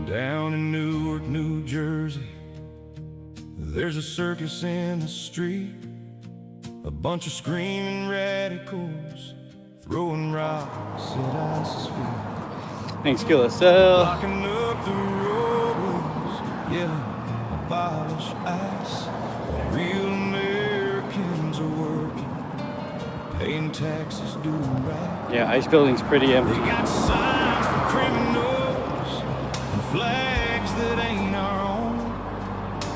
Down in Newark, New Jersey, there's a circus in the street. A bunch of screaming radicals throwing rocks at ISIS feet. Thanks, QSL. Locking up the roads, yelling, abolish ICE. Real Americans are working, paying taxes, doing right. Yeah, ICE building's pretty empty. They got signs for criminals and flags that ain't our own.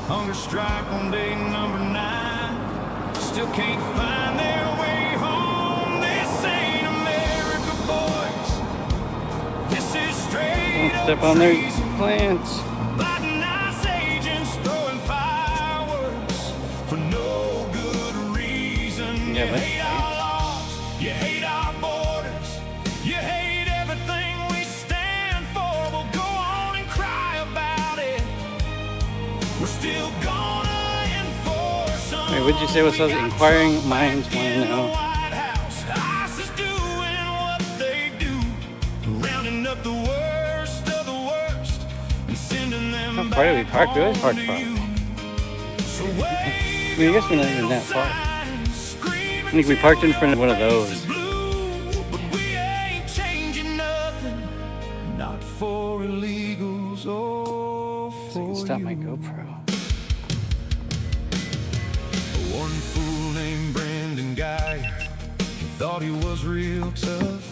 Hunger strike on day number 9. Still can't find their way home. This ain't America, boys. This is straight Don't step on their plants. Fighting ICE agents, throwing fireworks for no good reason. Yeah, You but- hate our laws, you hate our borders, you hate everything we stand for. Well, go on and cry about it. We're still gonna enforce them. Wait, what'd you say was those inquiring minds want to know? White House, ICE is doing what they do, rounding up the worst of the worst and sending them How far did we back park? We always home park to far. you. So I mean, I guess we're not even that far. I think we parked in front of one of those. But we ain't changing nothing, not for illegals or So I can for stop my you. GoPro. One fool named Brandon Guy, he thought he was real tough.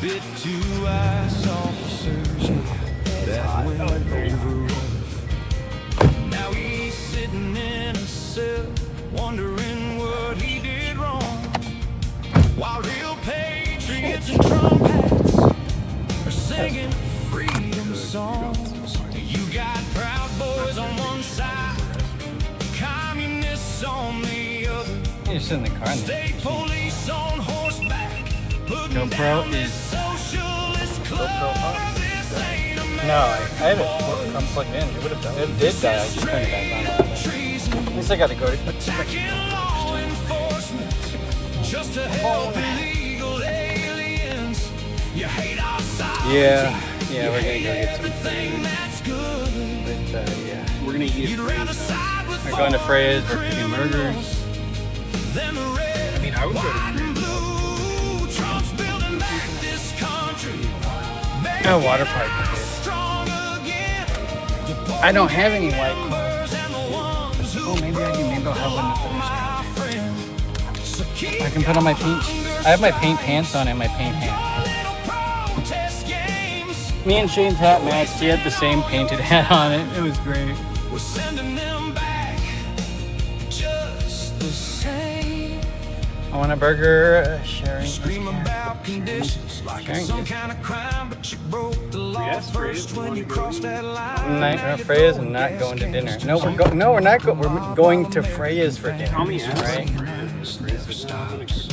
Bit 2 ICE officers, yeah, that went over rough. Now he's sitting in a cell, wondering what he did wrong. While real patriots and Trump hats are singing freedom songs. You got Proud Boys on one side, communists on the other. You just sit in the car. State police on horseback, putting GoPro down this is- socialist club. This ain't America. No, I had it unplugged in. It would have done. It did die. I just turned it back on. At least I got to go to. Attacking law enforcement just to help illegal aliens. You hate our side. Yeah, we're gonna go get some Everything food. that's good. But yeah, we're gonna eat. You'd rather side with We're going to Freya's. We're foreign cooking burgers. than the red, I mean, I would go to white, and blue. Trump's building back this country. Oh, water park. Strong again. I don't have any white. Numbers and the ones who Oh, maybe I do. Maybe I'll have one with those. my friend. So keep I can put on my paint. I have my paint pants on and my paint hat. little protest games. Me and Shane's hat matched. He had the same painted hat on it. It was great. We're sending them back just the same. I want a burger. Sharing. Scream about conditions like it's some kind of crime, but you broke the law Yes, first Freya's when you crossed that line. Freya's and not going to dinner. No, we're we're not we're going to Freya's for dinner. Right? Never stops.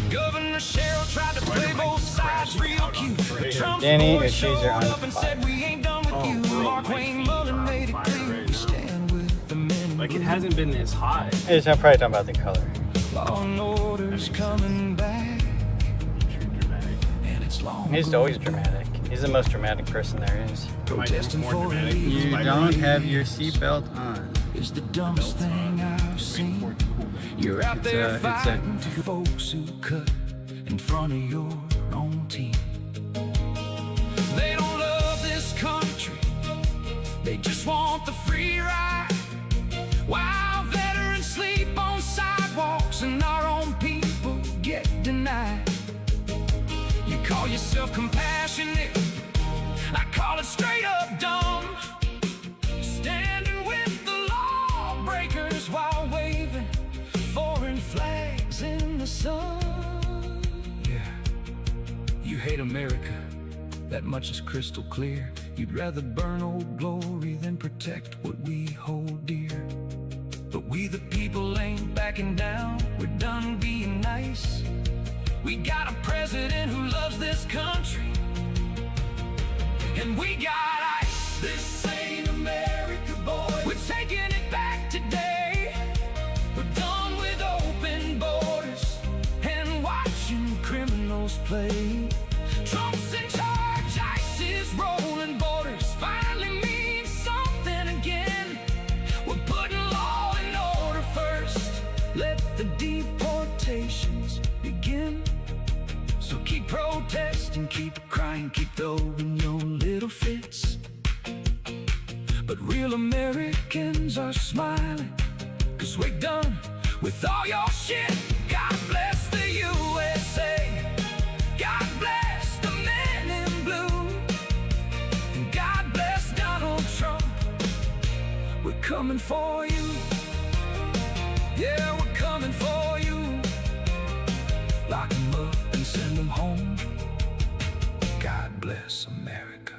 Governor Cheryl tried to play both sides real cute, but Trump's Danny, boys your shoes are showed on up and fire. said we ain't done with you. Mark Wayne Mullen made it clear we stand with the men. Like, it hasn't been this hot. I'm probably talking about the color. Law and order's coming back, and it's long. He's always dramatic. He's the most dramatic person there is. Protesting more for dramatic. illegal You don't have your seatbelt on. is the dumbest thing I've seen. You're out there fighting for folks who cut in front of your own team. They don't love this country, they just want the free ride. While veterans sleep on sidewalks and our own people get denied. You call yourself compassionate, I call it straight up dumb. Standing with the lawbreakers while waving foreign flags in the sun. Yeah, you hate America, that much is crystal clear. You'd rather burn Old Glory than protect what we hold dear. But we the people ain't backing down, we're done being nice. We got a president who loves this country, and we got ICE. This ain't America, boy. We're taking it back today. We're done with open borders and watching criminals play. Trump's in charge, ICE is rolling. laughing, keep crying, keep throwing your little fits. But real Americans are smiling, 'cause we're done with all your shit. God bless the USA. God bless the men in blue. And God bless Donald Trump. We're coming for you. Yeah, we're coming for you. Lock them up and send them home. God bless America.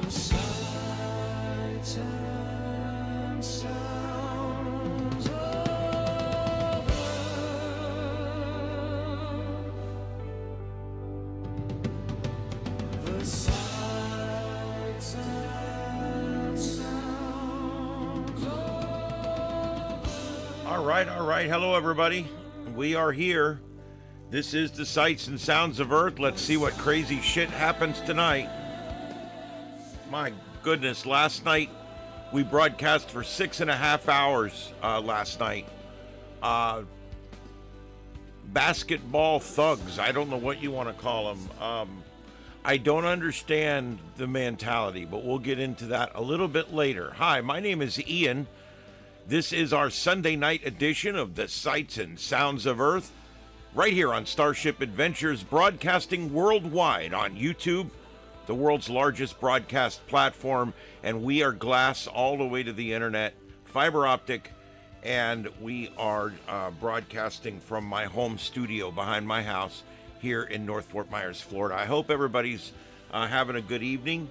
Sights and sounds of Earth. The sights and sounds of Earth. All right. Hello, everybody. We are here. This is the Sights and Sounds of Earth. Let's see what crazy shit happens tonight. My goodness, last night we broadcast for 6.5 hours last night. Basketball thugs, I don't know what you want to call them. I don't understand the mentality, but we'll get into that a little bit later. Hi, my name is Ian. This is our Sunday night edition of the Sights and Sounds of Earth, right here on StarShip Adventures, broadcasting worldwide on YouTube, the world's largest broadcast platform, and we are glass all the way to the internet, fiber optic, and we are broadcasting from my home studio behind my house here in North Fort Myers, Florida. I hope everybody's having a good evening,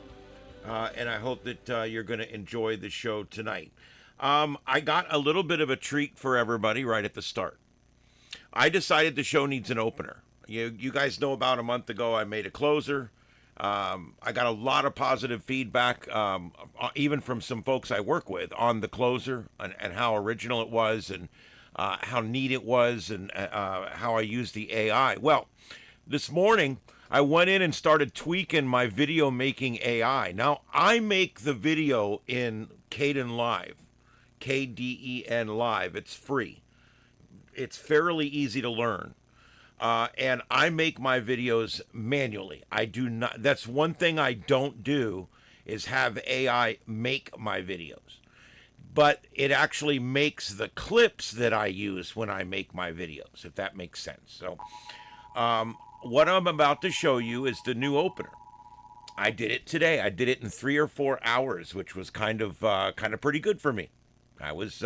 and I hope that you're going to enjoy the show tonight. I got a little bit of a treat for everybody right at the start. I decided the show needs an opener. You guys know about a month ago I made a closer. I got a lot of positive feedback, even from some folks I work with, on the closer and how original it was, and how neat it was, and how I used the AI. Well, this morning I went in and started tweaking my video making AI. Now, I make the video in Kden Live, KDEN Live. It's free. It's fairly easy to learn. And I make my videos manually. I do not, that's one thing I don't do, is have AI make my videos. But it actually makes the clips that I use when I make my videos, if that makes sense. So, what I'm about to show you is the new opener. I did it today. I did it in 3 or 4 hours, which was kind of pretty good for me. I was,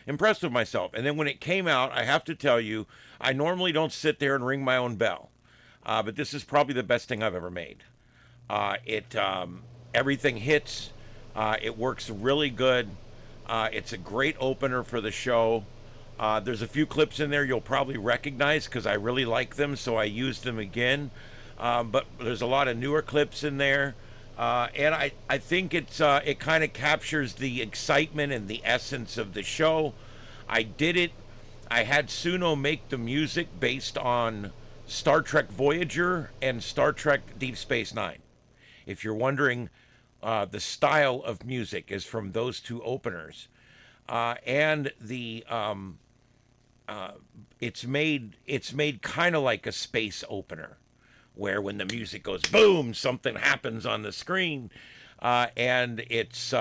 impressed with myself. And then when it came out, I have to tell you, I normally don't sit there and ring my own bell, but this is probably the best thing I've ever made. Everything hits. It works really good. It's a great opener for the show. There's a few clips in there you'll probably recognize because I really like them, so I used them again. But there's a lot of newer clips in there. And I think it kind of captures the excitement and the essence of the show. I did it. I had Suno make the music based on Star Trek Voyager and Star Trek Deep Space Nine. If you're wondering, the style of music is from those two openers. And the it's made kind of like a space opener, where when the music goes boom, something happens on the screen, and it's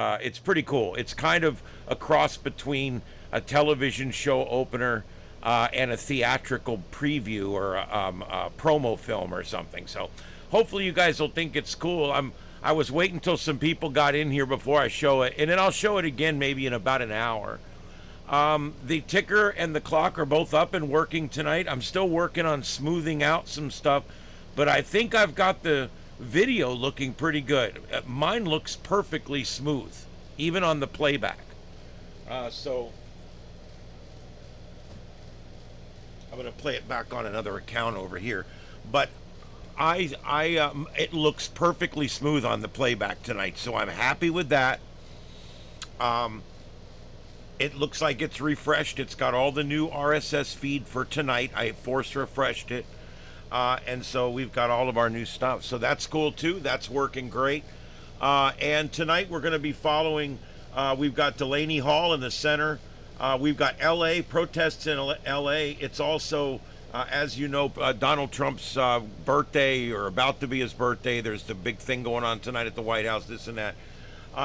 pretty cool. It's kind of a cross between a television show opener and a theatrical preview or a promo film or something. So hopefully you guys will think it's cool. I was waiting until some people got in here before I show it, and then I'll show it again maybe in about an hour. The ticker and the clock are both up and working tonight. I'm still working on smoothing out some stuff, but I think I've got the video looking pretty good. Mine looks perfectly smooth, even on the playback. So I'm going to play it back on another account over here. But it looks perfectly smooth on the playback tonight, so I'm happy with that. It looks like it's refreshed. It's got all the new RSS feed for tonight. I force refreshed it. And so we've got all of our new stuff. So that's cool too. That's working great. And tonight we're going to be following, we've got Delaney Hall in the center. We've got LA, protests in LA. It's also, as you know, Donald Trump's birthday, or about to be his birthday. There's the big thing going on tonight at the White House, this and that.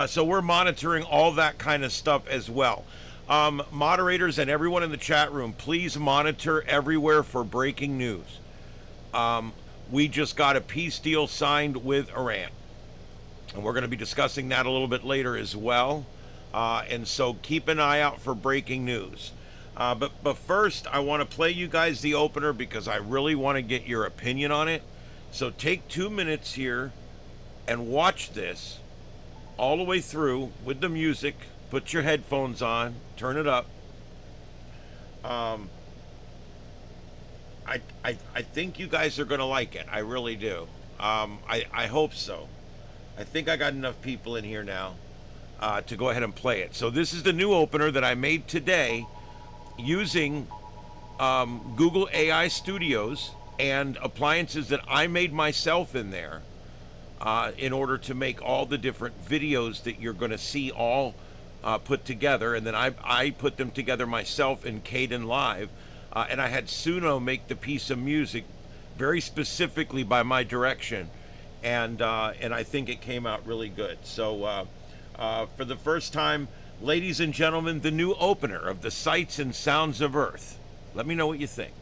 So we're monitoring all that kind of stuff as well. Moderators and everyone in the chat room, please monitor everywhere for breaking news. We just got a peace deal signed with Iran, and we're going to be discussing that a little bit later as well. And so keep an eye out for breaking news. But first, I want to play you guys the opener because I really want to get your opinion on it. So take 2 minutes here and watch this all the way through with the music. Put your headphones on, turn it up. I think you guys are going to like it. I really do. I hope so. I think I got enough people in here now to go ahead and play it. So this is the new opener that I made today using Google AI Studios and appliances that I made myself in there in order to make all the different videos that you're going to see all put together. And then I put them together myself in Caden Live. And I had Suno make the piece of music very specifically by my direction. And I think it came out really good. So for the first time, ladies and gentlemen, the new opener of the Sights and Sounds of Earth. Let me know what you think.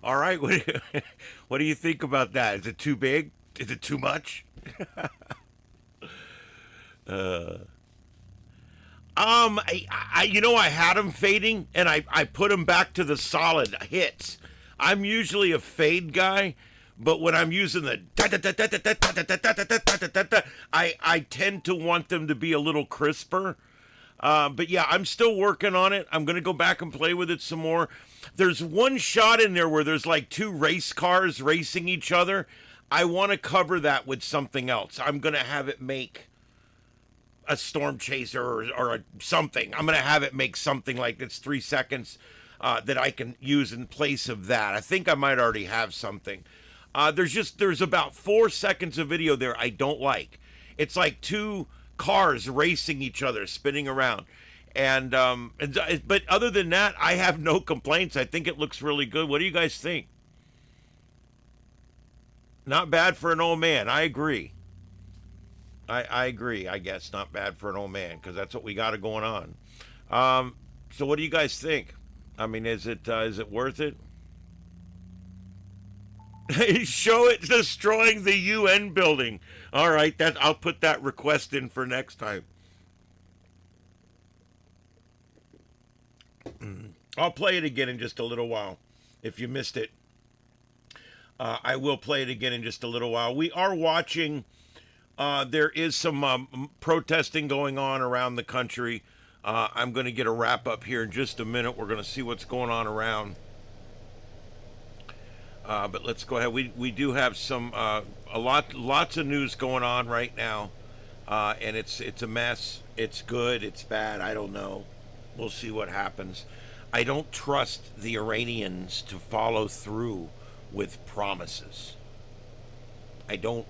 All right, what do you think about that? Is it too big? Is it too much? I had them fading, and I put them back to the solid hits. I'm usually a fade guy, but when I'm using the I tend to want them to be a little crisper. But yeah, I'm still working on it. I'm gonna go back and play with it some more. There's one shot in there where there's like two race cars racing each other. I want to cover that with something else. I'm gonna have it make a storm chaser or something. I'm going to have it make something like it's 3 seconds that I can use in place of that. I think I might already have something. There's about 4 seconds of video there I don't like. It's like two cars racing each other, spinning around. But other than that, I have no complaints. I think it looks really good. What do you guys think? Not bad for an old man. I agree. I agree. I guess not bad for an old man because that's what we got going on. So what do you guys think? I mean, is it worth it? Show it destroying the UN building. All right, I'll put that request in for next time. I'll play it again in just a little while. If you missed it, I will play it again in just a little while. We are watching. There is some protesting going on around the country. I'm going to get a wrap up here in just a minute. We're going to see what's going on around. But let's go ahead. We do have some lots of news going on right now, and it's a mess. It's good. It's bad. I don't know. We'll see what happens. I don't trust the Iranians to follow through with promises. I don't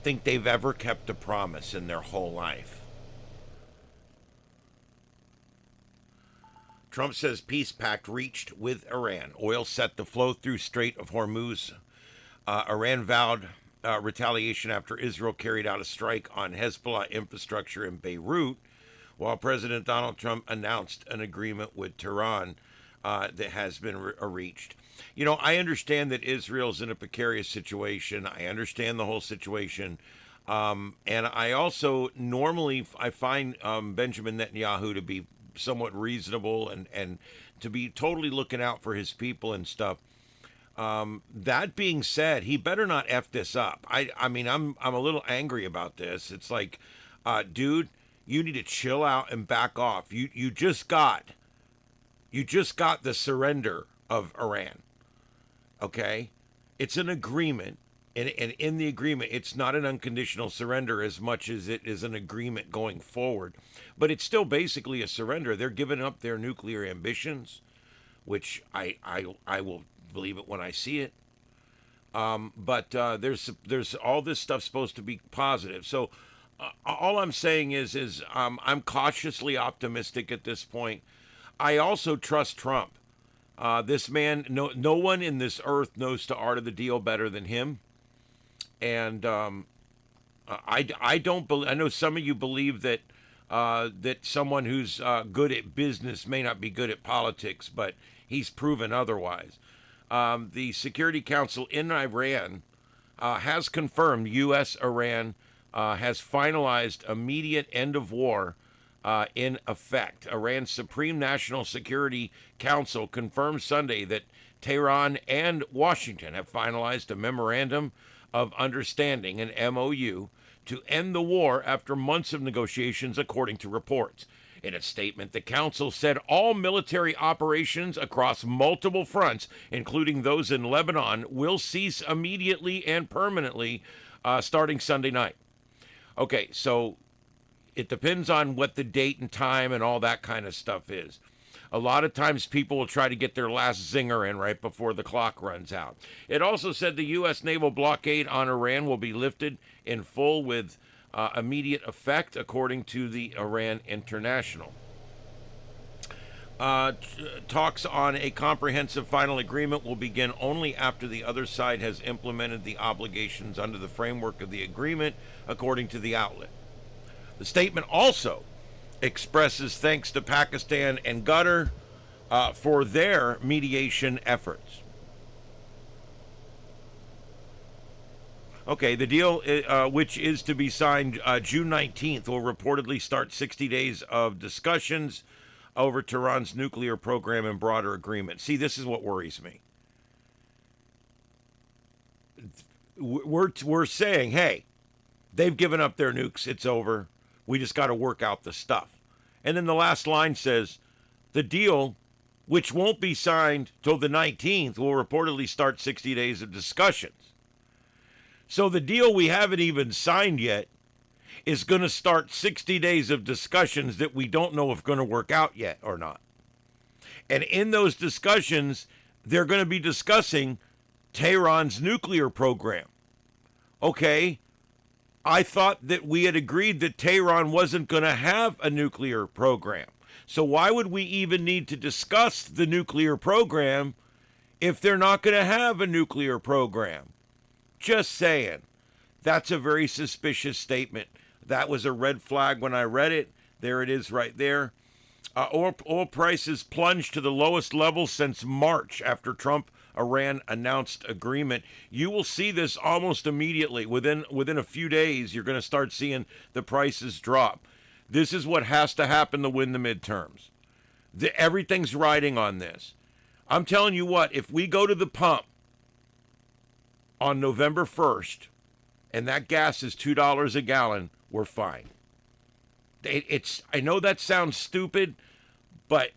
think they've ever kept a promise in their whole life. Trump says peace pact reached with Iran. Oil set to flow through Strait of Hormuz. Iran vowed retaliation after Israel carried out a strike on Hezbollah infrastructure in Beirut, while President Donald Trump announced an agreement with Tehran that has been reached. You know, I understand that Israel's in a precarious situation. I understand the whole situation. And I also I find Benjamin Netanyahu to be somewhat reasonable and to be totally looking out for his people and stuff. That being said, he better not F this up. I mean, I'm a little angry about this. It's like, dude, you need to chill out and back off. You just got the surrender of Iran. Okay? It's an agreement. And in the agreement, it's not an unconditional surrender as much as it is an agreement going forward. But it's still basically a surrender. They're giving up their nuclear ambitions, which I will believe it when I see it. But there's all this stuff supposed to be positive. So all I'm saying is I'm cautiously optimistic at this point. I also trust Trump. This man, no one in this earth knows the art of the deal better than him. And I don't believe. I know some of you believe that that someone who's good at business may not be good at politics, but he's proven otherwise. The Security Council in Iran has confirmed U.S.-Iran has finalized immediate end of war in effect. Iran's Supreme National Security Council confirmed Sunday that Tehran and Washington have finalized a memorandum of understanding, an MOU, to end the war after months of negotiations, according to reports. In a statement, the council said all military operations across multiple fronts, including those in Lebanon, will cease immediately and permanently starting Sunday night. Okay, so it depends on what the date and time and all that kind of stuff is. A lot of times people will try to get their last zinger in right before the clock runs out. It also said the U.S. naval blockade on Iran will be lifted in full with immediate effect, according to the Iran International. Talks on a comprehensive final agreement will begin only after the other side has implemented the obligations under the framework of the agreement, according to the outlet. The statement also expresses thanks to Pakistan and Qatar for their mediation efforts. Okay, the deal, which is to be signed June 19th, will reportedly start 60 days of discussions over Tehran's nuclear program and broader agreement. See, this is what worries me. We're saying, hey, they've given up their nukes. It's over. We just got to work out the stuff. And then the last line says, the deal, which won't be signed till the 19th, will reportedly start 60 days of discussions. So the deal we haven't even signed yet is going to start 60 days of discussions that we don't know if going to work out yet or not. And in those discussions, they're going to be discussing Tehran's nuclear program. Okay, I thought that we had agreed that Tehran wasn't going to have a nuclear program. So why would we even need to discuss the nuclear program if they're not going to have a nuclear program? Just saying. That's a very suspicious statement. That was a red flag when I read it. There it is right there. Oil prices plunged to the lowest level since March after Trump-Iran announced agreement. You will see this almost immediately. Within a few days, you're going to start seeing the prices drop. This is what has to happen to win the midterms. Everything's riding on this. I'm telling you what, if we go to the pump on November 1st, and that gas is $2 a gallon, we're fine. I know that sounds stupid, but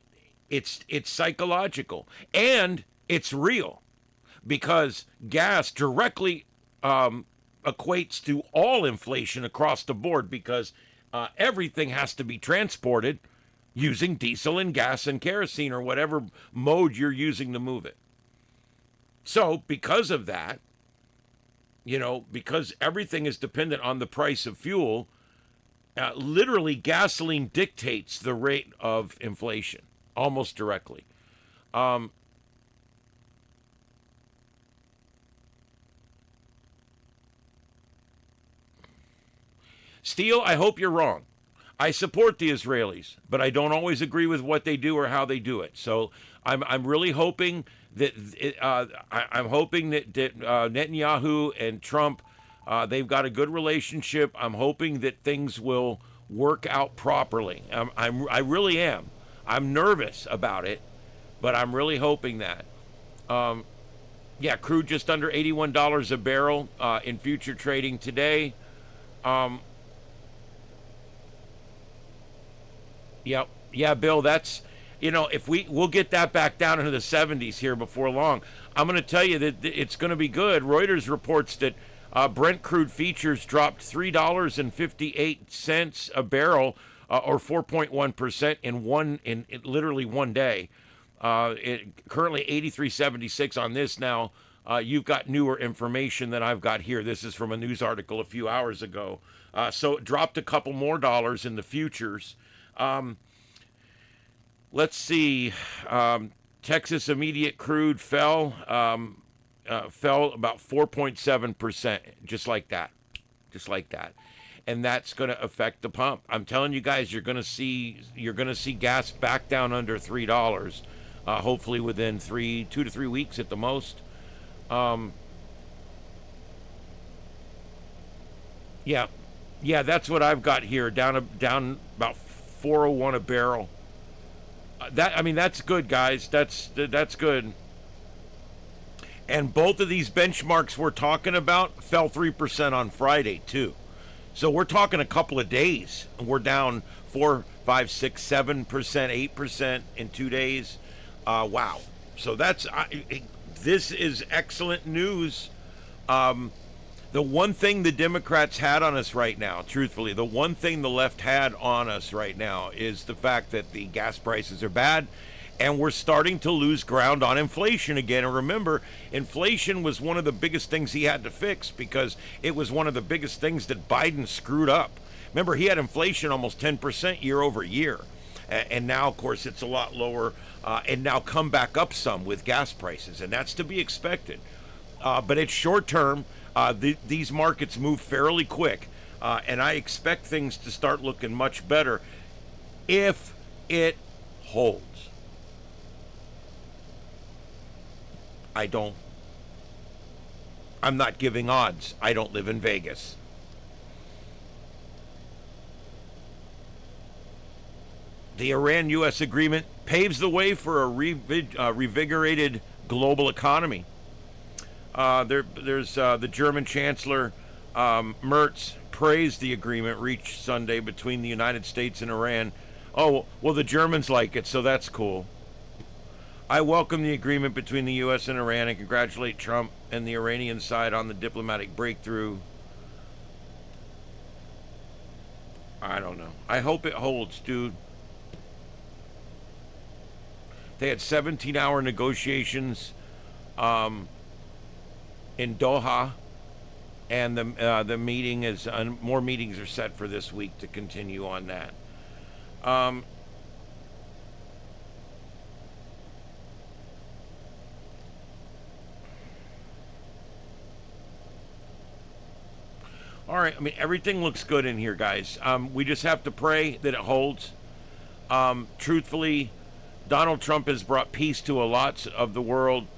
it's psychological. And it's real. Because gas directly equates to all inflation across the board, because everything has to be transported using diesel and gas and kerosene or whatever mode you're using to move it. So because of that, because everything is dependent on the price of fuel, literally gasoline dictates the rate of inflation almost directly. Steele, I hope you're wrong. I support the Israelis, but I don't always agree with what they do or how they do it. So I'm really hoping that I'm hoping that Netanyahu and Trump, they've got a good relationship. I'm hoping that things will work out properly. I really am. I'm nervous about it, but I'm really hoping that. Yeah, crude just under $81 a barrel in future trading today. Yep. Yeah, Bill, that's, if we'll get that back down into the 70s here before long. I'm going to tell you that it's going to be good. Reuters reports that Brent crude futures dropped $3.58 a barrel, or 4.1% in literally one day. Currently 83.76 on this now. You've got newer information than I've got here. This is from a news article a few hours ago. So it dropped a couple more dollars in the futures. Let's see. Texas immediate crude fell about 4.7%, just like that, and that's going to affect the pump. I'm telling you guys, you're going to see gas back down under $3, hopefully within 2 to 3 weeks at the most. Yeah, that's what I've got here, down about 401 a barrel. That's good, guys. That's good. And both of these benchmarks we're talking about fell 3% on Friday too. So we're talking a couple of days, and we're down 4, 5, 6, 7%, 8% in 2 days. Wow. So this is excellent news. The one thing the Democrats had on us right now, truthfully, the one thing the left had on us right now is the fact that the gas prices are bad, and we're starting to lose ground on inflation again. And remember, inflation was one of the biggest things he had to fix, because it was one of the biggest things that Biden screwed up. Remember, he had inflation almost 10% year over year. And now, of course, it's a lot lower, and now come back up some with gas prices, and that's to be expected. But it's short term. These markets move fairly quick, and I expect things to start looking much better if it holds. I'm not giving odds. I don't live in Vegas. The Iran-U.S. agreement paves the way for a revigorated global economy. There's the German Chancellor Merz praised the agreement reached Sunday between the United States and Iran. Oh, well, the Germans like it, so that's cool. I welcome the agreement between the U.S. and Iran and congratulate Trump and the Iranian side on the diplomatic breakthrough. I don't know. I hope it holds, dude. They had 17-hour negotiations in Doha, and the meeting is more meetings are set for this week to continue on that. All right, I mean, everything looks good in here, guys. We just have to pray that it holds. Truthfully, Donald Trump has brought peace to a lot of the world.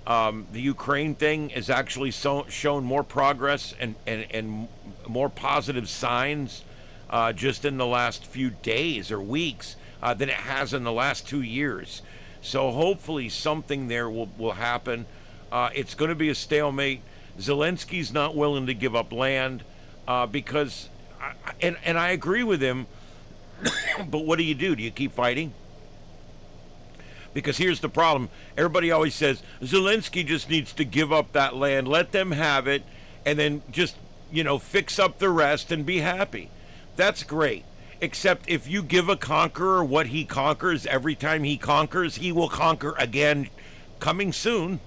The Ukraine thing has actually shown more progress and more positive signs just in the last few days or weeks than it has in the last 2 years. So hopefully something there will happen. It's going to be a stalemate. Zelensky's not willing to give up land because, and I agree with him, but what do? Do you keep fighting? Because here's the problem. Everybody always says, Zelensky just needs to give up that land, let them have it, and then just, fix up the rest and be happy. That's great. Except if you give a conqueror what he conquers every time he conquers, he will conquer again coming soon.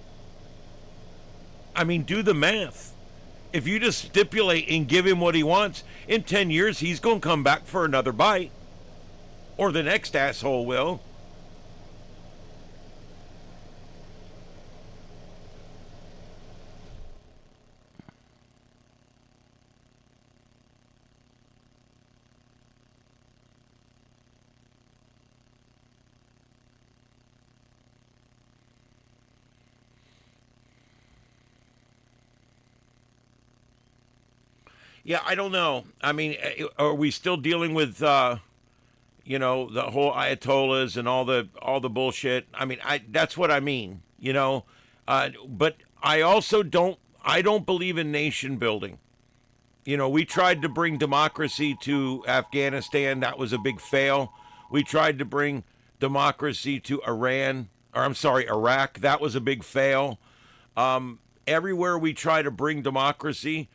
I mean, do the math. If you just stipulate and give him what he wants, in 10 years he's going to come back for another bite. Or the next asshole will. Yeah, I don't know. I mean, are we still dealing with, the whole Ayatollahs and all the bullshit? I mean, that's what I mean, But I also don't believe in nation building. We tried to bring democracy to Afghanistan. That was a big fail. We tried to bring democracy to Iraq. That was a big fail. Everywhere we try to bring democracy,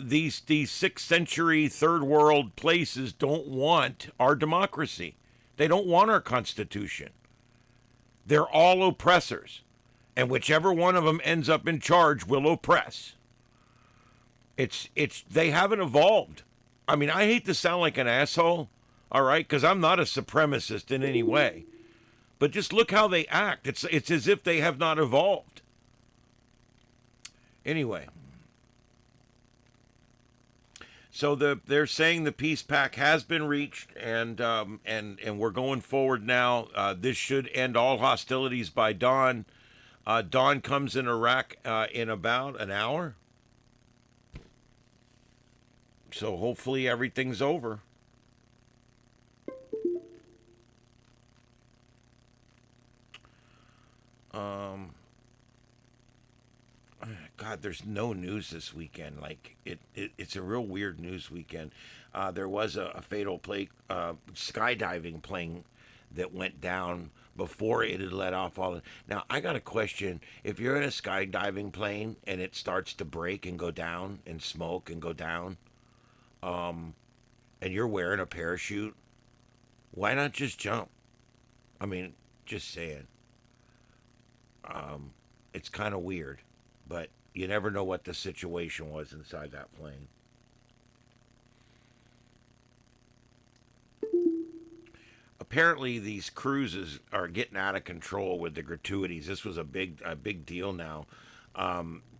these 6th century third world places don't want our democracy. They don't want our constitution. They're all oppressors. And whichever one of them ends up in charge will oppress. They haven't evolved. I mean, I hate to sound like an asshole, all right, because I'm not a supremacist in any way. But just look how they act. It's as if they have not evolved. Anyway. So they're saying the peace pact has been reached, and we're going forward now. This should end all hostilities by dawn. Dawn comes in Iraq in about an hour. So hopefully everything's over. God, there's no news this weekend. Like it's a real weird news weekend. There was a fatal skydiving plane that went down before it had let off all. Now I got a question: if you're in a skydiving plane and it starts to break and go down and smoke and go down, and you're wearing a parachute, why not just jump? I mean, just saying. It's kind of weird, but you never know what the situation was inside that plane. Apparently, these cruises are getting out of control with the gratuities. This was a big deal now.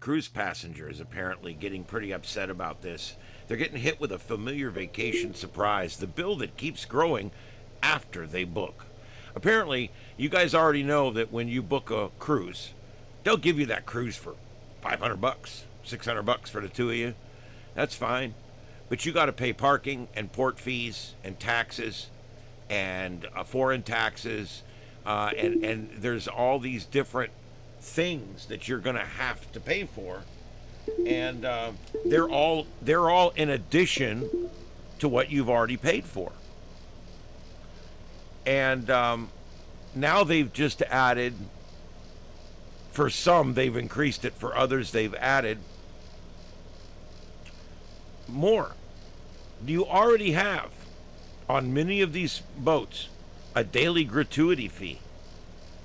Cruise passengers apparently getting pretty upset about this. They're getting hit with a familiar vacation surprise, the bill that keeps growing after they book. Apparently, you guys already know that when you book a cruise, they'll give you that cruise for $500, $600 for the two of you. That's fine. But you got to pay parking and port fees and taxes and foreign taxes. And there's all these different things that you're going to have to pay for. And they're all in addition to what you've already paid for. And now they've just added, for some they've increased it, for others they've added more. You already have, on many of these boats, a daily gratuity fee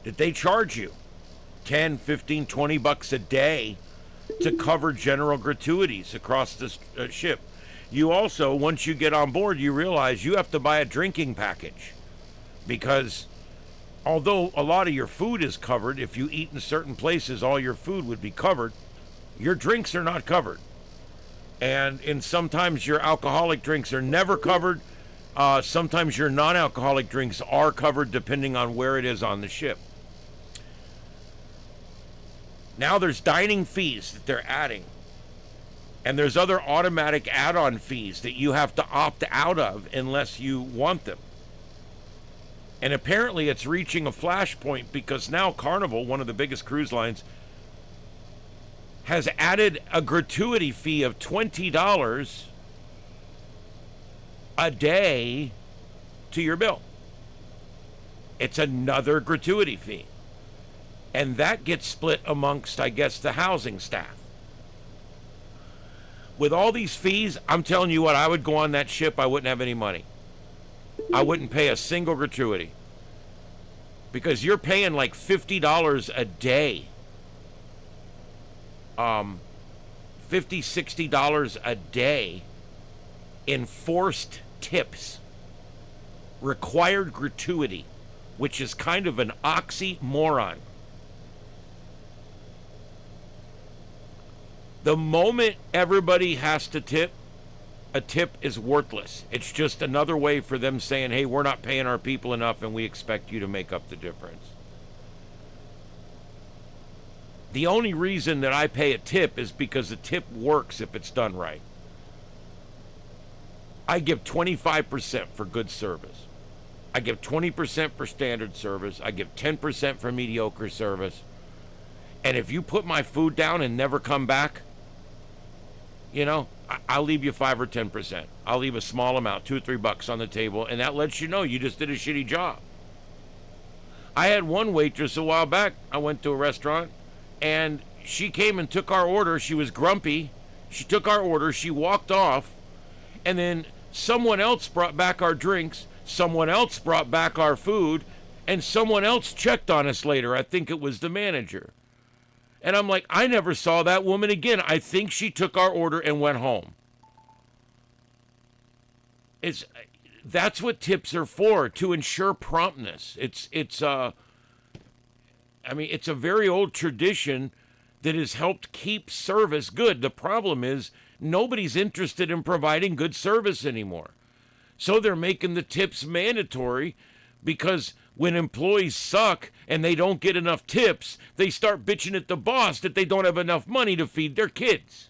that they charge you 10, 15, 20 bucks a day to cover general gratuities across the ship. You also, once you get on board, you realize you have to buy a drinking package, because although a lot of your food is covered, if you eat in certain places, all your food would be covered, your drinks are not covered. And sometimes your alcoholic drinks are never covered. Sometimes your non-alcoholic drinks are covered depending on where it is on the ship. Now there's dining fees that they're adding. And there's other automatic add-on fees that you have to opt out of unless you want them. And apparently it's reaching a flashpoint because now Carnival, one of the biggest cruise lines, has added a gratuity fee of $20 a day to your bill. It's another gratuity fee. And that gets split amongst, I guess, the housing staff. With all these fees, I'm telling you what, I would go on that ship, I wouldn't have any money. I wouldn't pay a single gratuity. Because you're paying like $50 a day. $50, $60 a day in forced tips. Required gratuity, which is kind of an oxymoron. The moment everybody has to tip, a tip is worthless. It's just another way for them saying, hey, we're not paying our people enough and we expect you to make up the difference. The only reason that I pay a tip is because the tip works if it's done right. I give 25% for good service. I give 20% for standard service. I give 10% for mediocre service. And if you put my food down and never come back, you know, I'll leave you 5 or 10%. I'll leave a small amount, $2 or $3 on the table, and that lets you know you just did a shitty job. I had one waitress a while back. I went to a restaurant, and she came and took our order. She was grumpy. She took our order. She walked off, and then someone else brought back our drinks. Someone else brought back our food, and someone else checked on us later. I think it was the manager. And I'm like, I never saw that woman again. I think she took our order and went home. That's what tips are for, to ensure promptness. It's a very old tradition that has helped keep service good. The problem is nobody's interested in providing good service anymore. So they're making the tips mandatory, because when employees suck and they don't get enough tips, they start bitching at the boss that they don't have enough money to feed their kids.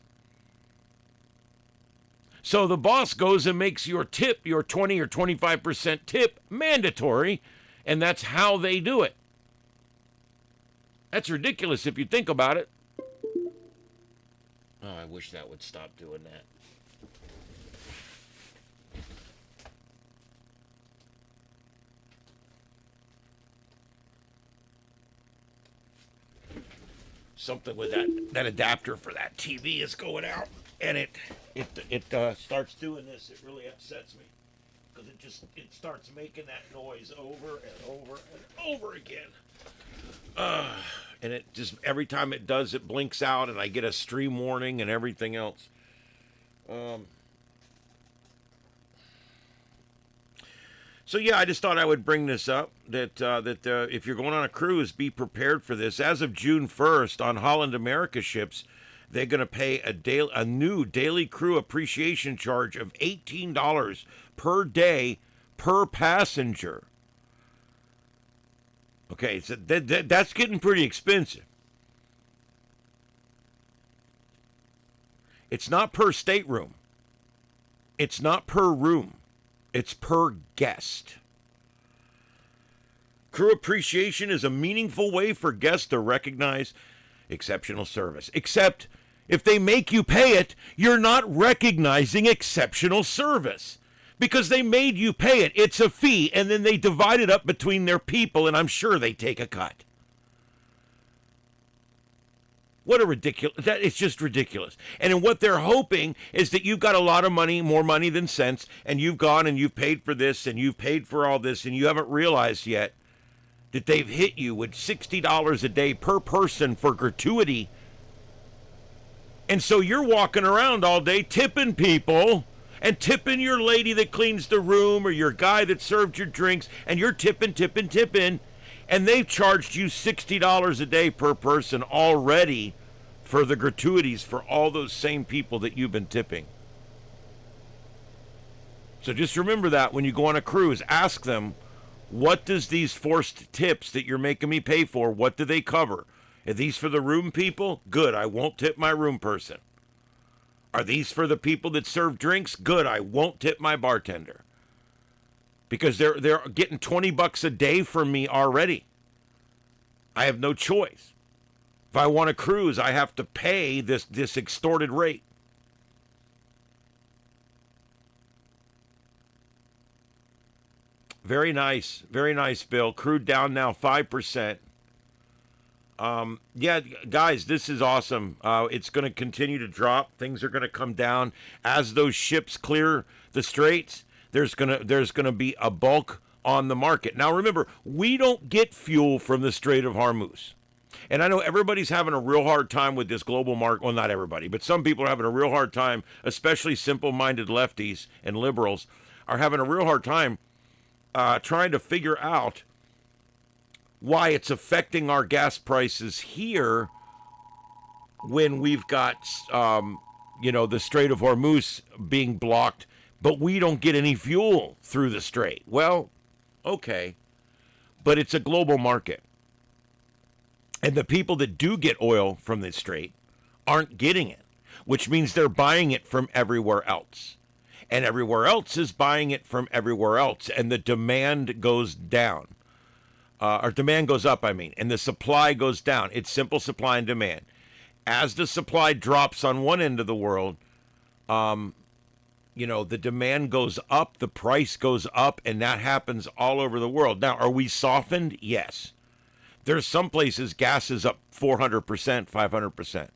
So the boss goes and makes your tip, your 20 or 25% tip, mandatory, and that's how they do it. That's ridiculous if you think about it. Oh, I wish that would stop doing that. Something with that adapter for that TV is going out, and it starts doing this. It really upsets me, because it starts making that noise over and over and over again. And it just, every time it does, it blinks out, and I get a stream warning and everything else. So yeah, I just thought I would bring this up, that if you're going on a cruise, be prepared for this. As of June 1st, on Holland America ships, they're going to pay a new daily crew appreciation charge of $18 per day per passenger. Okay, so that's getting pretty expensive. It's not per stateroom. It's not per room. It's per guest. Crew appreciation is a meaningful way for guests to recognize exceptional service. Except if they make you pay it, you're not recognizing exceptional service because they made you pay it. It's a fee, and then they divide it up between their people, and I'm sure they take a cut. What a ridiculous, it's just ridiculous. And what they're hoping is that you've got a lot of money, more money than sense, and you've gone and you've paid for this and you've paid for all this, and you haven't realized yet that they've hit you with $60 a day per person for gratuity. And so you're walking around all day tipping people and tipping your lady that cleans the room or your guy that served your drinks, and you're tipping, and they've charged you $60 a day per person already for the gratuities for all those same people that you've been tipping. So just remember that when you go on a cruise, ask them, what does these forced tips that you're making me pay for, what do they cover? Are these for the room people? Good, I won't tip my room person. Are these for the people that serve drinks? Good, I won't tip my bartender. Because they're getting $20 a day from me already. I have no choice. If I want to cruise, I have to pay this extorted rate. Very nice, Bill. Crude down now 5%. Yeah, guys, this is awesome. It's going to continue to drop. Things are going to come down as those ships clear the straits. There's gonna be a bulk on the market. Now remember, we don't get fuel from the Strait of Hormuz. And I know everybody's having a real hard time with this global market. Well, not everybody, but some people are having a real hard time, especially simple-minded lefties and liberals are having a real hard time trying to figure out why it's affecting our gas prices here when we've got, the Strait of Hormuz being blocked, but we don't get any fuel through the strait. Well, okay, but it's a global market. And the people that do get oil from the strait aren't getting it, which means they're buying it from everywhere else. And everywhere else is buying it from everywhere else. And the demand goes down. Or demand goes up, and the supply goes down. It's simple supply and demand. As the supply drops on one end of the world, the demand goes up, the price goes up, and that happens all over the world. Now, are we softened? Yes. There's some places gas is up 400%, 500%.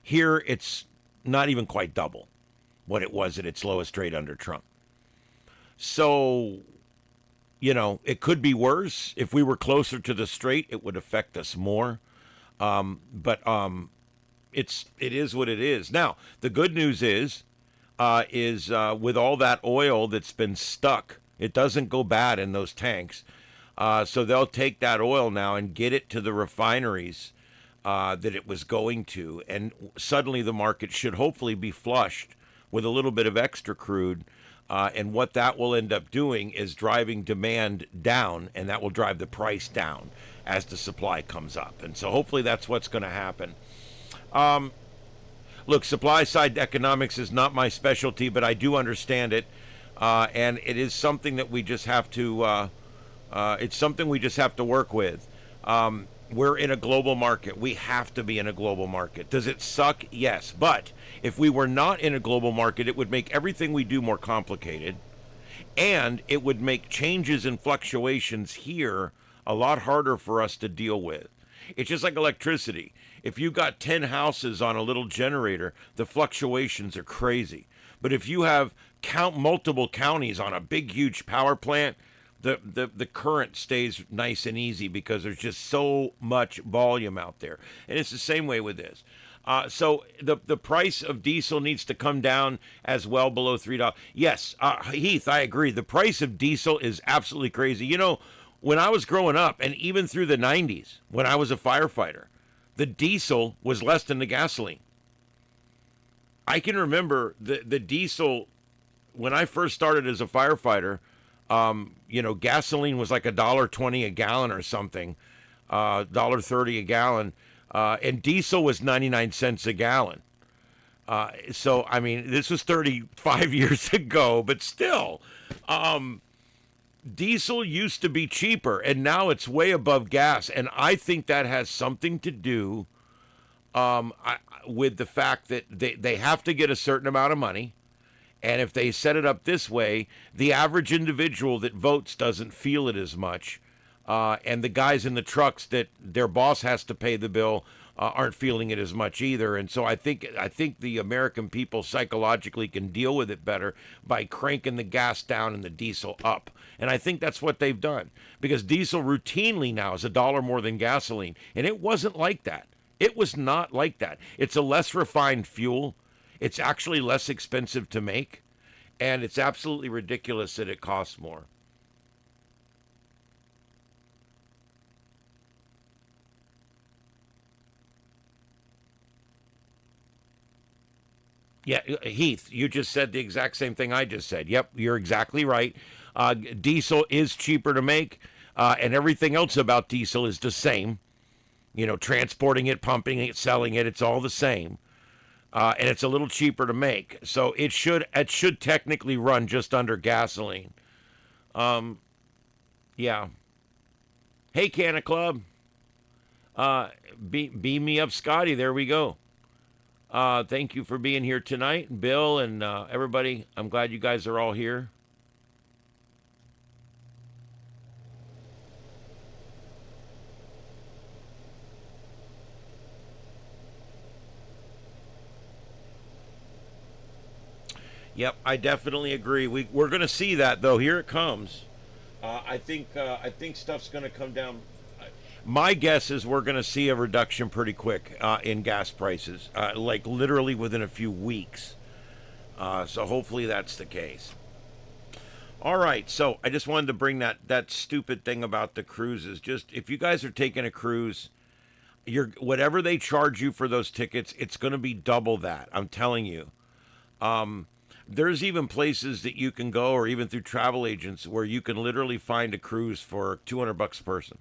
Here, it's not even quite double what it was at its lowest rate under Trump. So, it could be worse. If we were closer to the strait, it would affect us more. But it is what it is. Now, the good news is with all that oil that's been stuck, it doesn't go bad in those tanks. So they'll take that oil now and get it to the refineries that it was going to. And suddenly the market should hopefully be flushed with a little bit of extra crude. And what that will end up doing is driving demand down, and that will drive the price down as the supply comes up. And so hopefully that's what's going to happen. Look, supply side economics is not my specialty, but I do understand it. And it is something that we just have to, work with. We're in a global market. We have to be in a global market. Does it suck? Yes. But if we were not in a global market, it would make everything we do more complicated. And it would make changes and fluctuations here a lot harder for us to deal with. It's just like electricity. If you've got 10 houses on a little generator, the fluctuations are crazy. But if you have multiple counties on a big, huge power plant, the current stays nice and easy because there's just so much volume out there. And it's the same way with this. So the price of diesel needs to come down as well below $3. Yes, Heath, I agree. The price of diesel is absolutely crazy. When I was growing up, and even through the 90s, when I was a firefighter, the diesel was less than the gasoline. I can remember the diesel, when I first started as a firefighter, gasoline was like $1.20 a gallon or something, $1.30 a gallon, and diesel was 99 cents a gallon. So, I mean, this was 35 years ago, but still, diesel used to be cheaper, and now it's way above gas. And I think that has something to do with the fact that they have to get a certain amount of money. And if they set it up this way, the average individual that votes doesn't feel it as much. And the guys in the trucks that their boss has to pay the bill aren't feeling it as much either. And so I think the American people psychologically can deal with it better by cranking the gas down and the diesel up. And I think that's what they've done, because diesel routinely now is $1 more than gasoline. And it wasn't like that. It was not like that. It's a less refined fuel. It's actually less expensive to make. And it's absolutely ridiculous that it costs more. Yeah, Heath, you just said the exact same thing I just said. Yep, you're exactly right. Diesel is cheaper to make, and everything else about diesel is the same. You know, transporting it, pumping it, selling it, it's all the same. And it's a little cheaper to make. So it should technically run just under gasoline. Yeah. Hey, Canna Club. Beam me up, Scotty. There we go. Thank you for being here tonight, Bill and everybody. I'm glad you guys are all here. Yep, I definitely agree. We're going to see that though. Here it comes. I think stuff's going to come down. My guess is we're going to see a reduction pretty quick in gas prices, like literally within a few weeks. So hopefully that's the case. All right, so I just wanted to bring that stupid thing about the cruises. Just if you guys are taking a cruise, whatever they charge you for those tickets, it's going to be double that. I'm telling you. There's even places that you can go, or even through travel agents, where you can literally find a cruise for $200 a person.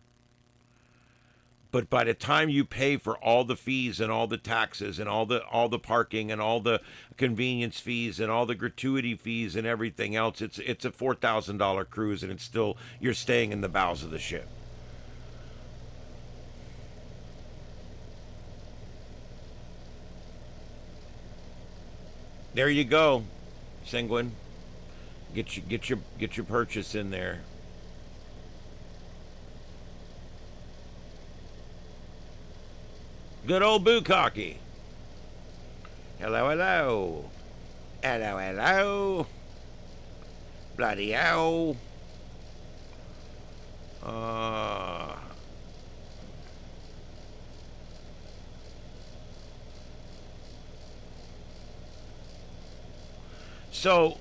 But by the time you pay for all the fees and all the taxes and all the parking and all the convenience fees and all the gratuity fees and everything else, it's a $4,000 cruise, and it's still, you're staying in the bowels of the ship. There you go, Sanguine. Get your purchase in there. Good old Bukkake. Hello, hello. Hello, hello. Bloody ow. So,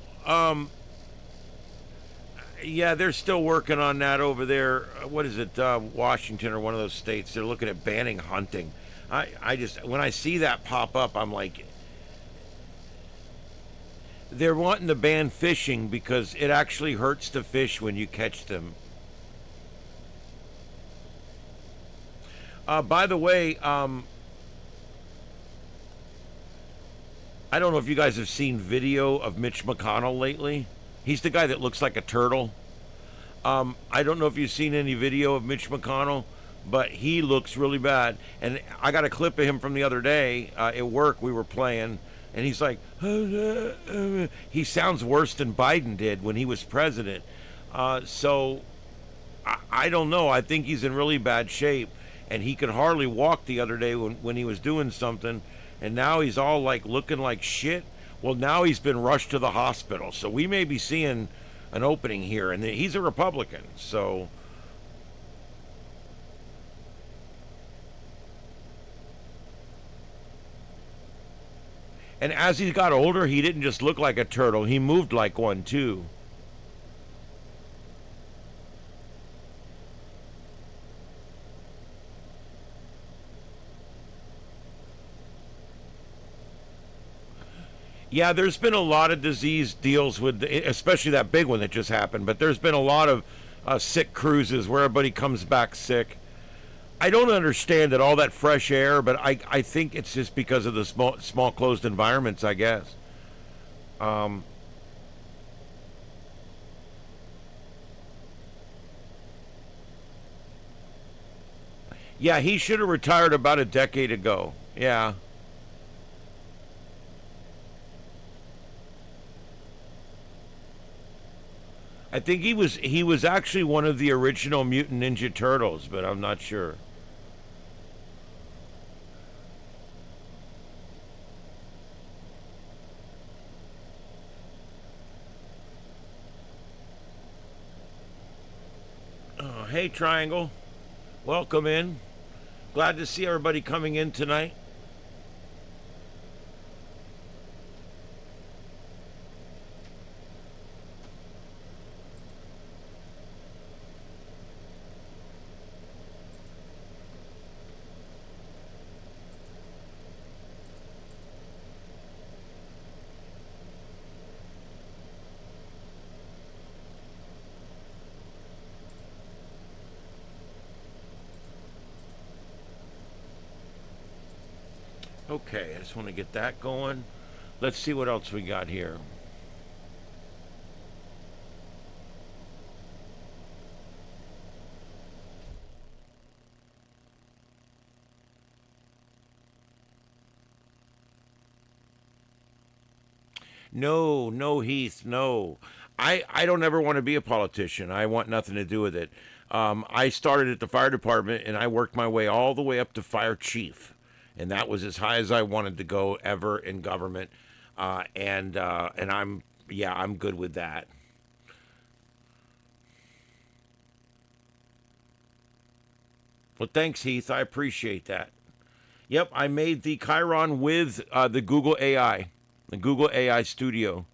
yeah, they're still working on that over there. What is it, Washington or one of those states? They're looking at banning hunting. I just, when I see that pop up, I'm like, they're wanting to ban fishing because it actually hurts the fish when you catch them. By the way, I don't know if you guys have seen video of Mitch McConnell lately. He's the guy that looks like a turtle. I don't know if you've seen any video of Mitch McConnell, but he looks really bad. And I got a clip of him from the other day at work. We were playing, and he's like, he sounds worse than Biden did when he was president. So I don't know. I think he's in really bad shape, and he could hardly walk the other day when he was doing something. And now he's all like looking like shit. Well, now he's been rushed to the hospital. So we may be seeing an opening here. And he's a Republican. So and as he got older, he didn't just look like a turtle. He moved like one too. Yeah, there's been a lot of disease deals with, especially that big one that just happened, but there's been a lot of sick cruises where everybody comes back sick. I don't understand it, all that fresh air, but I think it's just because of the small closed environments, I guess. Um, yeah, he should have retired about a decade ago. Yeah. I think he was actually one of the original Mutant Ninja Turtles, but I'm not sure. Hey, Triangle. Welcome in. Glad to see everybody coming in tonight. Okay, I just want to get that going. Let's see what else we got here. No, no, Heath, no. I don't ever want to be a politician. I want nothing to do with it. I started at the fire department and I worked my way all the way up to fire chief. And that was as high as I wanted to go ever in government. And I'm good with that. Well, thanks, Heath. I appreciate that. Yep, I made the Chiron with the Google AI, the Google AI Studio.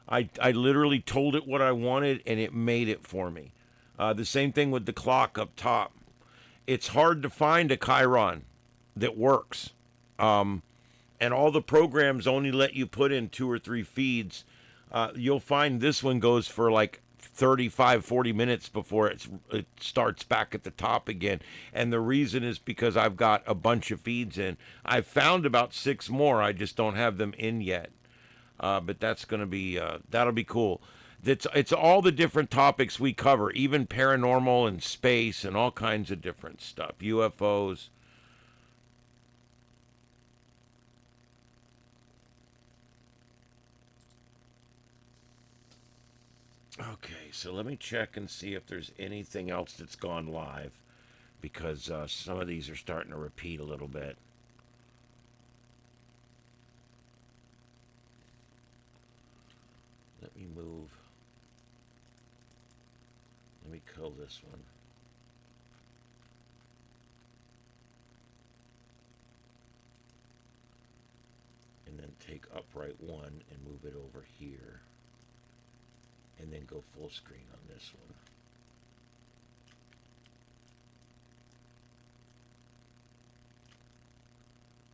I literally told it what I wanted, and it made it for me. The same thing with the clock up top. It's hard to find a Chiron that works. And all the programs only let you put in 2 or 3 feeds. You'll find this one goes for like 35, 40 minutes before it starts back at the top again. And the reason is because I've got a bunch of feeds in. I've found about 6 more. I just don't have them in yet. But that's going to be, that'll be cool. It's all the different topics we cover, even paranormal and space and all kinds of different stuff, UFOs. Okay, so let me check and see if there's anything else that's gone live, because some of these are starting to repeat a little bit. Let me move. Let me kill this one. And then take upright 1 and move it over here. And then go full screen on this one.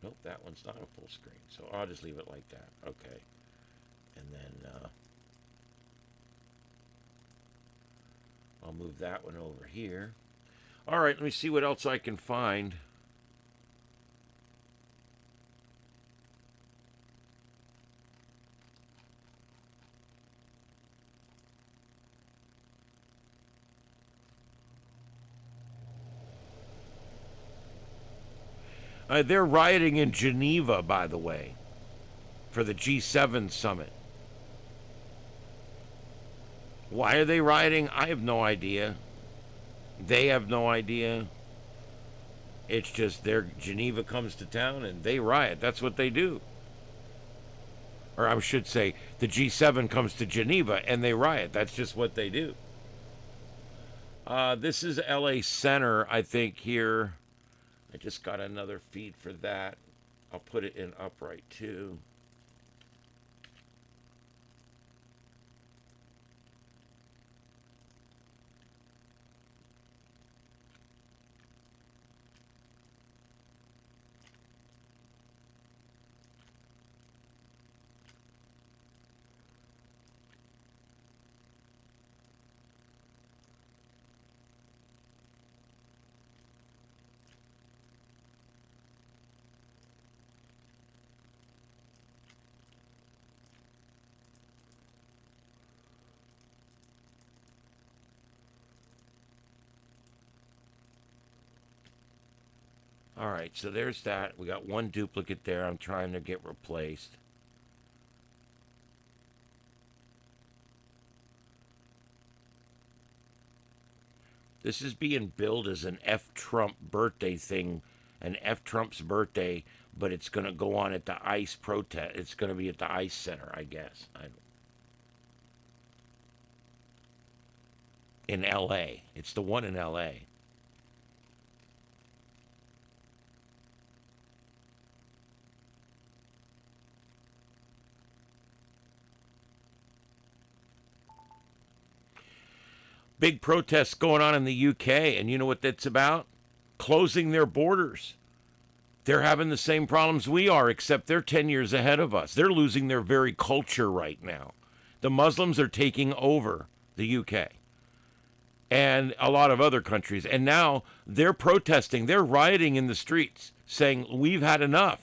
Nope, that one's not a full screen. So I'll just leave it like that. Okay. And then I'll move that one over here. All right, let me see what else I can find. They're rioting in Geneva, by the way, for the G7 summit. Why are they rioting? I have no idea. They have no idea. It's just Geneva comes to town and they riot. That's what they do. Or I should say, the G7 comes to Geneva and they riot. That's just what they do. This is LA Center, I think, here. I just got another feed for that. I'll put it in upright too. All right, so there's that. We got one duplicate there I'm trying to get replaced. This is being billed as an F. Trump birthday thing, an F. Trump's birthday, but it's going to go on at the ICE protest. It's going to be at the ICE Center, I guess. In L.A. It's the one in L.A. Big protests going on in the UK, and you know what that's about? Closing their borders. They're having the same problems we are, except they're 10 years ahead of us. They're losing their very culture right now. The Muslims are taking over the UK and a lot of other countries. And now they're protesting. They're rioting in the streets saying, we've had enough.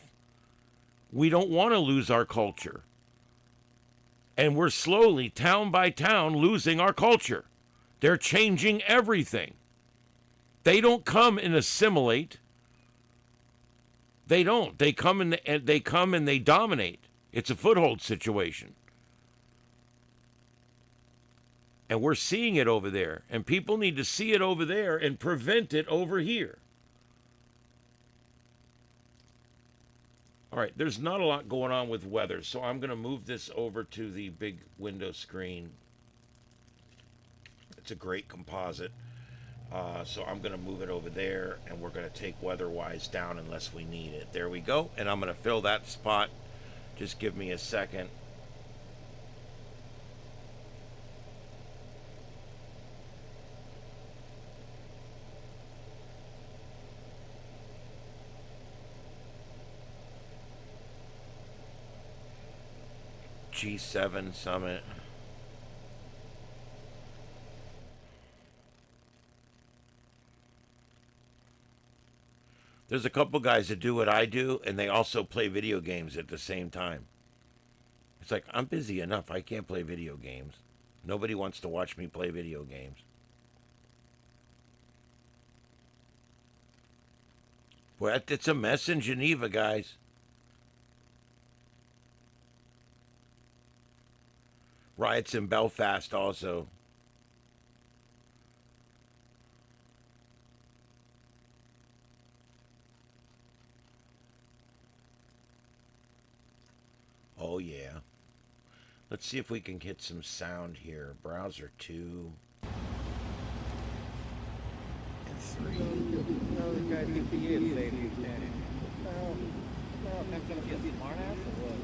We don't want to lose our culture. And we're slowly, town by town, losing our culture. They're changing everything. They don't come and assimilate. They don't. They come and they dominate. It's a foothold situation. And we're seeing it over there. And people need to see it over there and prevent it over here. All right, there's not a lot going on with weather, so I'm going to move this over to the big window screen. It's a great composite. So I'm going to move it over there, and we're going to take weather-wise down unless we need it. There we go. And I'm going to fill that spot. Just give me a second. G7 summit. There's a couple guys that do what I do, and they also play video games at the same time. It's like, I'm busy enough. I can't play video games. Nobody wants to watch me play video games. Well, it's a mess in Geneva, guys. Riots in Belfast also. Oh, yeah. Let's see if we can get some sound here. Browser 2. And 3. No, the guy think he is, ladies and gentlemen. No, I'm not going to be a smart ass or what?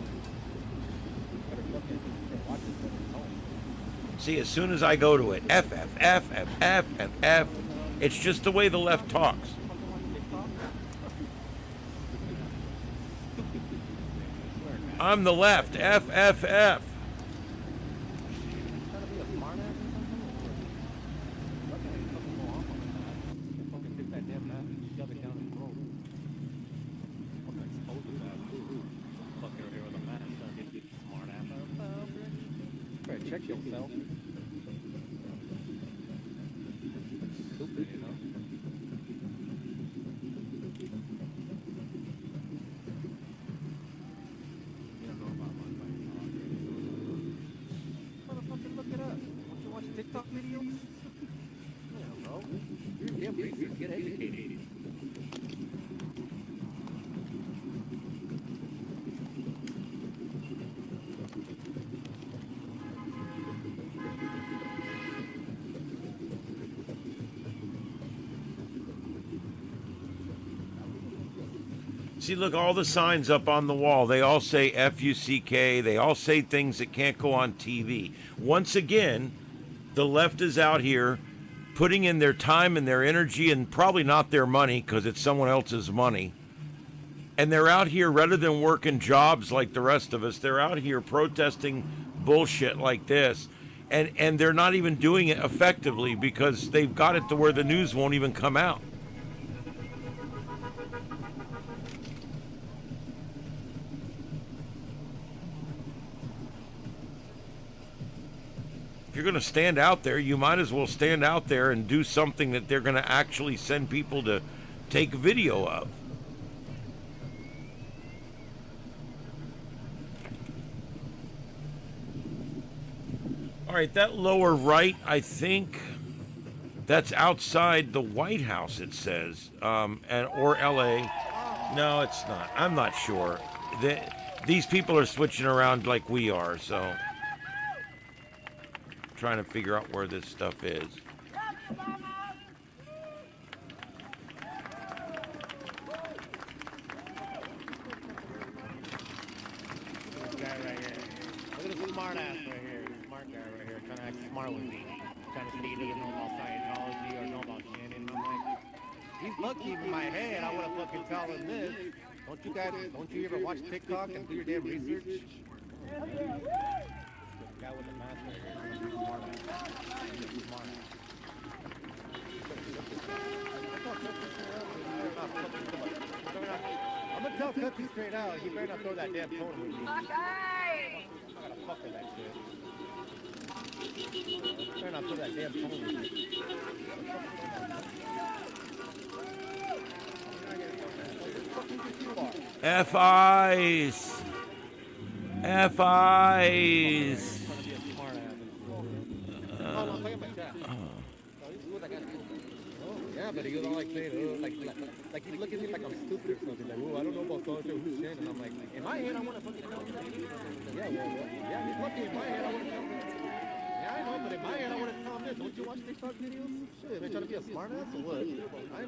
Better fucking watch this at home. See, as soon as I go to it, F, F, F, F, F, F, F, it's just the way the left talks. I'm the left, F, F, F. Check yourself. Stupid, you know. You don't know about my motherfucking look it up. Want to watch TikTok videos? Yeah, bro. Yeah, please get educated. See, look, all the signs up on the wall, they all say F-U-C-K. They all say things that can't go on TV. Once again, the left is out here putting in their time and their energy and probably not their money because it's someone else's money. And they're out here, rather than working jobs like the rest of us, they're out here protesting bullshit like this. And they're not even doing it effectively because they've got it to where the news won't even come out. If you're going to stand out there, you might as well stand out there and do something that they're going to actually send people to take video of. All right, that lower right, I think that's outside the White House. It says, and or L.A. No, it's not. I'm not sure. These people are switching around like we are, so trying to figure out where this stuff is. Guy right here. Look at this smart ass right here. This smart guy right here trying to act smart with me. Trying to see he doesn't know about Scientology or know about Shannon. I'm like, he's lucky in my head. I would have fucking tell him this. Don't you ever watch TikTok and do your damn research? The guy with the mask right here. Smart ass. Smart ass. I'm gonna tell Cutty straight out. He better not throw that damn phone with me. I gotta fuck with that shit. Better not throw that damn phone with me. FIs. FIs. Yeah, but he was all like saying, like he's looking at me like I'm stupid or something. Like, oh, I don't know about so-and-so, who's Shannon. And I'm like, in my head, I want to fucking tell him. Yeah, yeah, he's lucky. In my head, I want to tell him. Yeah, I know, but in my head, I want to tell him this. Don't you watch TikTok videos? Shit, man, trying to be a smart ass or what? I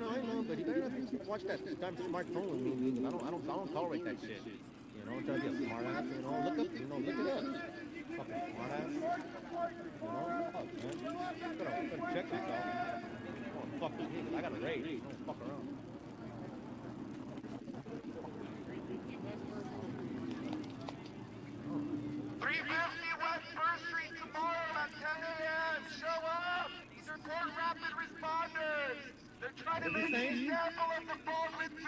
know, but he better not watch that damn smartphone with me. I don't tolerate that shit. You know, I'm trying to be a smart ass. You know, look it up. Fucking smart ass. You know, fuck, man. Gotta check yourself. Fuck with me, I got a rage. Don't fuck around. West First Street tomorrow at 10 a.m. Show up! These are called rapid responders. They're trying to make an example of the Baldwin 3.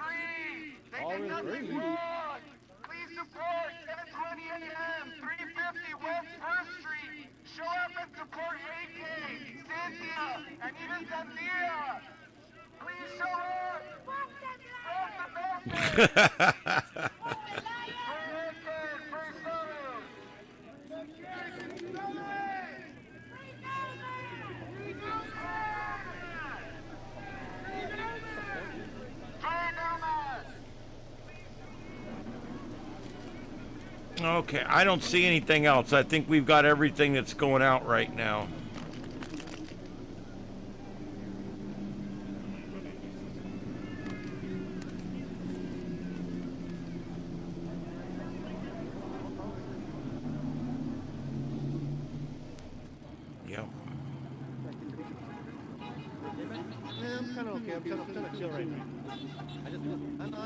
They did nothing wrong. Please support 10:20 a.m. 350 West First Street. Show up and support AK, Cynthia, and even Zanthia. Please show up. Spread the message. Okay, I don't see anything else. I think we've got everything that's going out right now. Yep. Yeah, I'm kind of okay. I'm kind of chill right now. I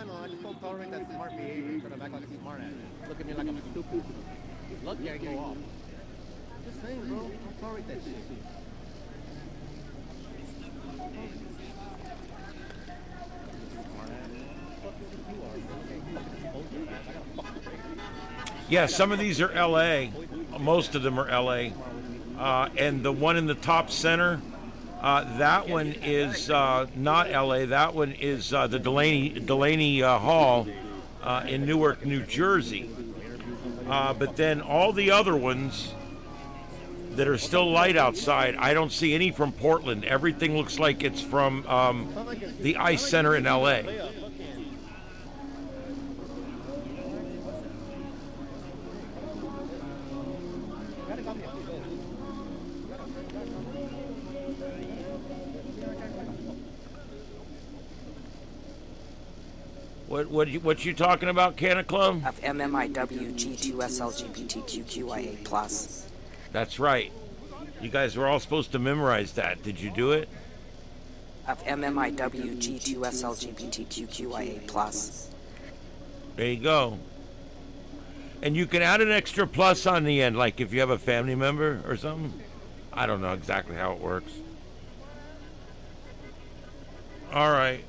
know. I just don't tolerate that smart behavior. Trying to act like a smart ass. Look at me like I'm stupid. He's lucky I go off. Just saying, bro. Don't tolerate that shit. Yeah, some of these are LA. Most of them are LA. And the one in the top center, that one is not LA. That one is the Delaney Hall in Newark, New Jersey. But then all the other ones that are still light outside, I don't see any from Portland. Everything looks like it's from the Ice Center in LA. What you talking about, Canna Club? Of MMIW G2SLGBTQQIA+. That's right. You guys were all supposed to memorize that. Did you do it? Of MMIW G2SLGBTQQIA+. There you go. And you can add an extra plus on the end, like if you have a family member or something. I don't know exactly how it works. All right.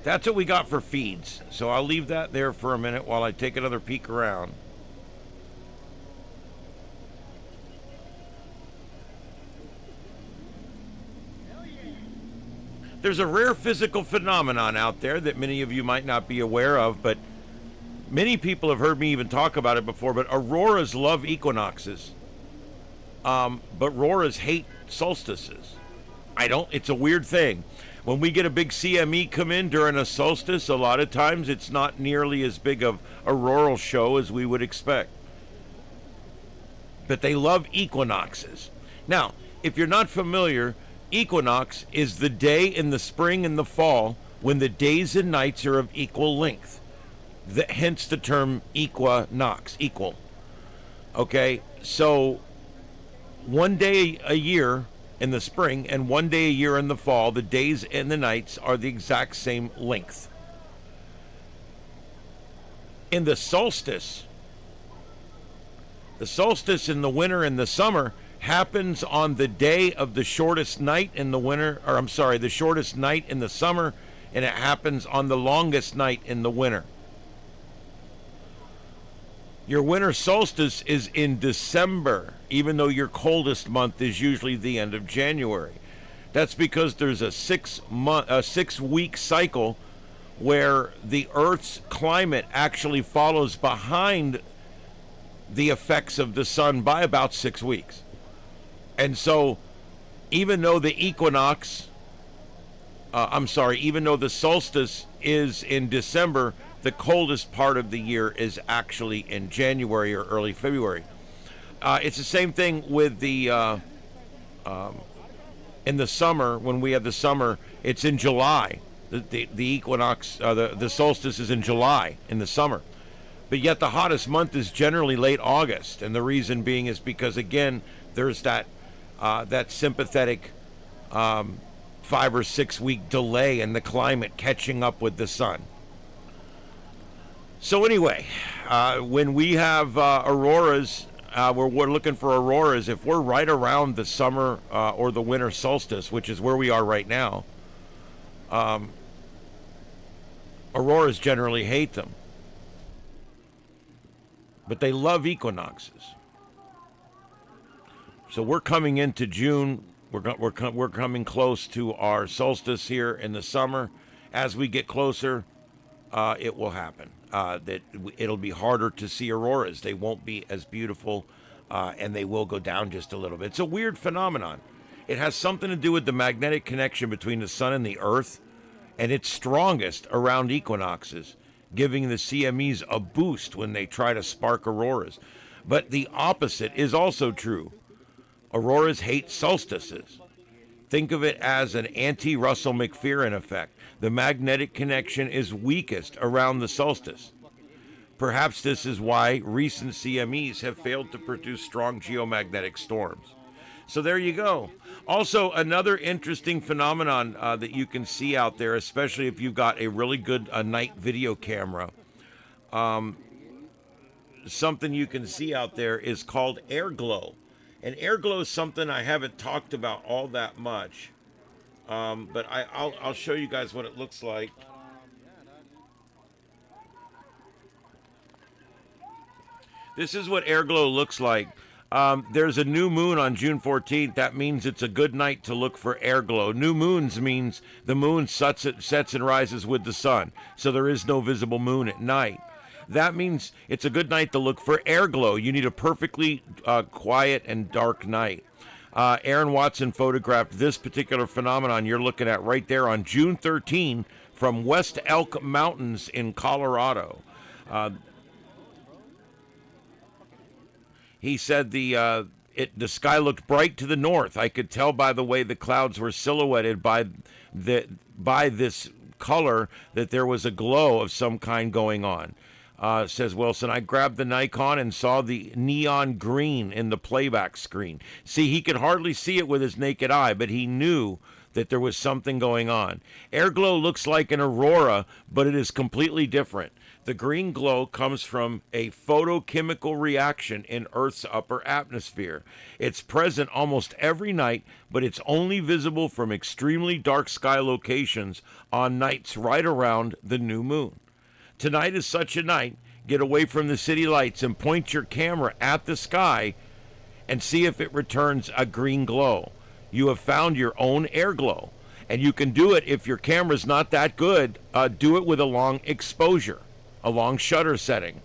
That's what we got for feeds. So I'll leave that there for a minute while I take another peek around. There's a rare physical phenomenon out there that many of you might not be aware of, but many people have heard me even talk about it before, but auroras love equinoxes. But auroras hate solstices. It's a weird thing. When we get a big CME come in during a solstice, a lot of times it's not nearly as big of auroral show as we would expect. But they love equinoxes. Now, if you're not familiar, equinox is the day in the spring and the fall when the days and nights are of equal length. Hence the term equinox, equal. Okay, so one day a year in the spring and one day a year in the fall, the days and the nights are the exact same length. In the solstice in the winter and the summer happens on the day of the shortest night in the winter, or I'm sorry, the shortest night in the summer, and it happens on the longest night in the winter. Your winter solstice is in December, even though your coldest month is usually the end of January. That's because there's a 6-week cycle where the Earth's climate actually follows behind the effects of the sun by about 6 weeks. And so, even though the solstice is in December, the coldest part of the year is actually in January or early February. It's the same thing with the in the summer. When we have the summer, it's in July. The equinox, the solstice is in July in the summer. But yet the hottest month is generally late August, and the reason being is because, again, there's that sympathetic 5 or 6 week delay in the climate catching up with the sun. So anyway, when we have auroras, we're looking for auroras. If we're right around the summer or the winter solstice, which is where we are right now, auroras generally hate them. But they love equinoxes. So we're coming into June. We're coming close to our solstice here in the summer. As we get closer, it will happen. It'll be harder to see auroras. They won't be as beautiful, and they will go down just a little bit. It's a weird phenomenon. It has something to do with the magnetic connection between the sun and the earth, and it's strongest around equinoxes, giving the CMEs a boost when they try to spark auroras. But the opposite is also true. Auroras hate solstices. Think of it as an anti-Russell McPherson effect. The magnetic connection is weakest around the solstice. Perhaps this is why recent CMEs have failed to produce strong geomagnetic storms. So there you go. Also, another interesting phenomenon that you can see out there, especially if you've got a really good night video camera, something you can see out there is called air glow. And air glow is something I haven't talked about all that much, but I'll show you guys what it looks like. This is what air glow looks like. There's a new moon on June 14th. That means it's a good night to look for air glow. New moons means the moon sets and rises with the sun, so there is no visible moon at night. That means it's a good night to look for air glow. You need a perfectly quiet and dark night. Aaron Watson photographed this particular phenomenon you're looking at right there on June 13 from West Elk Mountains in Colorado. He said the sky looked bright to the north. I could tell by the way the clouds were silhouetted by this color that there was a glow of some kind going on. Says Wilson, I grabbed the Nikon and saw the neon green in the playback screen. See, he could hardly see it with his naked eye, but he knew that there was something going on. Air glow looks like an aurora, but it is completely different. The green glow comes from a photochemical reaction in Earth's upper atmosphere. It's present almost every night, but it's only visible from extremely dark sky locations on nights right around the new moon. Tonight is such a night. Get away from the city lights and point your camera at the sky and see if it returns a green glow. You have found your own air glow. And you can do it if your camera's not that good. Do it with a long exposure, a long shutter setting.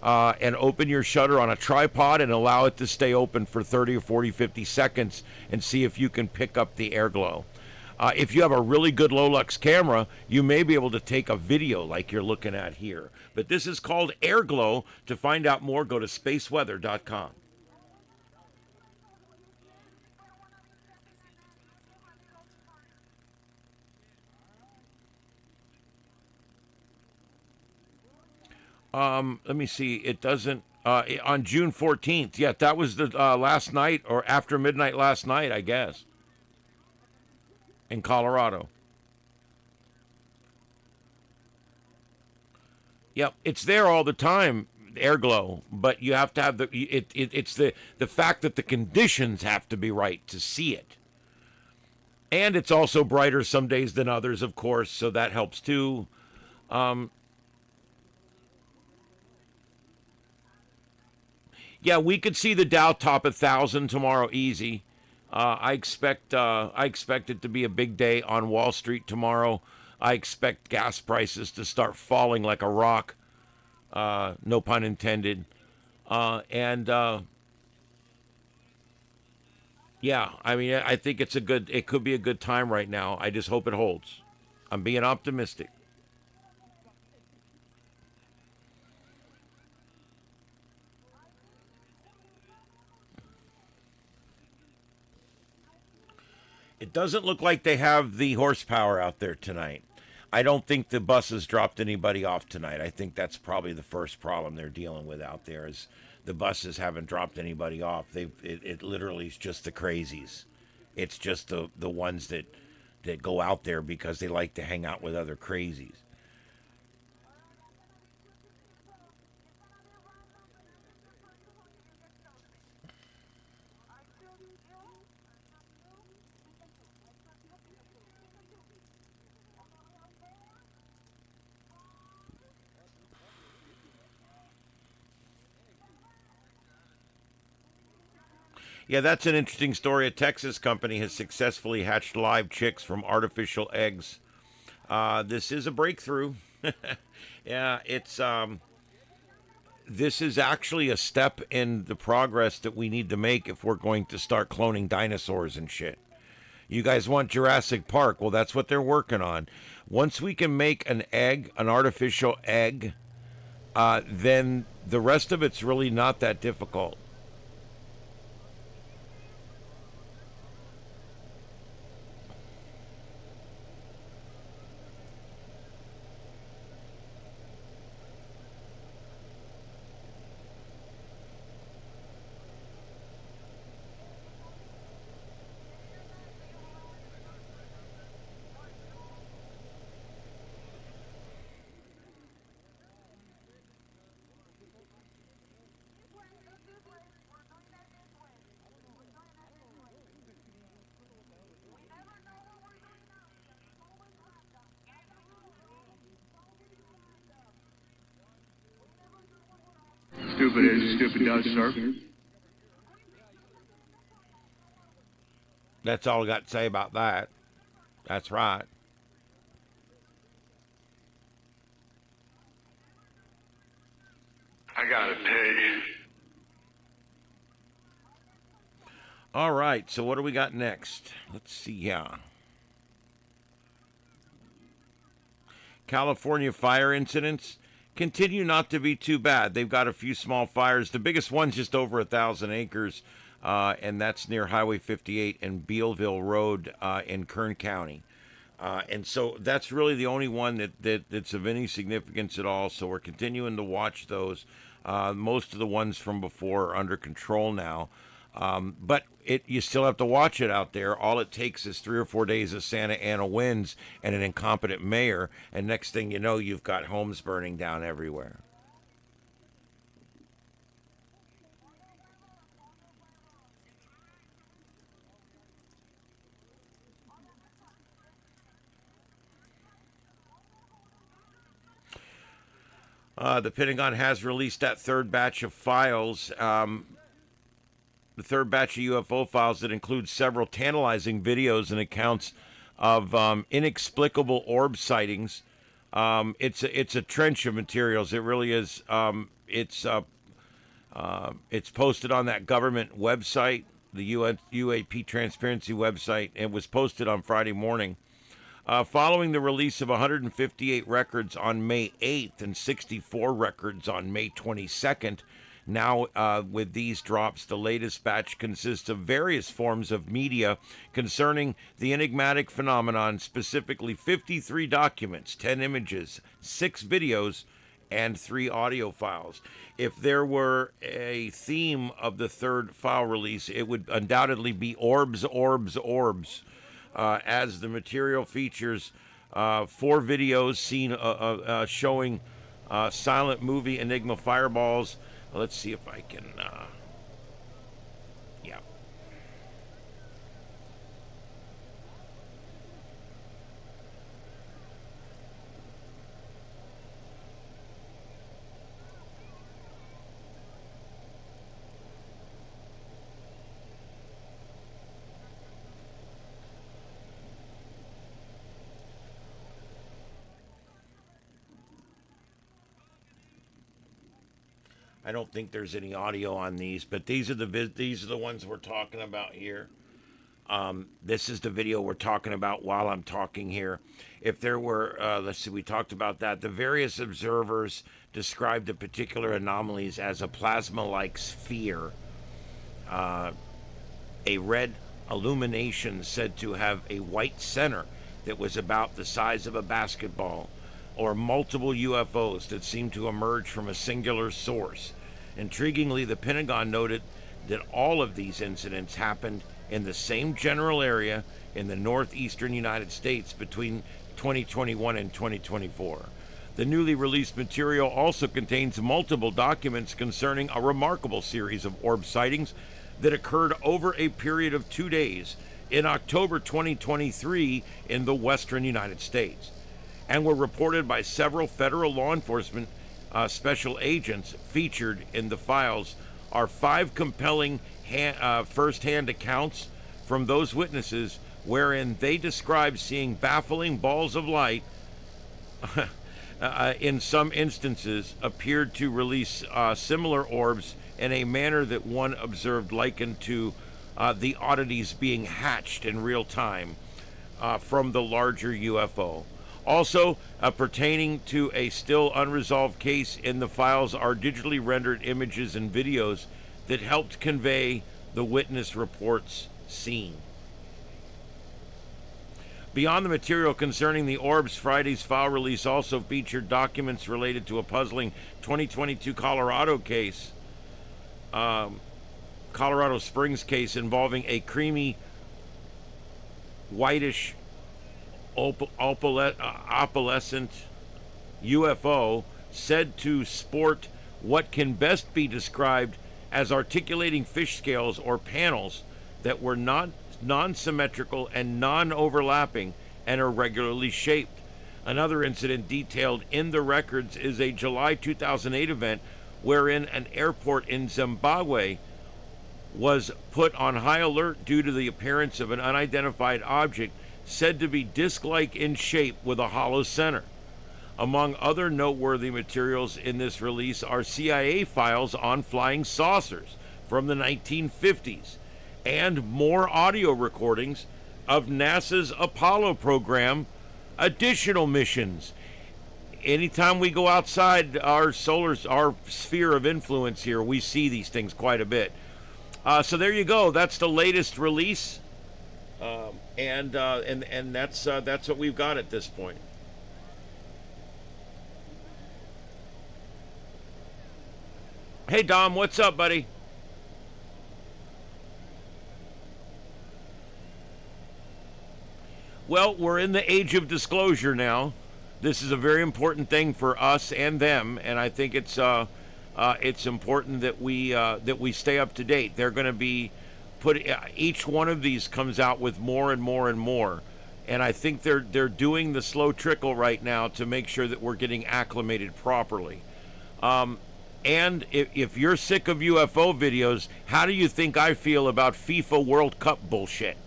And open your shutter on a tripod and allow it to stay open for 30 or 40, 50 seconds and see if you can pick up the air glow. If you have a really good low-lux camera, you may be able to take a video like you're looking at here. But this is called air glow. To find out more, go to spaceweather.com. Let me see. It doesn't, on June 14th. Yeah, that was the last night or after midnight last night, I guess, in Colorado. Yep, it's there all the time, air glow, but you have to have it's the fact that the conditions have to be right to see it. And it's also brighter some days than others, of course, so that helps too. Yeah, we could see the Dow top 1,000 tomorrow, easy. I expect it to be a big day on Wall Street tomorrow. I expect gas prices to start falling like a rock. No pun intended. Yeah, I mean, I think it could be a good time right now. I just hope it holds. I'm being optimistic. It doesn't look like they have the horsepower out there tonight. I don't think the buses dropped anybody off tonight. I think that's probably the first problem they're dealing with out there is the buses haven't dropped anybody off. It literally is just the crazies. It's just the ones that go out there because they like to hang out with other crazies. Yeah, that's an interesting story. A Texas company has successfully hatched live chicks from artificial eggs. This is a breakthrough. Yeah, this is actually a step in the progress that we need to make if we're going to start cloning dinosaurs and shit. You guys want Jurassic Park? Well, that's what they're working on. Once we can make an egg, an artificial egg, then the rest of it's really not that difficult. Stupid is, stupid does, sir. That's all I got to say about that. That's right. I gotta pay. All right, so what do we got next? Let's see here. California fire incidents continue not to be too bad. They've got a few small fires. The biggest one's just over 1,000 acres, and that's near Highway 58 and Bealville Road in Kern County. And so that's really the only one that's of any significance at all. So we're continuing to watch those. Most of the ones from before are under control now. But you still have to watch it out there. All it takes is 3 or 4 days of Santa Ana winds and an incompetent mayor, and next thing you know, you've got homes burning down everywhere. The Pentagon has released that third batch of files. The third batch of UFO files that includes several tantalizing videos and accounts of inexplicable orb sightings. It's a trench of materials. It really is. It's posted on that government website, the UAP transparency website. It was posted on Friday morning. Following the release of 158 records on May 8th and 64 records on May 22nd, now with these drops, the latest batch consists of various forms of media concerning the enigmatic phenomenon, specifically 53 documents, 10 images, 6 videos, and 3 audio files. If there were a theme of the third file release, it would undoubtedly be orbs, orbs, orbs. As the material features 4 videos seen showing silent movie Enigma fireballs. Let's see if I can. Yeah. I don't think there's any audio on these, but these are the ones we're talking about here. This is the video we're talking about while I'm talking here. If there were, let's see, we talked about that. The various observers described the particular anomalies as a plasma-like sphere, a red illumination said to have a white center that was about the size of a basketball, or multiple UFOs that seemed to emerge from a singular source. Intriguingly, the Pentagon noted that all of these incidents happened in the same general area in the northeastern United States between 2021 and 2024. The newly released material also contains multiple documents concerning a remarkable series of orb sightings that occurred over a period of 2 days in October 2023 in the western United States, and were reported by several federal law enforcement special agents. Featured in the files are 5 compelling first-hand accounts from those witnesses wherein they describe seeing baffling balls of light in some instances appeared to release similar orbs in a manner that one observed likened to the oddities being hatched in real time from the larger UFO. Also, pertaining to a still unresolved case in the files are digitally rendered images and videos that helped convey the witness reports seen. Beyond the material concerning the orbs, Friday's file release also featured documents related to a puzzling 2022 Colorado case, Colorado Springs case involving a creamy, whitish, opalescent UFO said to sport what can best be described as articulating fish scales or panels that were non-symmetrical and non-overlapping and irregularly shaped. Another incident detailed in the records is a July 2008 event wherein an airport in Zimbabwe was put on high alert due to the appearance of an unidentified object said to be disc-like in shape with a hollow center. Among other noteworthy materials in this release are CIA files on flying saucers from the 1950s and more audio recordings of NASA's Apollo program additional missions. Anytime we go outside our sphere of influence here, we see these things quite a bit. So there you go. That's the latest release. And that's what we've got at this point. Hey Dom, what's up, buddy? Well, we're in the age of disclosure now. This is a very important thing for us and them, and I think it's important that we stay up to date. They're going to be each one of these comes out with more and more and more, and I think they're doing the slow trickle right now to make sure that we're getting acclimated properly. And if you're sick of UFO videos, how do you think I feel about FIFA World Cup bullshit?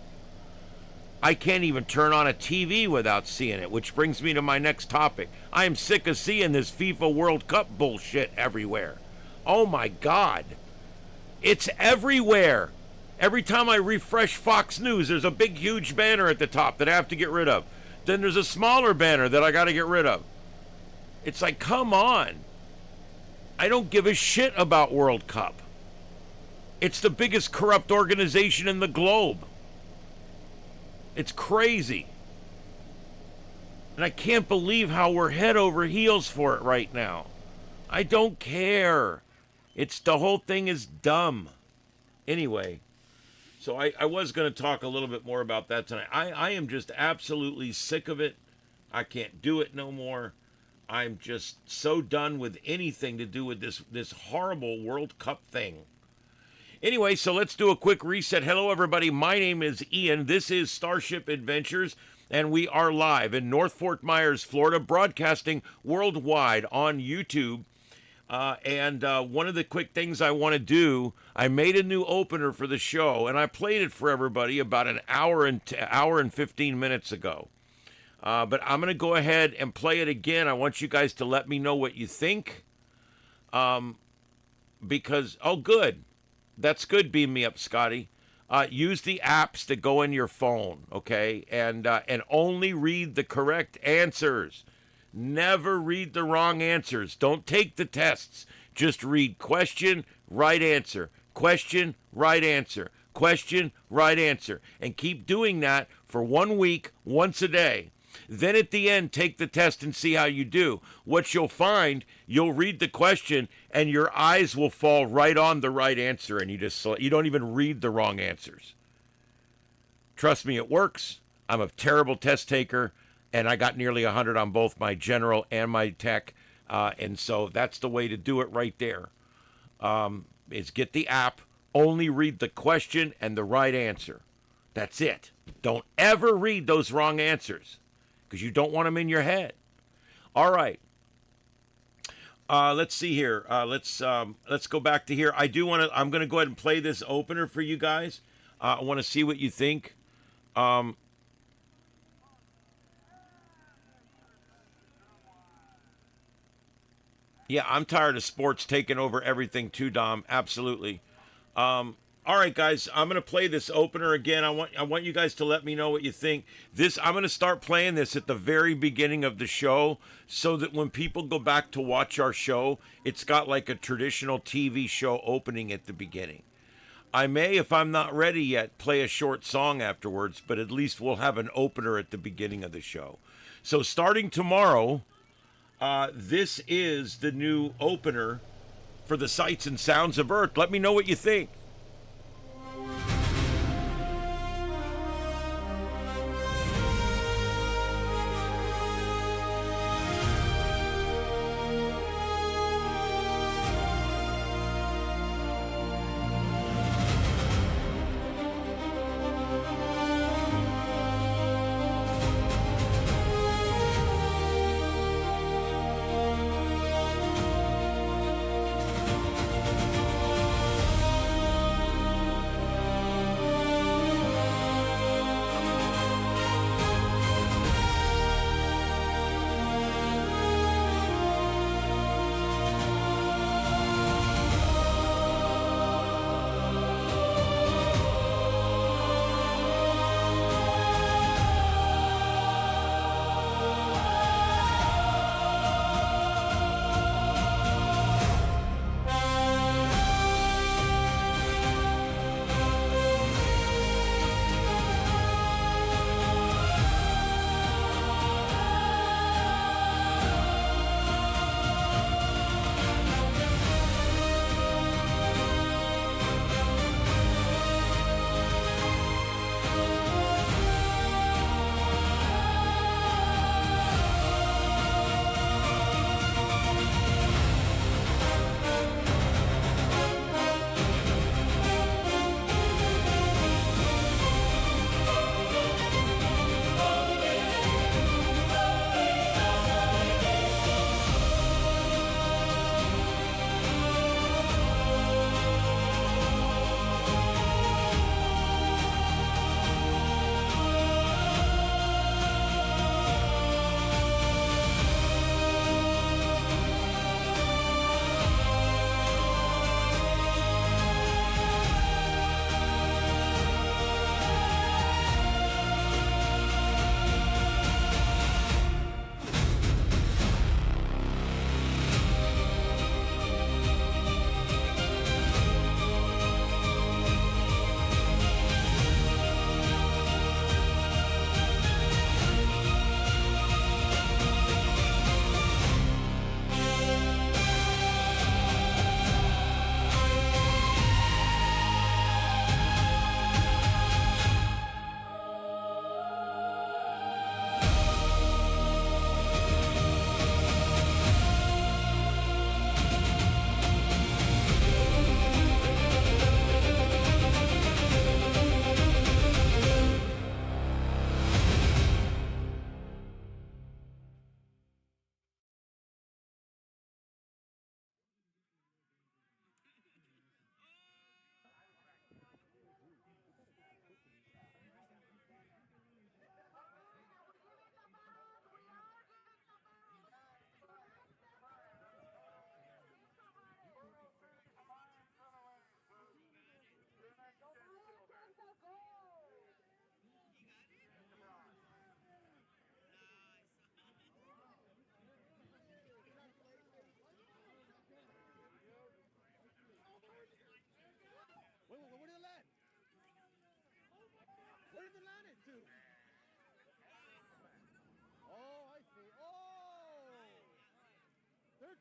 I can't even turn on a TV without seeing it, which brings me to my next topic. I am sick of seeing this FIFA World Cup bullshit everywhere. Oh my God. It's everywhere. Every time I refresh Fox News, there's a big, huge banner at the top that I have to get rid of. Then there's a smaller banner that I got to get rid of. It's like, come on. I don't give a shit about World Cup. It's the biggest corrupt organization in the globe. It's crazy. And I can't believe how we're head over heels for it right now. I don't care. The whole thing is dumb. Anyway, so I was going to talk a little bit more about that tonight. I am just absolutely sick of it. I can't do it no more. I'm just so done with anything to do with this horrible World Cup thing. Anyway, so let's do a quick reset. Hello, everybody. My name is Ian. This is StarShip Adventures, and we are live in North Fort Myers, Florida, broadcasting worldwide on YouTube. And one of the quick things I want to do, I made a new opener for the show, and I played it for everybody about an hour and 15 minutes ago. But I'm going to go ahead and play it again. I want you guys to let me know what you think. Because, oh, good. That's good. Beam me up, Scotty. Use the apps that go in your phone, okay? And only read the correct answers. Never read the wrong answers. Don't take the tests. Just read question, right answer. Question, right answer. Question, right answer. And keep doing that for 1 week, once a day. Then at the end, take the test and see how you do. What you'll find, you'll read the question and your eyes will fall right on the right answer, and you don't even read the wrong answers. Trust me, it works. I'm a terrible test taker, and I got nearly 100 on both my general and my tech, and so that's the way to do it right there. Is get the app, only read the question and the right answer. That's it. Don't ever read those wrong answers, because you don't want them in your head. All right. Let's see here. Let's go back to here. I'm going to go ahead and play this opener for you guys. I want to see what you think. Yeah, I'm tired of sports taking over everything too, Dom. Absolutely. All right, guys, I'm going to play this opener again. I want you guys to let me know what you think. I'm going to start playing this at the very beginning of the show so that when people go back to watch our show, it's got like a traditional TV show opening at the beginning. I may, if I'm not ready yet, play a short song afterwards, but at least we'll have an opener at the beginning of the show. So starting tomorrow, this is the new opener for the Sights and Sounds of Earth. Let me know what you think.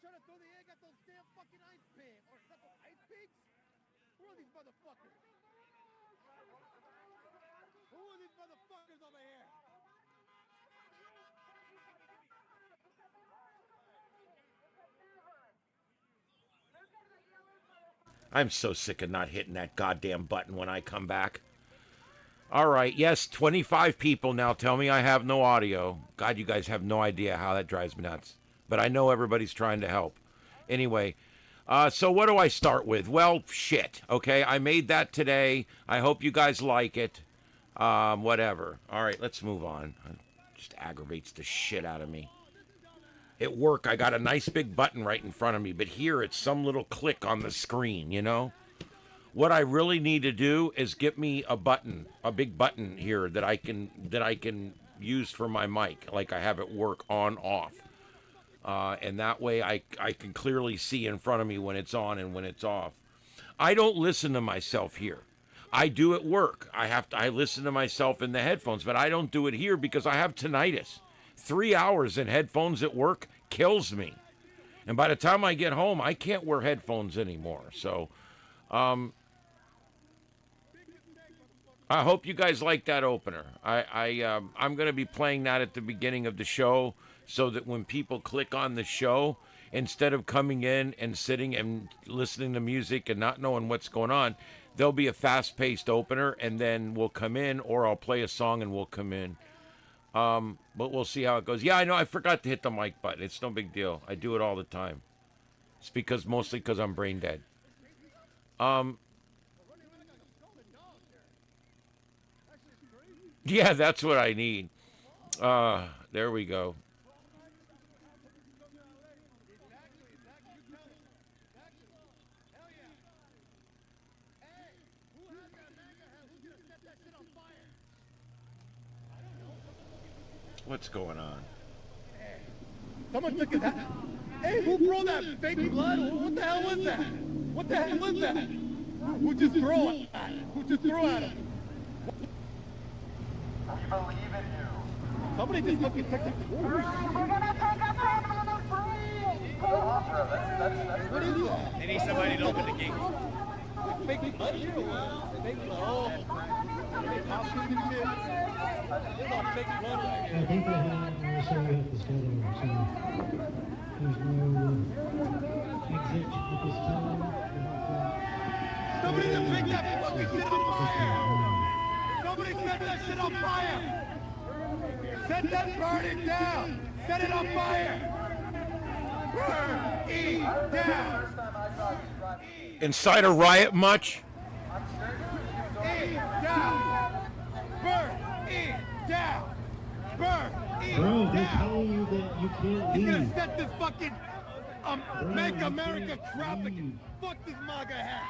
trying to throw the egg at those damn fucking ice pigs. Or something, ice pigs? Who are these motherfuckers? Who are these motherfuckers over here? I'm so sick of not hitting that goddamn button when I come back. All right, yes, 25 people now tell me I have no audio. God, you guys have no idea how that drives me nuts. But I know everybody's trying to help. Anyway, so what do I start with? Well, shit, okay? I made that today. I hope you guys like it. Whatever. All right, let's move on. It just aggravates the shit out of me. At work, I got a nice big button right in front of me, but here it's some little click on the screen, you know? What I really need to do is get me a button, a big button here that I can use for my mic, like I have at work, on, off. And that way I can clearly see in front of me when it's on and when it's off. I don't listen to myself here. I do at work. I listen to myself in the headphones, but I don't do it here because I have tinnitus. 3 hours in headphones at work kills me. And by the time I get home, I can't wear headphones anymore. So, I hope you guys like that opener. I'm going to be playing that at the beginning of the show so that when people click on the show, instead of coming in and sitting and listening to music and not knowing what's going on, there'll be a fast-paced opener, and then we'll come in, or I'll play a song and we'll come in. But we'll see how it goes. Yeah, I know, I forgot to hit the mic button. It's no big deal. I do it all the time. It's mostly because I'm brain dead. Yeah, that's what I need. There we go. What's going on? Someone took his hat. Hey, who brought that fake blood? What the hell was that? What the hell was that? Who just threw it? Who just threw at him? We believe in you. Somebody just fucking took the... We're gonna take a trip on the free! What is that? They need somebody to open the gate. Fake blood here or what? Fake blood. They costumes and shit. There's all fake blood right here. I think they have, I'll show you at the schedule, so there's no exit at this time. Somebody just pick that fucking shit on fire! Somebody set that shit on fire! Set that burning down! Set it on fire! Burn it down! Incite a riot much? It down! Burn it down! Burn it Bro, they're down! telling you that you can't He's gonna leave. set this fucking make America tropical. Fuck this MAGA hat!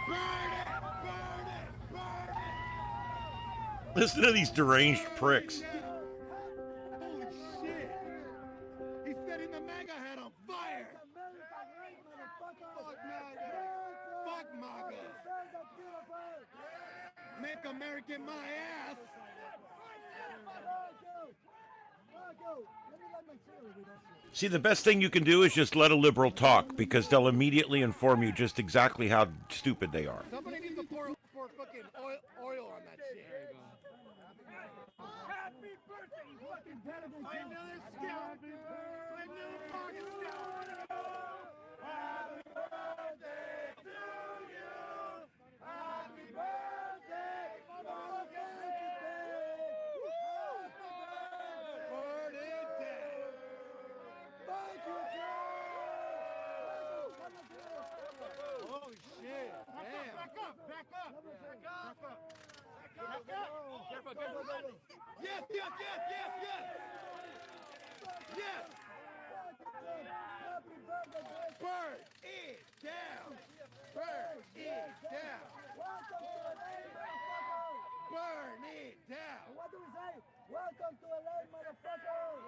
Burn it! Burn it! Burn it! Listen to these deranged pricks. Holy shit! He's setting the MAGA hat on fire! Fuck MAGA! Fuck MAGA! Make America my ass! See, the best thing you can do is just let a liberal talk, because they'll immediately inform you just exactly how stupid they are. Somebody needs to pour fucking oil on that shit. Happy birthday, you fucking Pentagon! Another scout! Another fucking scout! Happy birthday to you! Happy birthday! Motherfucking burn it down! Thank you, Joe! Holy shit! Damn! Back up! Back up! Back up! Back up! Careful! Careful! Yes! Yes! Yes! Yes! Yes! Yes! Burn it down! Burn it down! Burn it down! What do we say? Welcome to LA, motherfucker!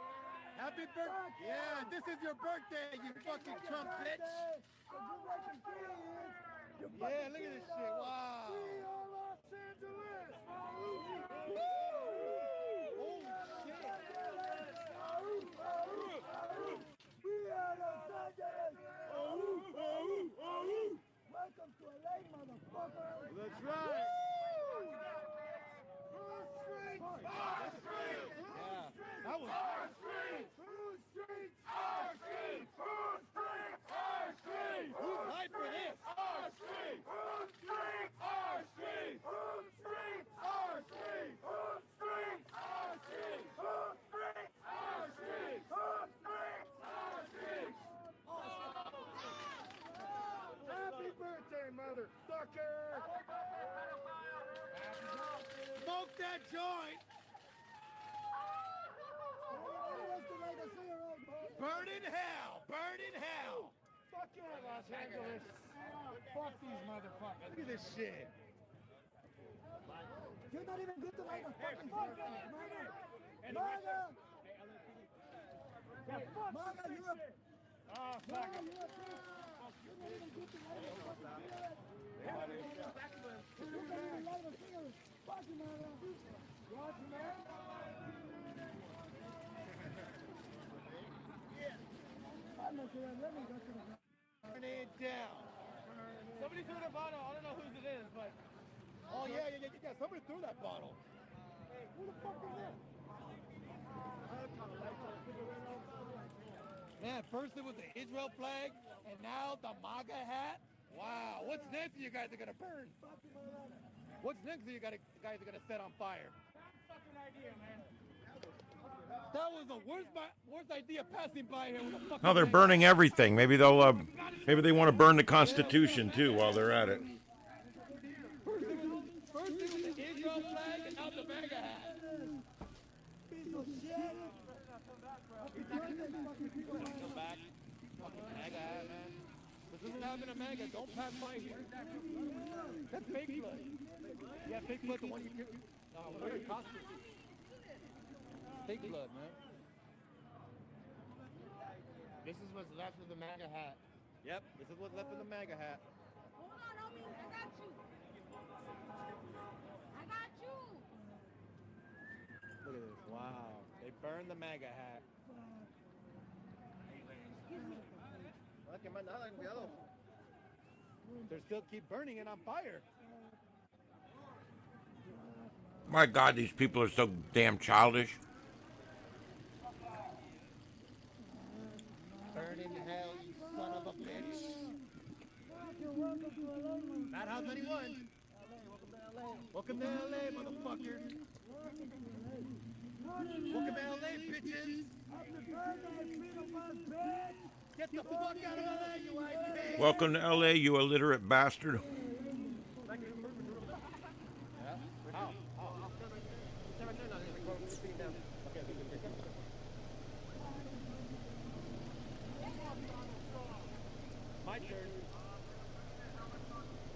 Happy birthday! Yeah, this is your birthday, you fucking Trump bitch! Yeah, look at this shit! Wow! Los Angeles! Holy shit! We are Los Angeles! that joint. Burn in hell. Burn in hell. Fuck yeah, Los Angeles. Fuck these motherfuckers. Look at this shit. You're not even good to light a fucking fire. MAGA! MAGA, you're a... Oh, fuck. You're not even good to light a fucking cigarette. You're not even light a cigarette. Fuck you, MAGA. You want to, man? I'm not sure. Let me go to the... Turn it down. Somebody threw the bottle. I don't know whose it is, but... Oh, yeah. Somebody threw that bottle. Hey, who the fuck is that? Man, first it was the Israel flag, and now the MAGA hat. Wow, what's next you guys are gonna burn? What's next you guys are gonna set on fire? Fucking idea, man. That was the worst idea passing by here with a fucking... No, they're burning everything. Maybe they'll. Maybe they want to burn the Constitution too while they're at it. First it was the Israel flag, and now the MAGA hat. Piece of shit. Come back. Fucking MAGA hat, man. This isn't having a MAGA. Don't pass by here. That's fake blood. Yeah, fake blood, the one you get. What it cost you? Fake blood, man. This is what's left of the MAGA hat. Yep, this is what's left of the MAGA hat. Hold on, homie. I got you. I got you. Look at this. Wow. They burned the MAGA hat. They still keep burning it on fire. My God, these people are so damn childish. Burn in hell, you son of a bitch. Madhouse 91. Welcome to LA, motherfucker. Welcome to LA, bitches. Get the fuck out of LA, you white pig. Welcome to LA, you illiterate bastard. My turn.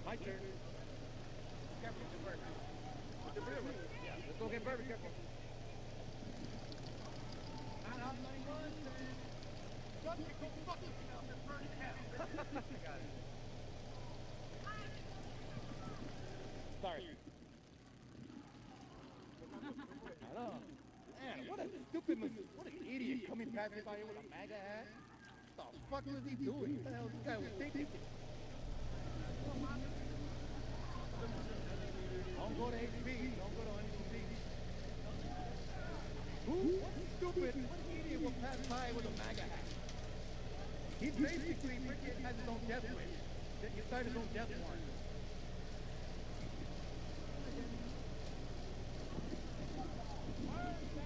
My turn. Careful, yeah, let's go get bourbon, careful. Sorry. I know. Man, what a stupid, what an idiot coming past me by here with a MAGA hat. What the fuck was he doing? What the hell this guy was thinking? Don't go to HB. Don't go to HB. What stupid, what idiot will pass by with a MAGA hat? He basically freaking has his own death wish. He started his own death warrant.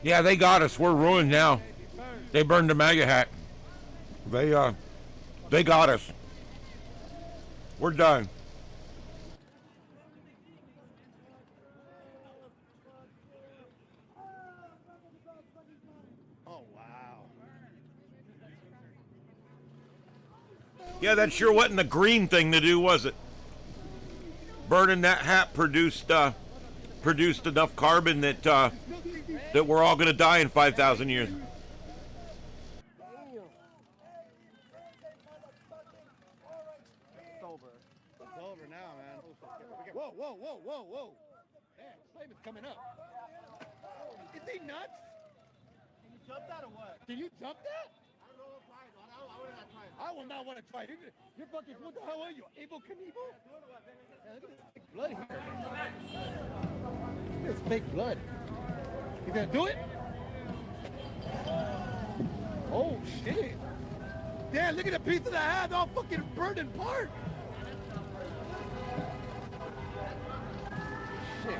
Yeah, they got us. We're ruined now. They burned the MAGA hat. They got us. We're done. Oh, wow. Yeah, that sure wasn't a green thing to do, was it? Burning that hat produced enough carbon that that we're all going to die in 5,000 years. It's over. It's over now, man. Whoa, whoa, whoa, whoa, whoa. Damn, flame is coming up. Is he nuts? Can you jump that or what? Can you jump that? I don't know if I would not try it. I will not want to try it. You're fucking, what the hell are you? Abel Knievel? Yeah, look at this fake blood here. Look at this fake blood. You gonna do it? Oh, shit. Damn, look at the piece of the hat all fucking burned apart. Shit.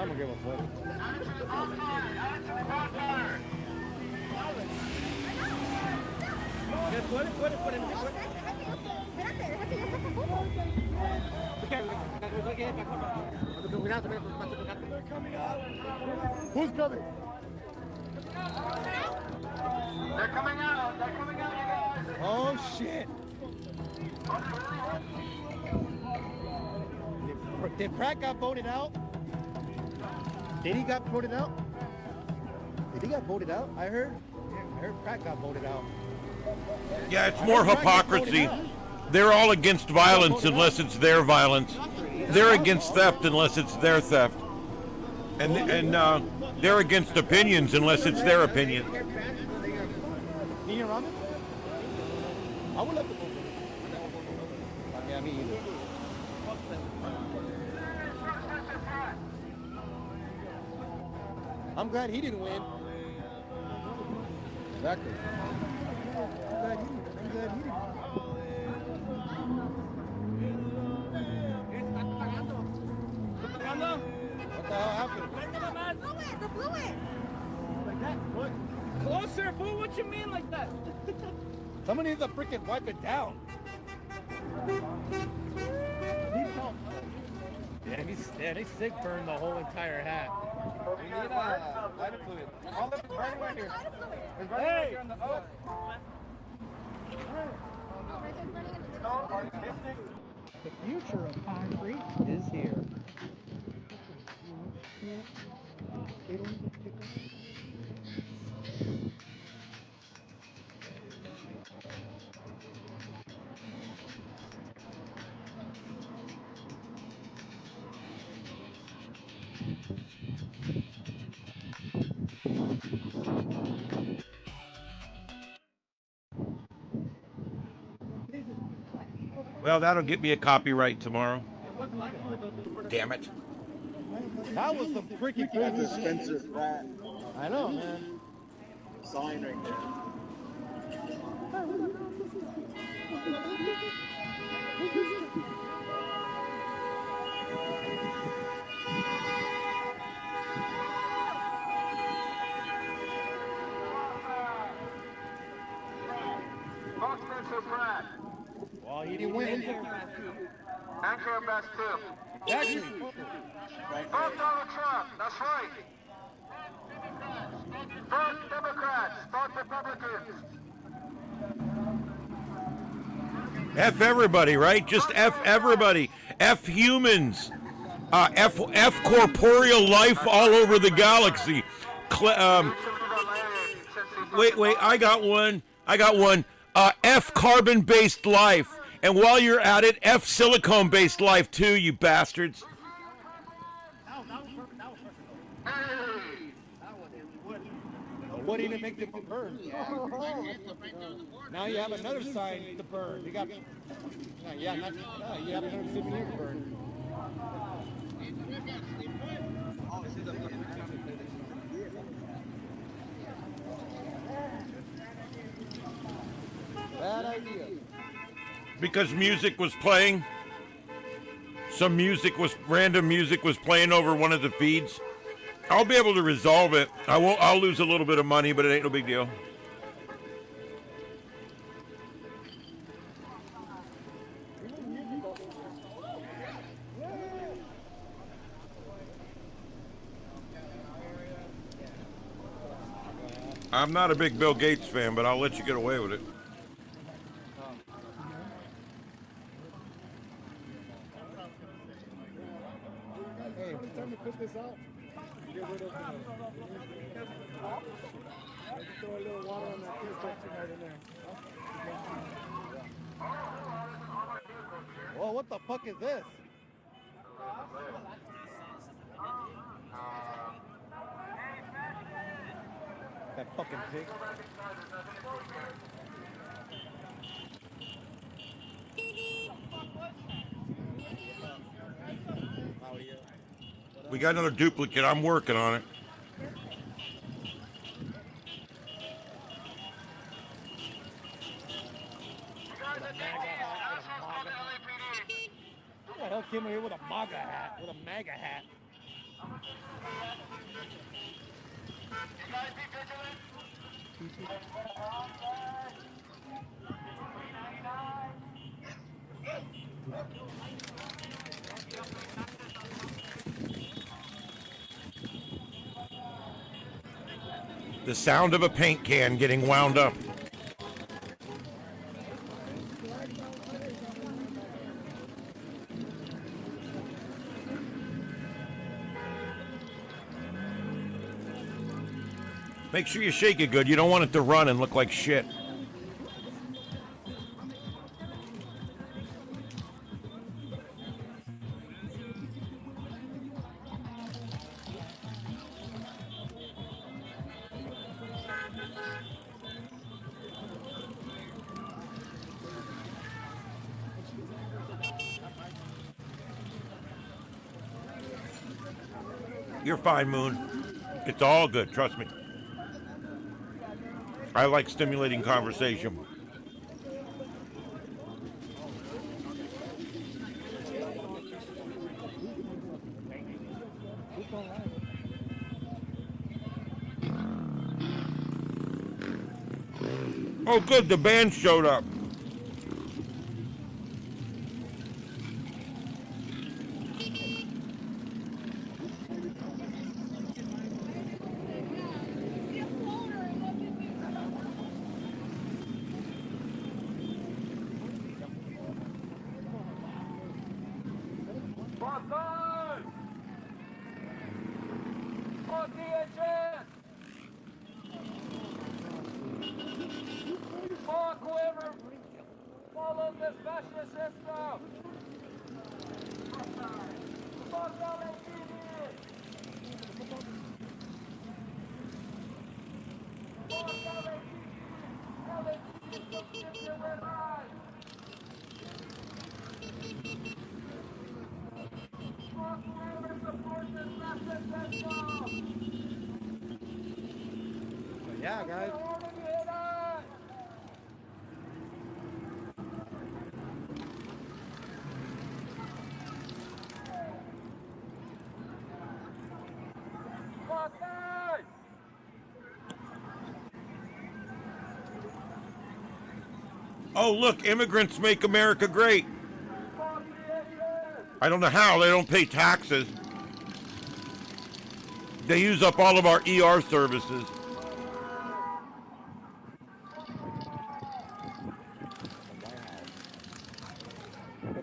I'm gonna give a fuck. Who's coming? They're coming out. They're coming out, you guys. Oh shit! Did Pratt got voted out? Did he got voted out? Did he got voted out? I heard Pratt got voted out. Yeah, it's more hypocrisy. They're all against violence unless it's their violence. They're against theft unless it's their theft. And they're against opinions unless it's their opinion. Need a ramen? I would love to go. Yeah, me either. I'm glad he didn't win. Exactly. I'm glad he didn't. What the hell happened? The fluid. Like that? What? Closer, fool. What you mean like that? Somebody needs to freaking wipe it down. Yeah, they sick burned the whole entire hat. We need lighter fluid. All of it's burning right here. It's burning right here on the The future of concrete is here. Well, that'll get me a copyright tomorrow. Damn it. That was some freaking crazy shit. Spencer Pratt I know, man. sign right there. Both Spencer Pratt. Well, he didn't win. And Care Best too. Exactly. Vote Donald Trump. That's right. Vote Democrats. Vote Republicans. F everybody, right? Just F everybody. F humans. F corporeal life all over the galaxy. Wait, I got one. F carbon-based life. And while you're at it, F silicone-based life too, you bastards. What even makes it burn? Now you have another sign to burn. You got, you have another souvenir to burn. Bad idea. Because music was playing. Random music was playing over one of the feeds. I'll be able to resolve it. I'll lose a little bit of money, but it ain't no big deal. I'm not a big Bill Gates fan, but I'll let you get away with it. Hey, it's time to put this out. Get rid of throw a little water on that kiss section right in there. Whoa, what the fuck is this? That fucking pig. We got another duplicate. I'm working on it. Who the hell came in here with a MAGA hat? With a MAGA hat? guys be vigilant. The sound of a paint can getting wound up. Make sure you shake it good. You don't want it to run and look like shit. You're fine, Moon. It's all good, trust me. I like stimulating conversation. Oh, good, the band showed up. Follow the fascist system! Yeah, guys. Oh, look, immigrants make America great. I don't know how, they don't pay taxes. They use up all of our ER services.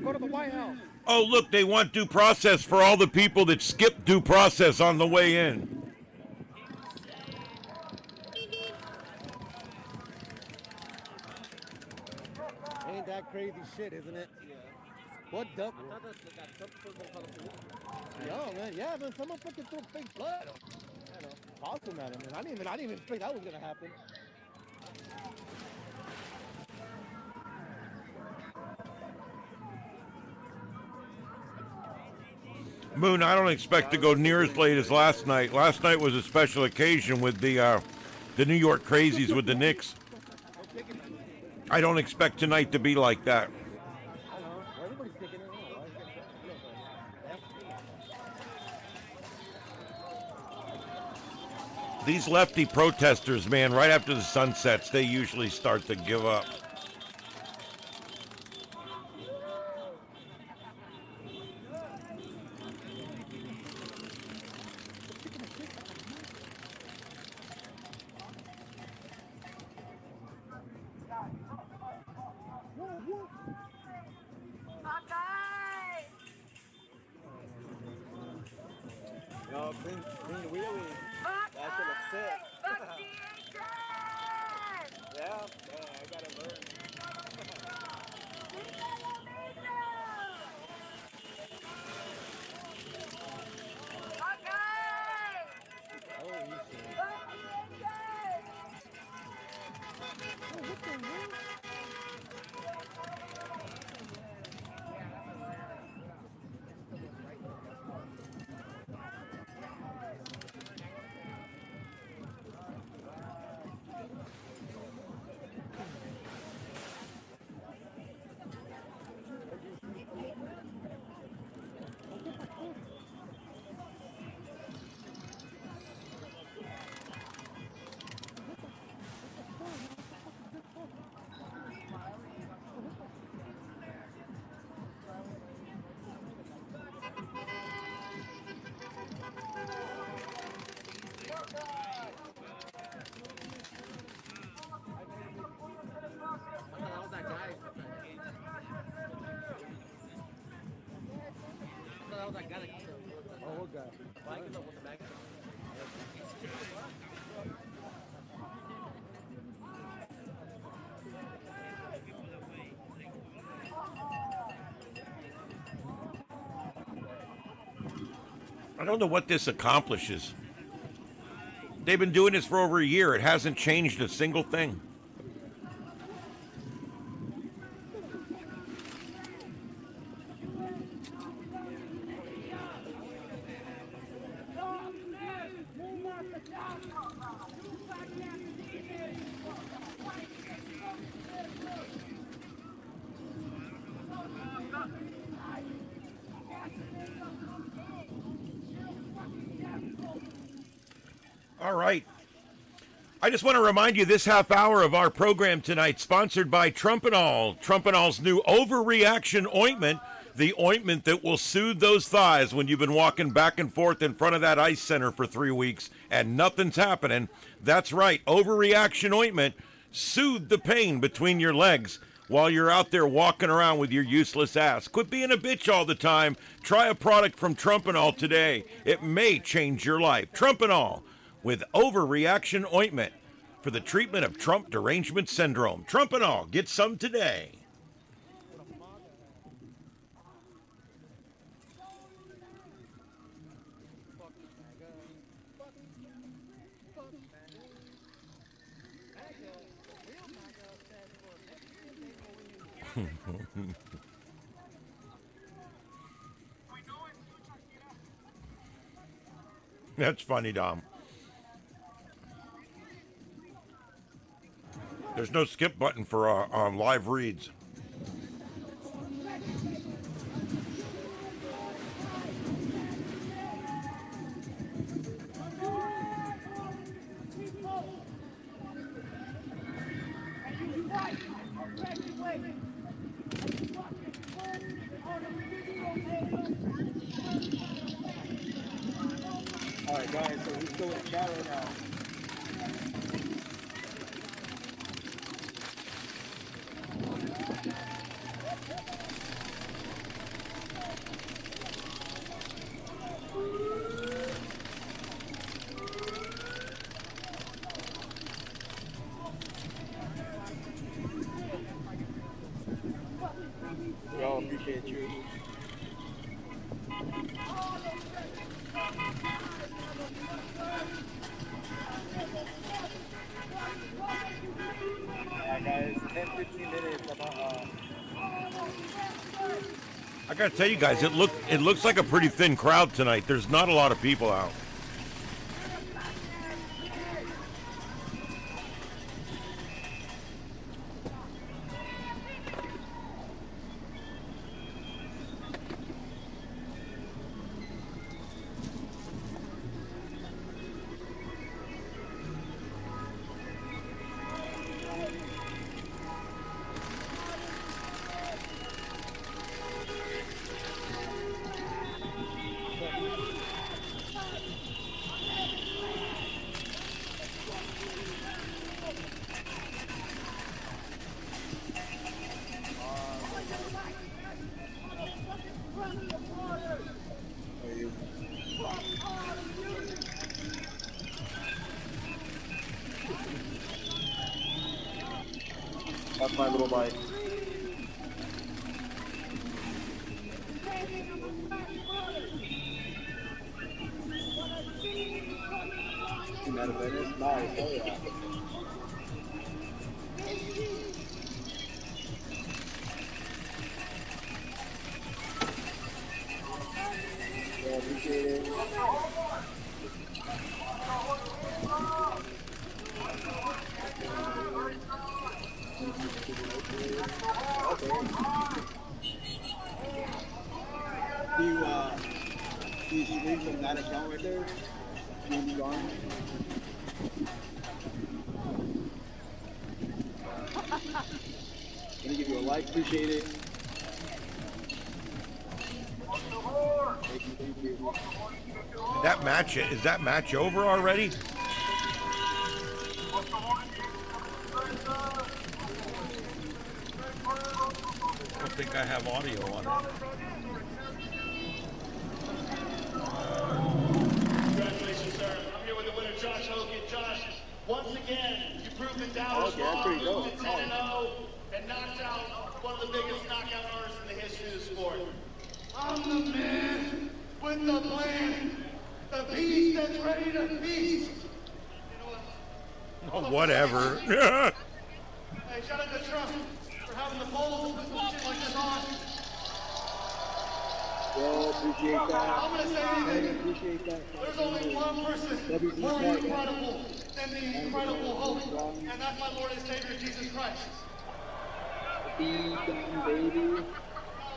Go to the White House. Oh, look, they want due process for all the people that skipped due process on the way in. Ain't that crazy shit, isn't it? Yeah. What the? Yo, man, yeah, man, someone fucking threw fake blood. I know. Awesome at him, man. I didn't even expect that was gonna happen. Moon, I don't expect to go near as late as last night. Last night was a special occasion with the New York crazies with the Knicks. I don't expect tonight to be like that. I know. Everybody's taking it out. These lefty protesters, man, right after the sun sets, they usually start to give up. No, bring wheelie. That should look sick. Yeah, I gotta learn. Oh, what guy? I don't know what this accomplishes. They've been doing this for over a year. It hasn't changed a single thing. All right. I just want to remind you this half hour of our program tonight, sponsored by Trumpanol. Trumpanol's new overreaction ointment, the ointment that will soothe those thighs when you've been walking back and forth in front of that ice center for 3 weeks and nothing's happening. That's right, overreaction ointment. Soothe the pain between your legs while you're out there walking around with your useless ass. Quit being a bitch all the time. Try a product from Trumpanol today. It may change your life. Trumpanol with overreaction ointment for the treatment of Trump derangement syndrome. Trumpanol, get some today. That's funny, Dom. There's no skip button for live reads. All right, guys, so we're still in chat right now. We all appreciate you. Alright guys, 10-15 minutes about I gotta tell you guys, it looks like a pretty thin crowd tonight. There's not a lot of people out. That's my little bike. Out of Venice? Nice, oh yeah. Yeah, appreciate it. Do you stream from that account right there? James Garn? Let me give you a like, appreciate it. Thank you. That match, is that match over already? I don't think I have audio on it. Once again, you proved the doubters wrong, moved to 10-0, and knocked out one of the biggest knockout artists in the history of the sport. I'm the man with the plan, the beast that's ready to feast. Oh, whatever. Hey, shout out to Trump for having the balls to put some shit like this on. Yo, appreciate that. I'm gonna say anything. Appreciate that. There's only one person more incredible than the incredible Hulk, and that's my Lord and Savior Jesus Christ. Feed them, baby.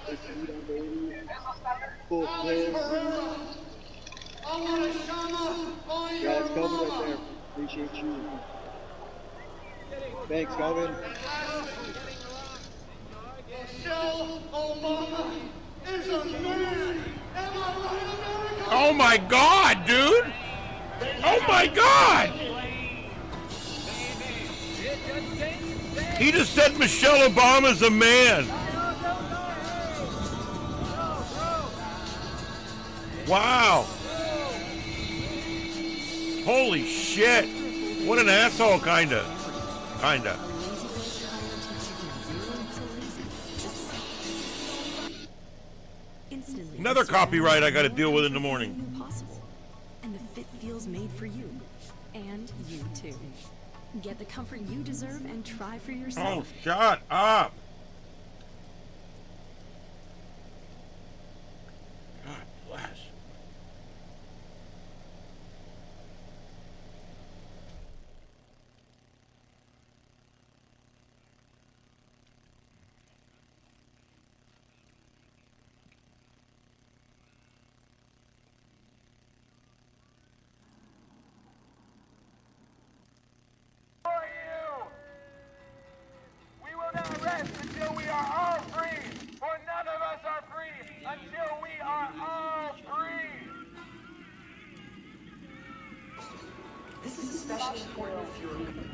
Feed them, baby. Full Alex clip. Pereira, I want a shama on your Guys, Calvin right mama. there. Appreciate you. Thanks, Calvin. Michelle Obama is a man. Am I right, America? Oh my God, dude! Oh my God! He just said Michelle Obama's a man. Wow. Holy shit. What an asshole, kinda. Another copyright I gotta deal with in the morning. Possible. And the fit feels made for you. And you too. Get the comfort you deserve and try for Oh, yourself. shut up. God bless. We will not rest until we are all free, for none of us are free until we are all free. This is especially important if you're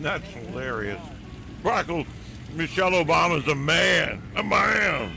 That's hilarious. Michael, Michelle Obama's a man. A man.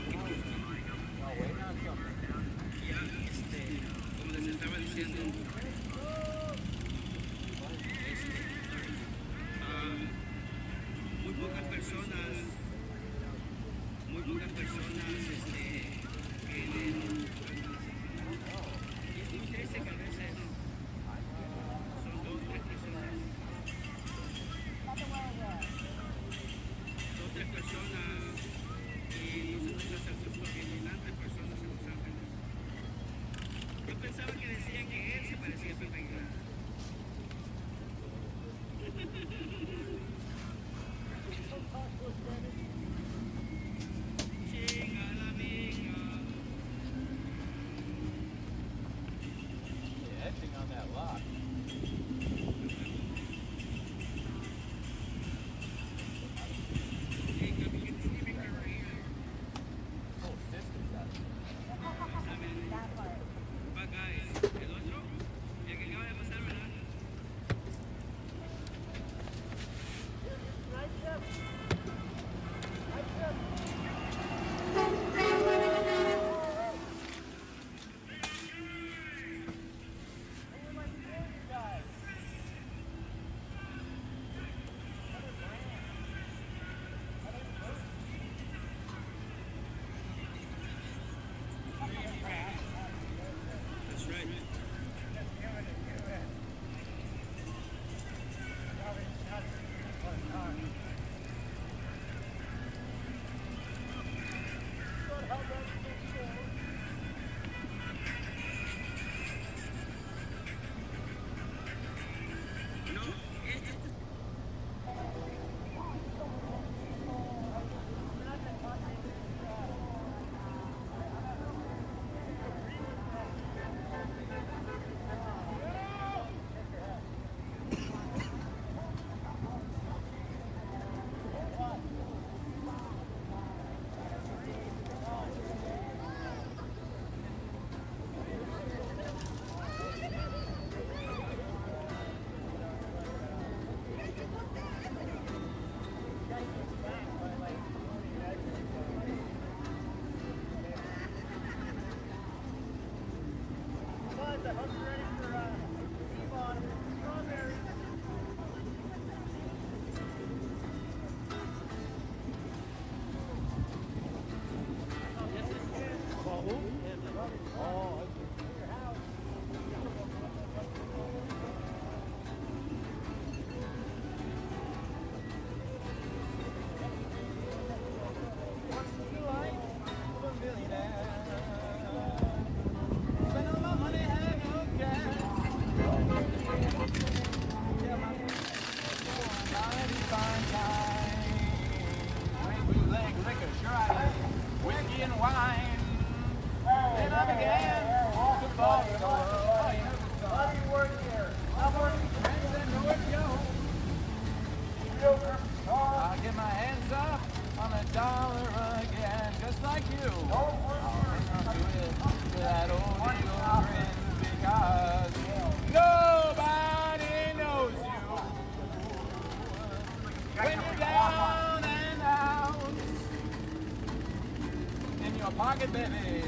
pocket, baby.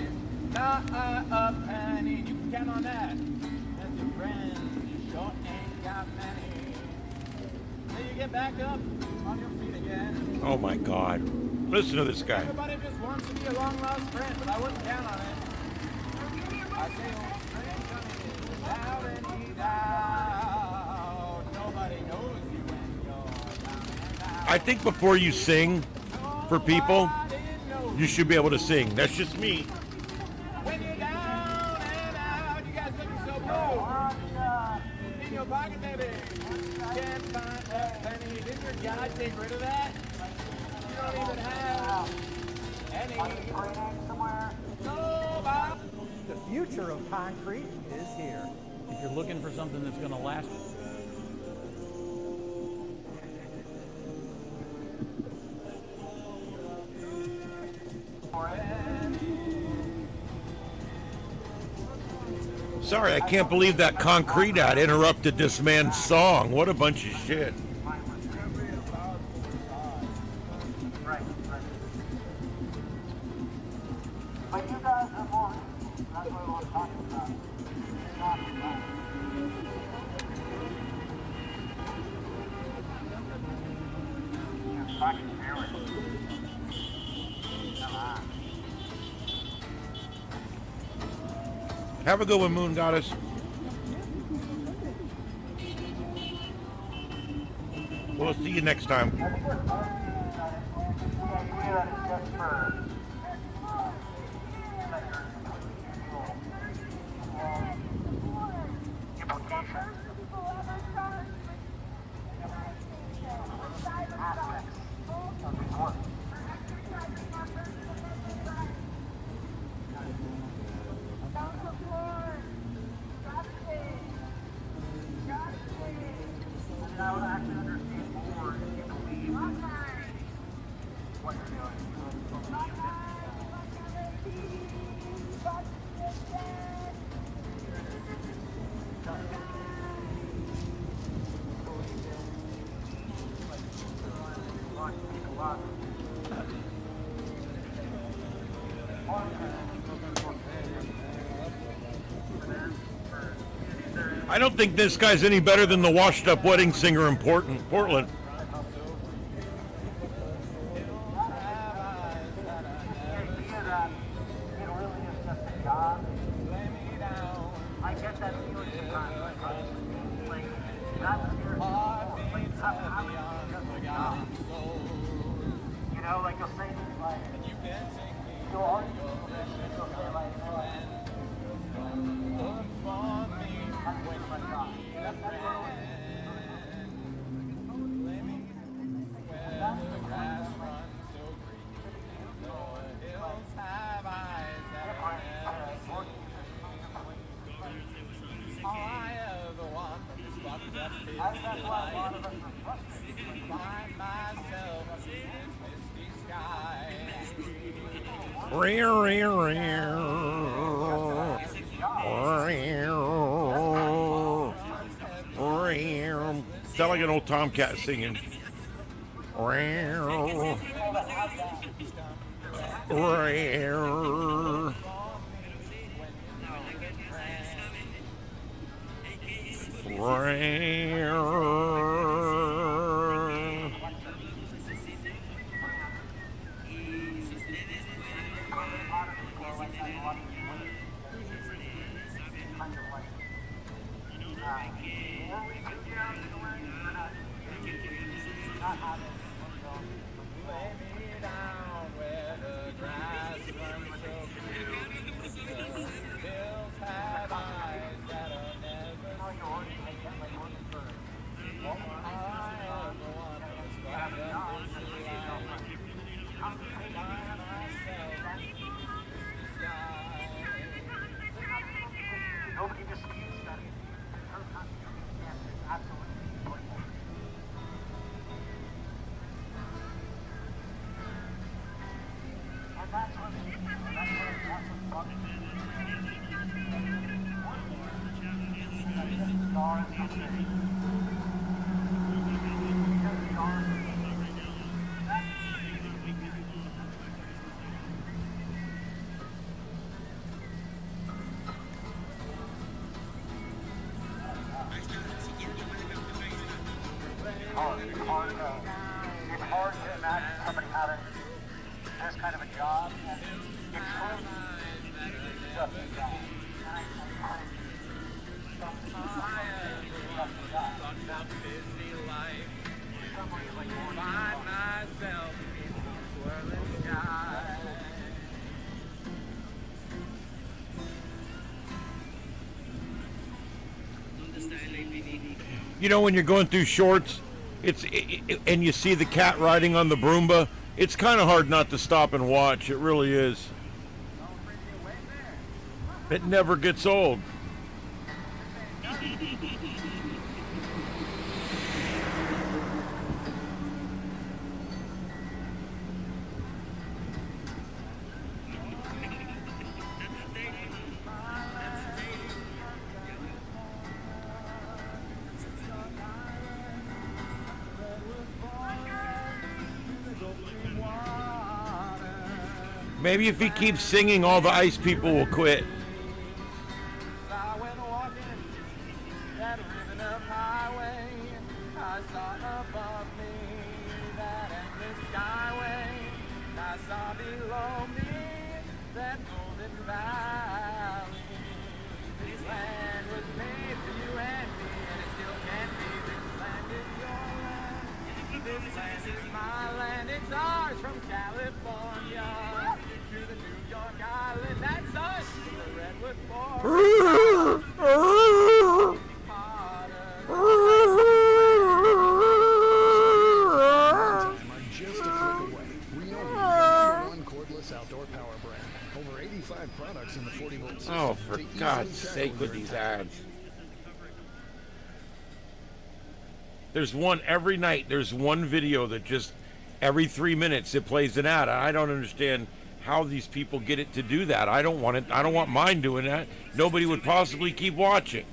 Not a penny. You can count on that. That's your friends. You sure ain't got many. Till you get back up on your feet again. Oh my God. Listen to this guy. Everybody just wants to be a long lost friend, but I wouldn't count on it. I say old friend coming without any doubt. Nobody knows you when you're down and out. I think before you sing for people, you should be able to sing. That's just me. When you're down and out, you guys looking so blue. In your pocket, baby. Can't find a penny. Did your God take rid of that? You don't even have any. Nobody. The future of concrete is here. If you're looking for something that's going to last. Sorry, I can't believe that concrete ad interrupted this man's song. What a bunch of shit. But you guys are more. That's what we're talking about. Not about. You're fucking serious. Come on. Have a good one, Moon Goddess. We'll see you next time. I would actually understand more if you believe what you're doing. I don't think this guy's any better than the washed-up wedding singer in Portland. I get that feeling sometimes. Like, that's your you know, like you'll say things like, you'll argue, you'll say like, Sound like an old tomcat singing. nobody disputes that. It's absolutely important. And that's what's fucking stars are big. Because stars are big. It's hard to imagine somebody having this kind of a job and exclusively just a job. You know, when you're going through shorts, and you see the cat riding on the Broomba, it's kind of hard not to stop and watch. It really is. It never gets old. Maybe if he keeps singing, all the ice people will quit. I went walking that ribbon of highway. I saw above me that endless skyway. I saw below me that golden valley. This land was made for you and me, and it still can be. This land is your land. This land is my land. It's ours from California to the New York Island. That's us, the Redwood Forest. Just a click away. Reno, the #1 cordless outdoor power brand. Over 85 products in the 40-volt system. Oh, for God's sake with these ads. There's one every night. There's one video that just every 3 minutes it plays an ad. I don't understand how these people get it to do that. I don't want it. I don't want mine doing that. Nobody would possibly keep watching.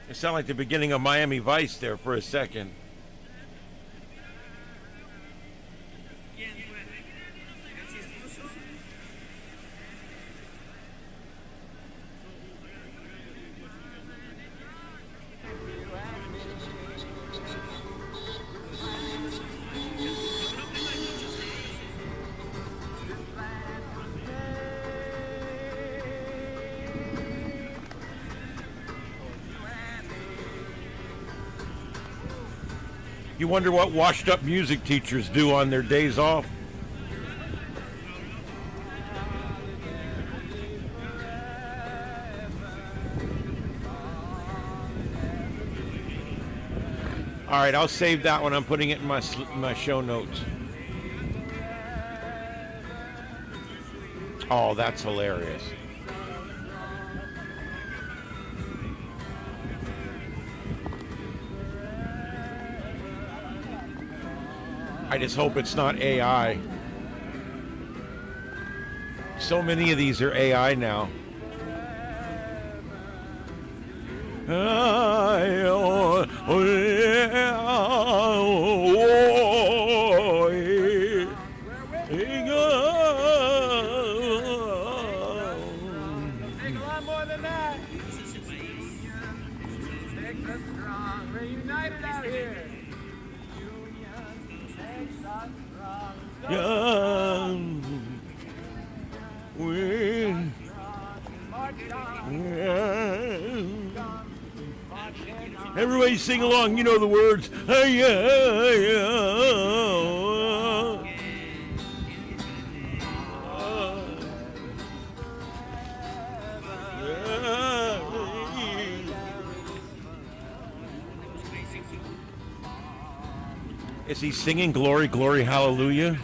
It sounded like the beginning of Miami Vice there for a second. You wonder what washed up music teachers do on their days off? All right, I'll save that one. I'm putting it in my show notes. Oh, that's hilarious. I just hope it's not AI. So many of these are AI now. Take a lot more than that. Makes us strong. We're united out here. Everybody sing along, you know the words. Is he singing Glory, Glory, Hallelujah?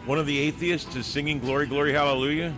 One of the atheists is singing Glory, Glory, Hallelujah?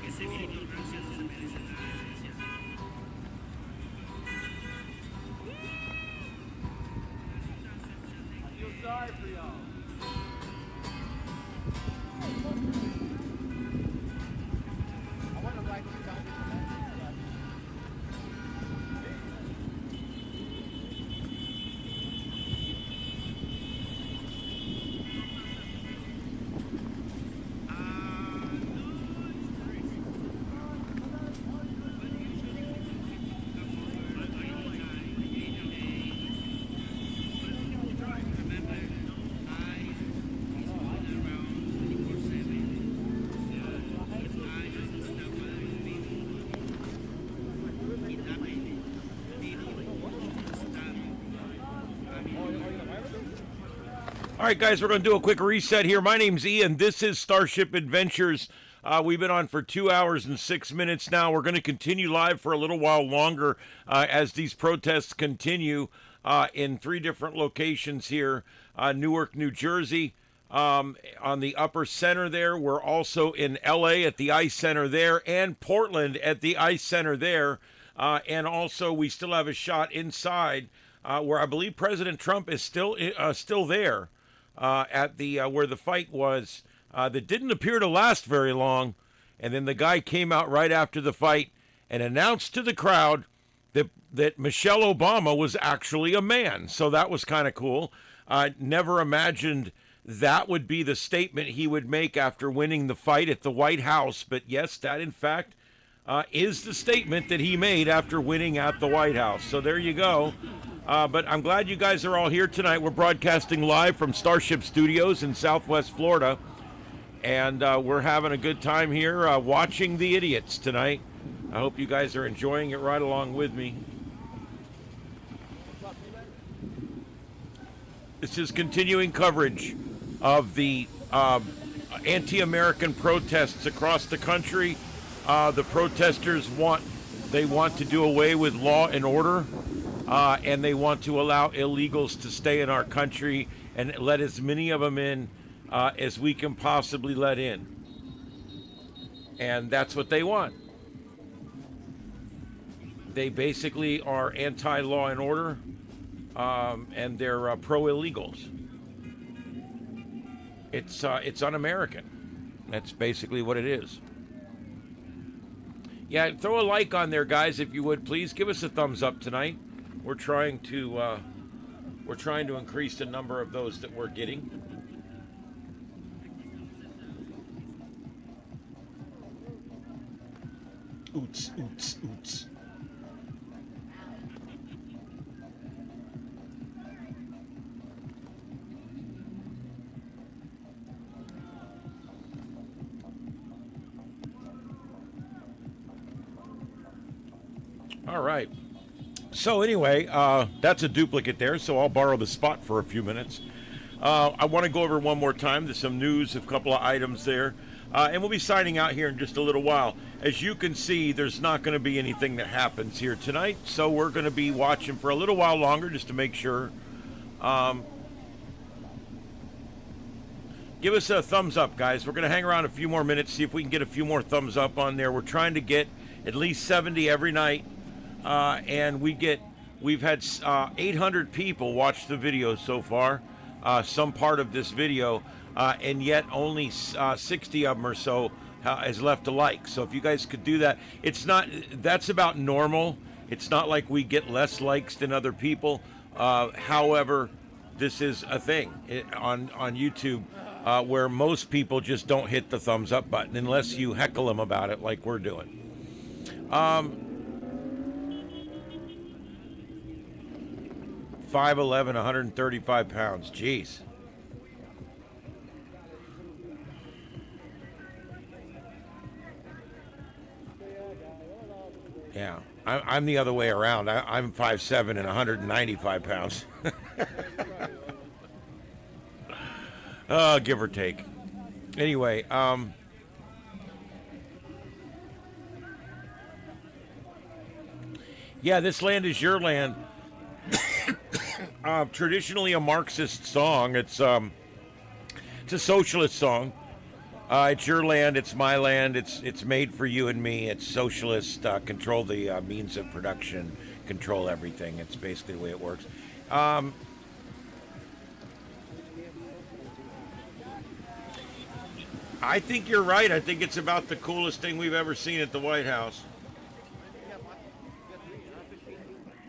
I feel sorry for y'all. I want to write these out. All right, guys, we're going to do a quick reset here. My name's Ian. This is StarShip Adventures. We've been on for 2 hours and 6 minutes now. We're going to continue live for a little while longer as these protests continue in 3 different locations here. Newark, New Jersey, on the upper center there. We're also in LA at the Ice Center there, and Portland at the Ice Center there. And also we still have a shot inside where I believe President Trump is still there. At the where the fight was, that didn't appear to last very long, and then the guy came out right after the fight and announced to the crowd that Michelle Obama was actually a man. So that was kind of cool. Never imagined that would be the statement he would make after winning the fight at the White House, but yes, that in fact is the statement that he made after winning at the White House. So there you go. But I'm glad you guys are all here tonight. We're broadcasting live from Starship Studios in Southwest Florida. And we're having a good time here watching the idiots tonight. I hope you guys are enjoying it right along with me. This is continuing coverage of the anti-American protests across the country. The protesters want to do away with law and order. And they want to allow illegals to stay in our country and let as many of them in as we can possibly let in. And that's what they want. They basically are anti-law and order, and they're pro-illegals. It's un-American. That's basically what it is. Yeah, throw a like on there, guys, if you would, please. Give us a thumbs up tonight. We're trying to increase the number of those that we're getting. Oots, oots, oots. All right. So anyway, that's a duplicate there, so I'll borrow the spot for a few minutes. I want to go over one more time. There's some news, a couple of items there. And we'll be signing out here in just a little while. As you can see, there's not going to be anything that happens here tonight, so we're going to be watching for a little while longer just to make sure. Give us a thumbs up, guys. We're going to hang around a few more minutes, see if we can get a few more thumbs up on there. We're trying to get at least 70 every night. And we've had 800 people watch the video so far, some part of this video, and yet only 60 of them or so is left to like. So if you guys could do that, that's about normal. It's not like we get less likes than other people. However, this is a thing on YouTube where most people just don't hit the thumbs up button unless you heckle them about it like we're doing. 5'11", 135 pounds. Jeez. Yeah, I'm the other way around. I'm 5'7" and 195 pounds. Give or take. Anyway, yeah, This Land Is Your Land. Traditionally a Marxist song. It's a socialist song. It's your land. It's my land. It's made for you and me. It's socialist. Control the means of production. Control everything. It's basically the way it works. I think you're right. I think it's about the coolest thing we've ever seen at the White House.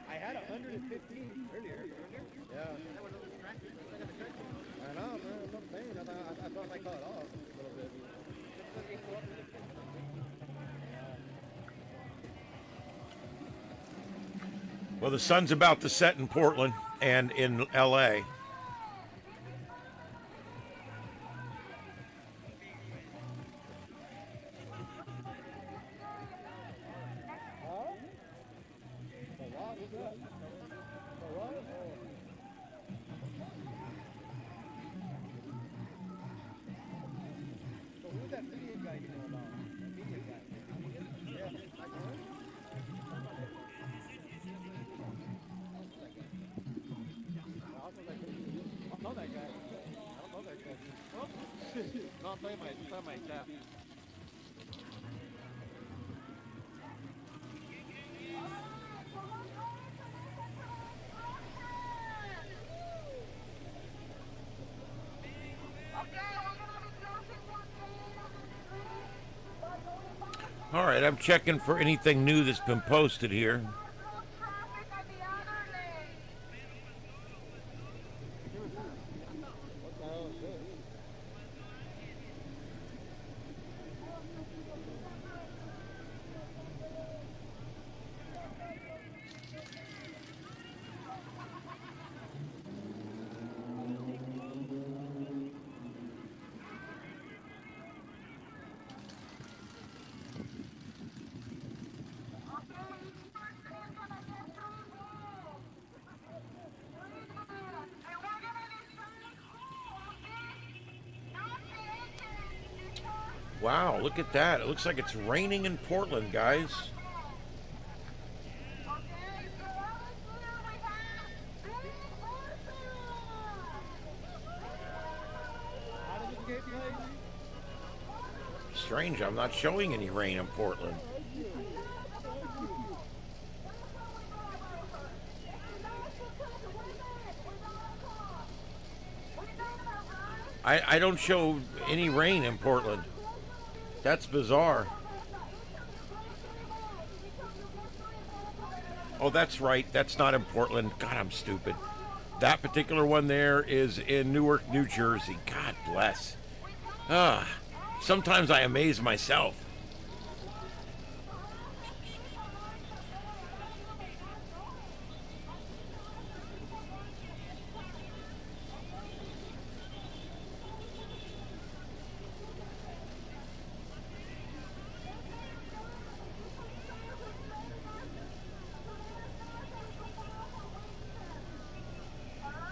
I had 115 earlier. Yeah. I know, man. I'm not saying. I thought I caught off a little bit. Well, the sun's about to set in Portland and in LA. No, play my chat. All right, I'm checking for anything new that's been posted here. Wow, look at that. It looks like it's raining in Portland, guys. Strange, I'm not showing any rain in Portland. I don't show any rain in Portland. That's bizarre. Oh, that's right. That's not in Portland. God, I'm stupid. That particular one there is in Newark, New Jersey. God bless. Sometimes I amaze myself.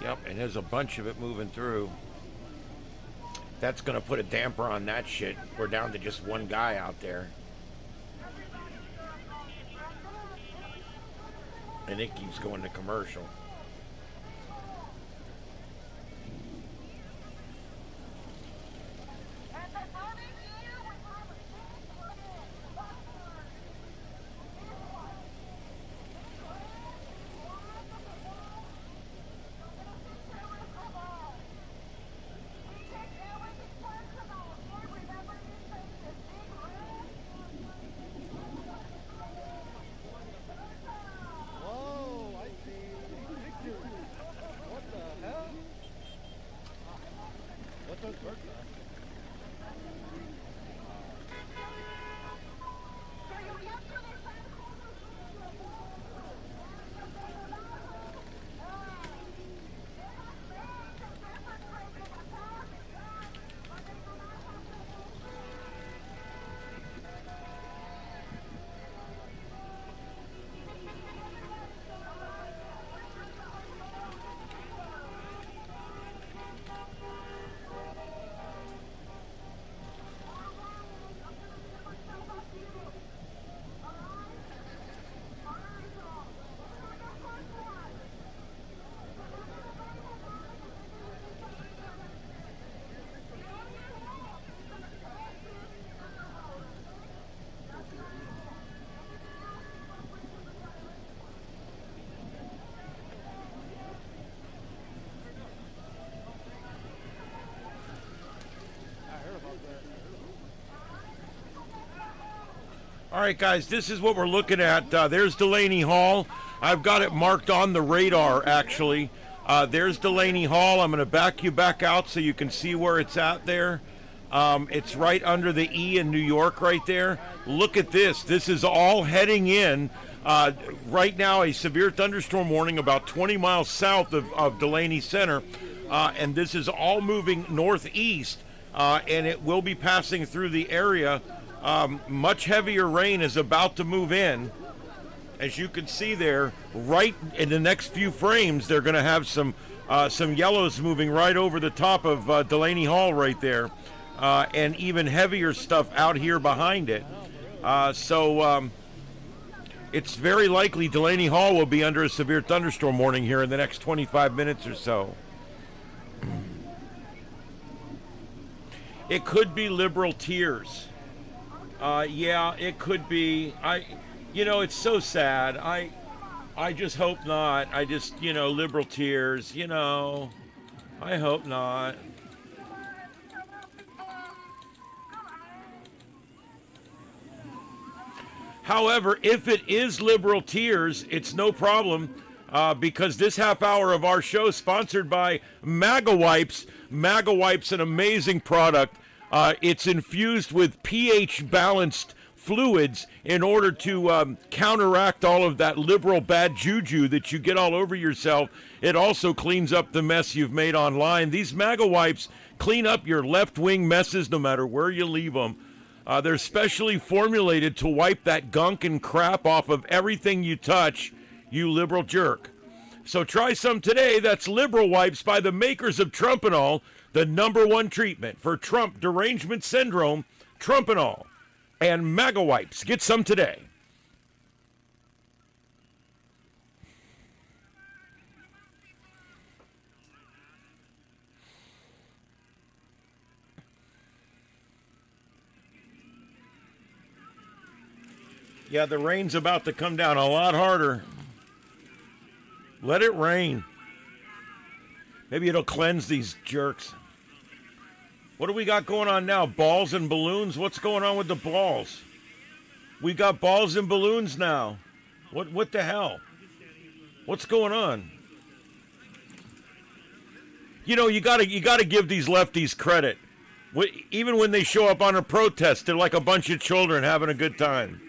Yep, and there's a bunch of it moving through. That's going to put a damper on that shit. We're down to just one guy out there. And it keeps going to commercial. All right, guys, this is what we're looking at. There's Delaney Hall. I've got it marked on the radar, actually. There's Delaney Hall. I'm going to back you back out so you can see where it's at there. It's right under the E in New York right there. Look at this. This is all heading in. Right now, a severe thunderstorm warning about 20 miles south of Delaney Center. And this is all moving northeast, and it will be passing through the area. Much heavier rain is about to move in. As you can see there, right in the next few frames, they're going to have some yellows moving right over the top of Delaney Hall right there, and even heavier stuff out here behind it. So it's very likely Delaney Hall will be under a severe thunderstorm warning here in the next 25 minutes or so. It could be liberal tears. Yeah, it could be. You know, it's so sad. I just hope not. I just, liberal tears, I hope not. However, if it is liberal tears, it's no problem, because this half hour of our show is sponsored by MAGA Wipes. MAGA Wipes, an amazing product. It's infused with pH-balanced fluids in order to counteract all of that liberal bad juju that you get all over yourself. It also cleans up the mess you've made online. These MAGA Wipes clean up your left-wing messes no matter where you leave them. They're specially formulated to wipe that gunk and crap off of everything you touch, you liberal jerk. So try some today. That's Liberal Wipes by the makers of Trumpanol, the #1 treatment for Trump derangement syndrome, Trumpanol. And MAGA Wipes. Get some today. Yeah, the rain's about to come down a lot harder. Let it rain. Maybe it'll cleanse these jerks. What do we got going on now? Balls and balloons? What's going on with the balls? We got balls and balloons now. What the hell? What's going on? You gotta give these lefties credit. Even when they show up on a protest, they're like a bunch of children having a good time.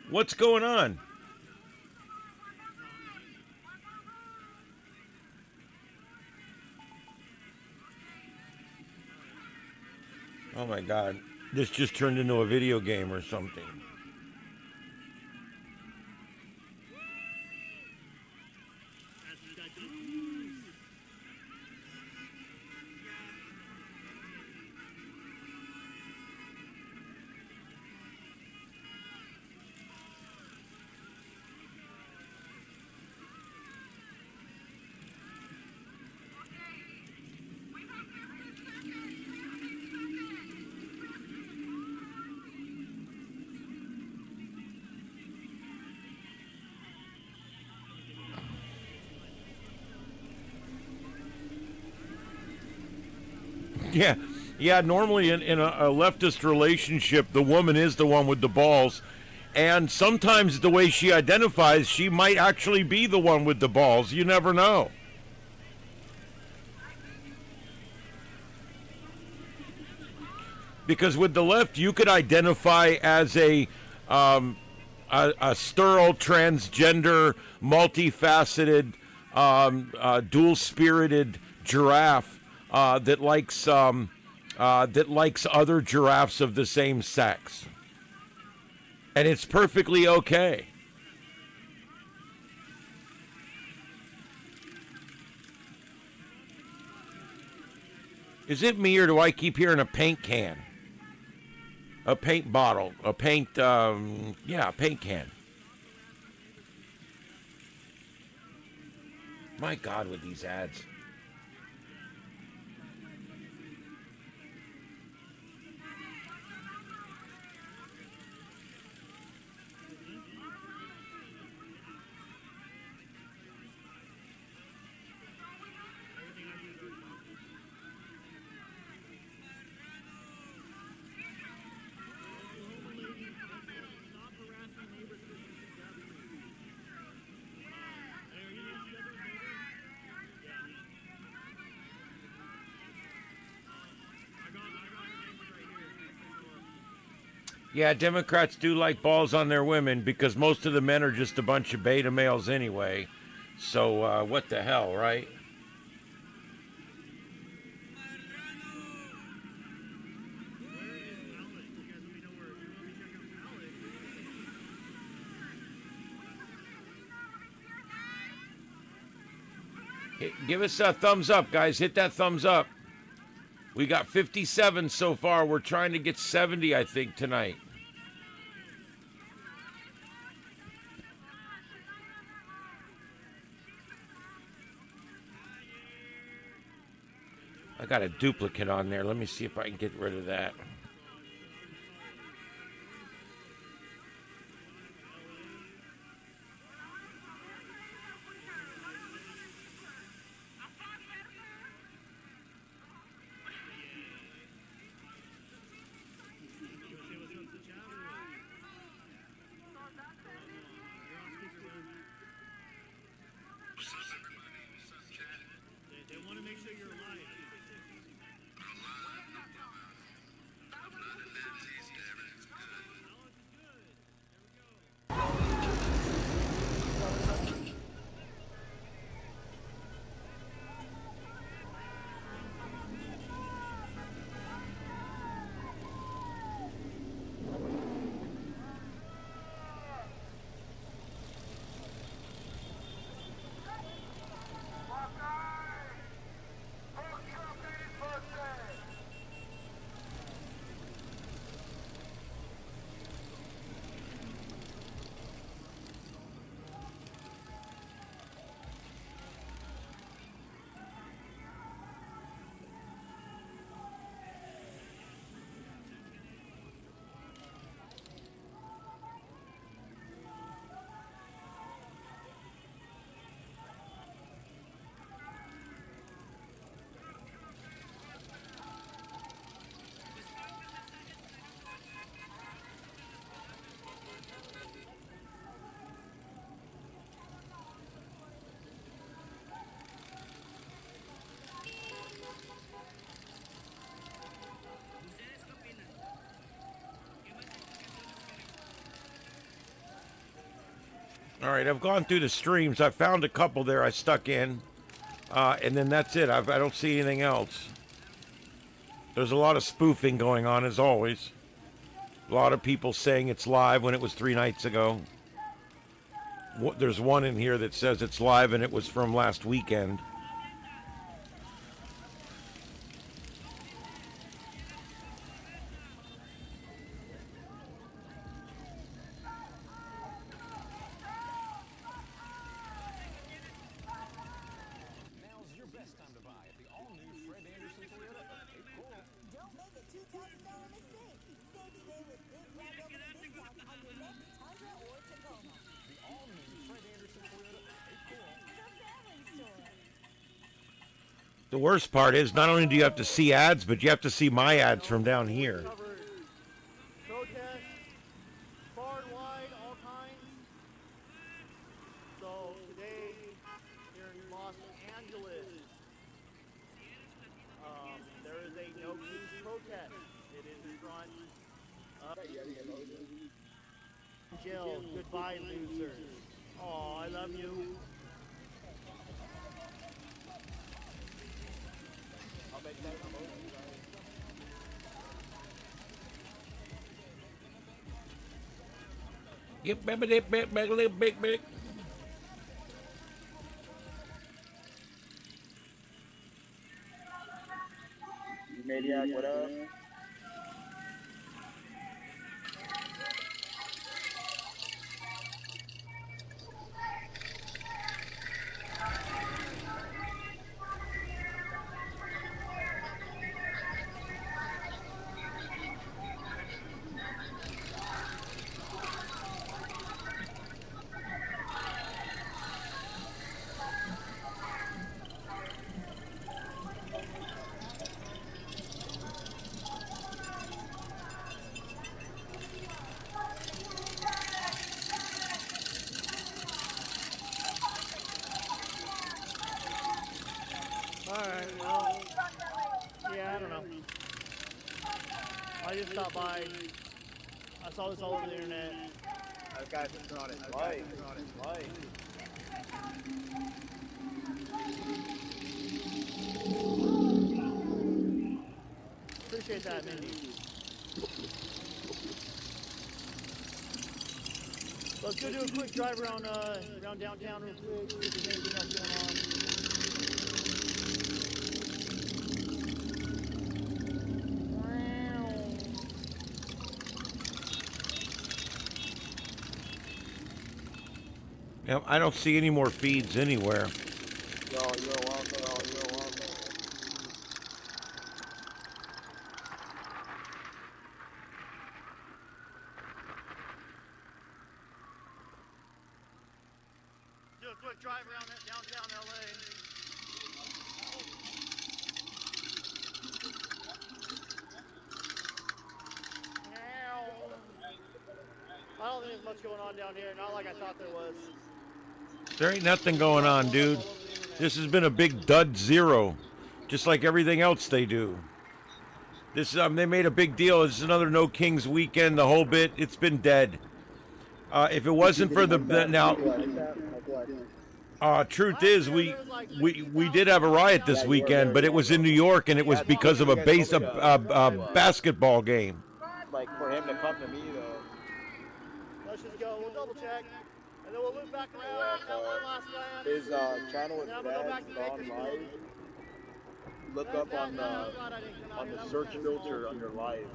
What's going on? Oh my God, this just turned into a video game or something. Yeah. Normally in a leftist relationship, the woman is the one with the balls. And sometimes the way she identifies, she might actually be the one with the balls. You never know. Because with the left, you could identify as a sterile, transgender, multifaceted, dual-spirited giraffe that likes other giraffes of the same sex, and it's perfectly okay. Is it me, or do I keep hearing a paint can, a paint bottle, a paint paint can? My God, with these ads. Yeah, Democrats do like balls on their women because most of the men are just a bunch of beta males anyway. So, what the hell, right? Give us a thumbs up, guys. Hit that thumbs up. We got 57 so far. We're trying to get 70, I think, tonight. I got a duplicate on there. Let me see if I can get rid of that. All right, I've gone through the streams. I found a couple there I stuck in. And then that's it. I don't see anything else. There's a lot of spoofing going on, as always. A lot of people saying it's live when it was 3 nights ago. There's one in here that says it's live and it was from last weekend. The worst part is not only do you have to see ads, but you have to see my ads from down here. Protests, far and wide, all kinds. So today, here in Los Angeles, there is a no keys protest. It is in front of Jill. Goodbye, losers. Oh, I love you. Get big. Maniac, what up? Alright, well, yeah, I don't know. I just stopped by. I saw this all over the internet. That guy's been on his life. Appreciate that, Mindy. Let's go do a quick drive around downtown real quick. See if there's anything else going on. Now, I don't see any more feeds anywhere. You're welcome. Do a quick drive around downtown LA. I don't think there's much going on down here, not like I thought there was. There ain't nothing going on, dude. This has been a big dud zero, just like everything else they do. This they made a big deal. This is another No Kings weekend. The whole bit. It's been dead. If it wasn't for the now, truth is we did have a riot this weekend, but it was in New York, and it was because of a basketball game. Like for him to come to me though. Let's just go. We'll double check, and then we'll loop back around. That one last glance. His channel is bad, on live. Look up on the search filter under live,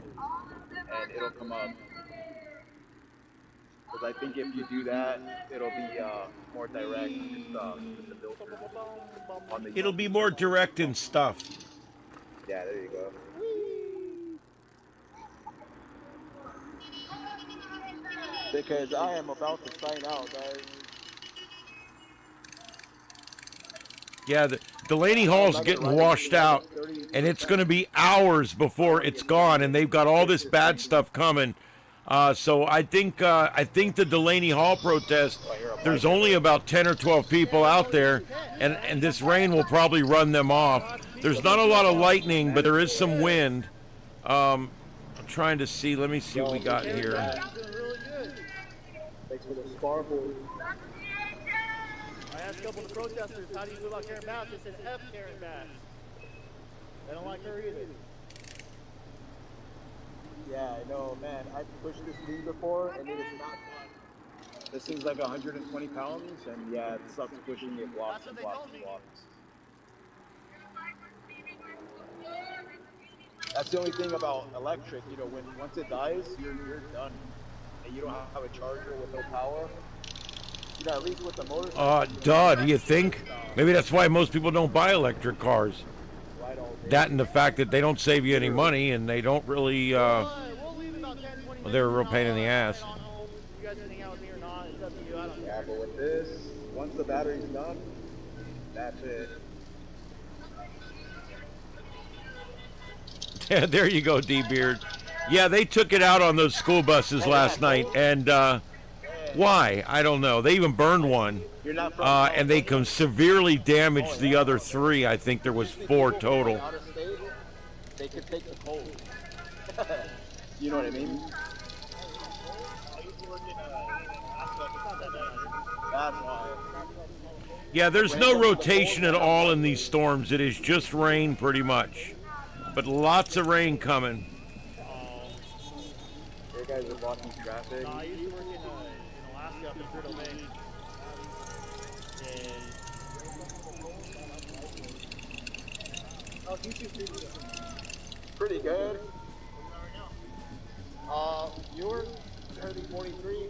and it'll come up. Because I think if you do that, it'll be more direct. Just the filter on the. It'll be more direct and stuff. Yeah, there you go. Because I am about to sign out, guys. Yeah, the Delaney Hall's getting washed out, and it's going to be hours before it's gone, and they've got all this bad stuff coming. So I think the Delaney Hall protest, there's only about 10 or 12 people out there, and this rain will probably run them off. There's not a lot of lightning, but there is some wind. I'm trying to see. Let me see what we got here. Thanks for the sparkles. I asked a couple of the protesters, how do you feel about Karen Bass? They said F Karen Bass. They don't like her either. Yeah, I know, man. I've pushed this thing before, and it is not fun. This thing's like 120 pounds, and yeah, it sucks pushing it blocks and blocks and blocks. That's the only thing about electric, you know, once it dies, you're done. And you don't have a charger with no power. You know, at least with the motorcycle. Do you think? Maybe that's why most people don't buy electric cars. That and the fact that they don't save you any money, and they don't really, they're a real pain in the ass. You guys can hang out with me or not, it's up to you, I don't Yeah, but with this, once the battery's done, that's it. Yeah, there you go, D-Beard. Yeah, they took it out on those school buses last night, and why? I don't know. They even burned one, and they severely damaged the other three. I think there was 4 total. They could take the cold. You know what I mean? That's why. Yeah, there's no rotation at all in these storms. It is just rain, pretty much. But lots of rain coming. You guys are blocking traffic. I used to work in Alaska up in Prudhoe Bay. Pretty good. Yours, 43.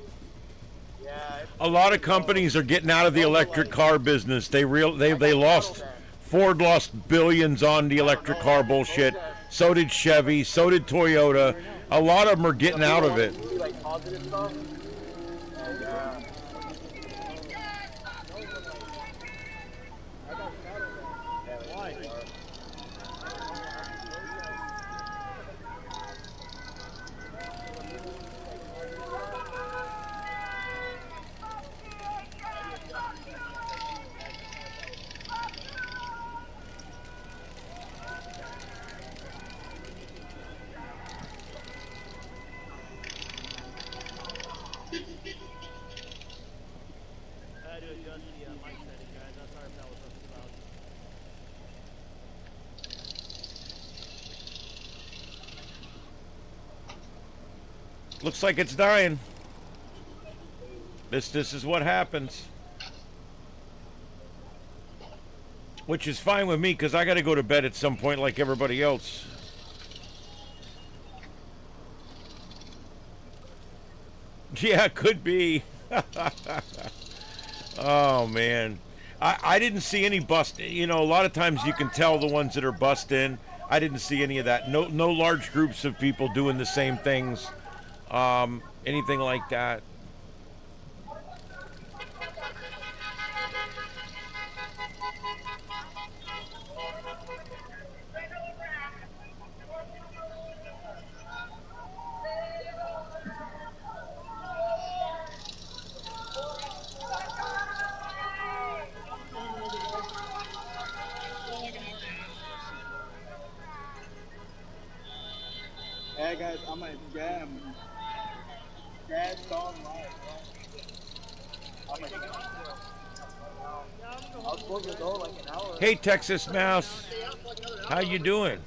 Yeah. A lot of companies are getting out of the electric car business. They lost. Ford lost billions on the electric car bullshit. So did Chevy. So did Toyota. A lot of them are getting out of it. Like positive stuff. Looks like it's dying. This is what happens. Which is fine with me because I got to go to bed at some point like everybody else. Yeah, could be. Oh, man. I didn't see any bust. You know, a lot of times you can tell the ones that are bust in. I didn't see any of that. No large groups of people doing the same things. Anything like that. Hey guys, I'm a jam. Jazz song live. I was supposed to go like an hour. Hey, Texas Mouse. How you doing?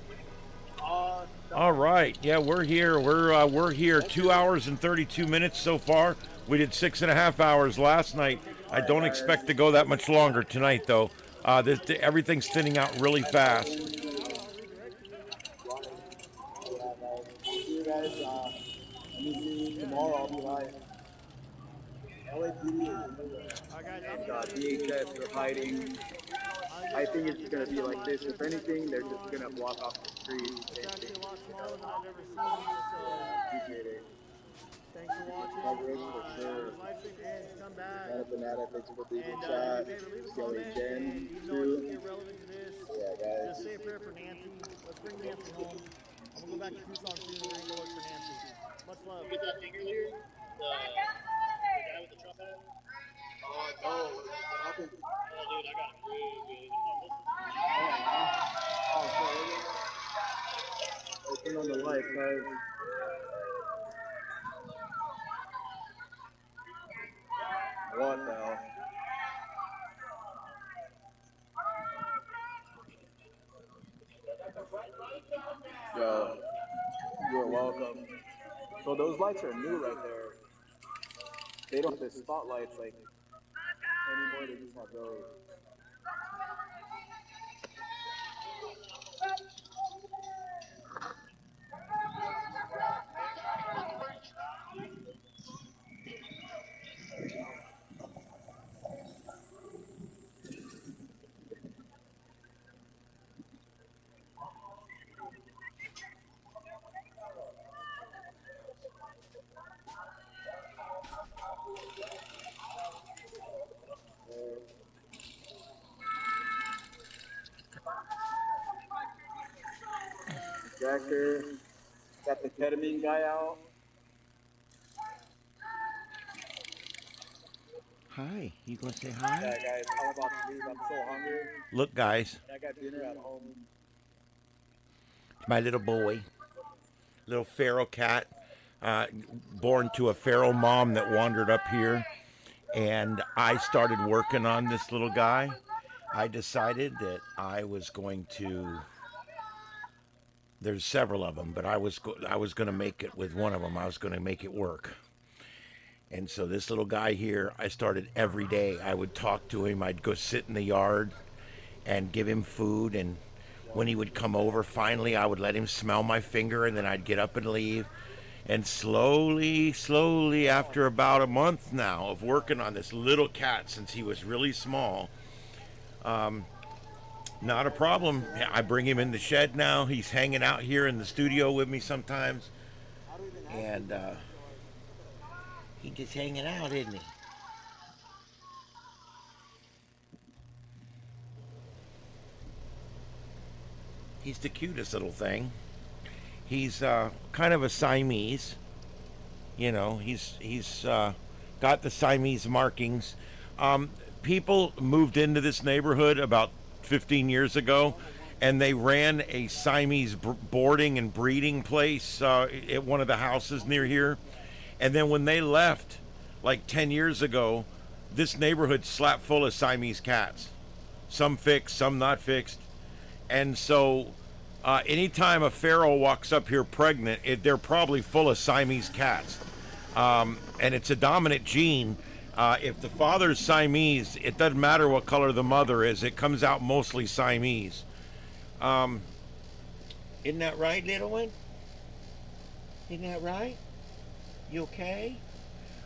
All right. Yeah, we're here. We're here 2 hours and 32 minutes so far. We did 6.5 hours last night. I don't expect to go that much longer tonight, though. Everything's thinning out really fast. See you guys. Tomorrow I'll be live. LAPD and DHS are hiding. I think it's gonna be like this. If anything, they're just gonna block off the street. Appreciate it. Thanks for watching. Coverage for sure. Live stream ends. Come back. Banana, thanks for being in chat. Skelly Jen, too. Irrelevant to this. Yeah, guys. Just say a prayer for Nancy. Let's bring Nancy home. I'm gonna go back to Tucson soon and we're gonna go look for Nancy. Much love. Get that finger here? The guy with the Trump hat? Oh, no. What happened? Oh, dude, I got it really good. Oh, sorry. Turn on the light, guys. What the hell? Yo, you're welcome. So those lights are new right there. They don't have the spotlights like anymore, they just have those. Jacker, got the ketamine guy out. Hi. You gonna say hi? Yeah, guys, I'm about to leave. I'm so hungry. Look, guys. I got dinner at home. My little boy. Little feral cat. Born to a feral mom that wandered up here. And I started working on this little guy. I decided that I was going to... There's several of them, but I was going to make it with one of them. I was going to make it work. And so this little guy here, I started every day. I would talk to him. I'd go sit in the yard and give him food. And when he would come over, finally, I would let him smell my finger, and then I'd get up and leave. And slowly, after about a month now of working on this little cat since he was really small, not a problem. I bring him in the shed now. He's hanging out here in the studio with me sometimes. And he's just hanging out, isn't he? He's the cutest little thing. He's kind of a Siamese. You know, he's got the Siamese markings. People moved into this neighborhood about 15 years ago, and they ran a Siamese boarding and breeding place at one of the houses near here. And then when they left, like 10 years ago, this neighborhood slapped full of Siamese cats. Some fixed, some not fixed. And so Anytime a feral walks up here pregnant, they're probably full of Siamese cats. And it's a dominant gene. If the father's Siamese, it doesn't matter what color the mother is. It comes out mostly Siamese. Isn't that right, little one? Isn't that right? You okay?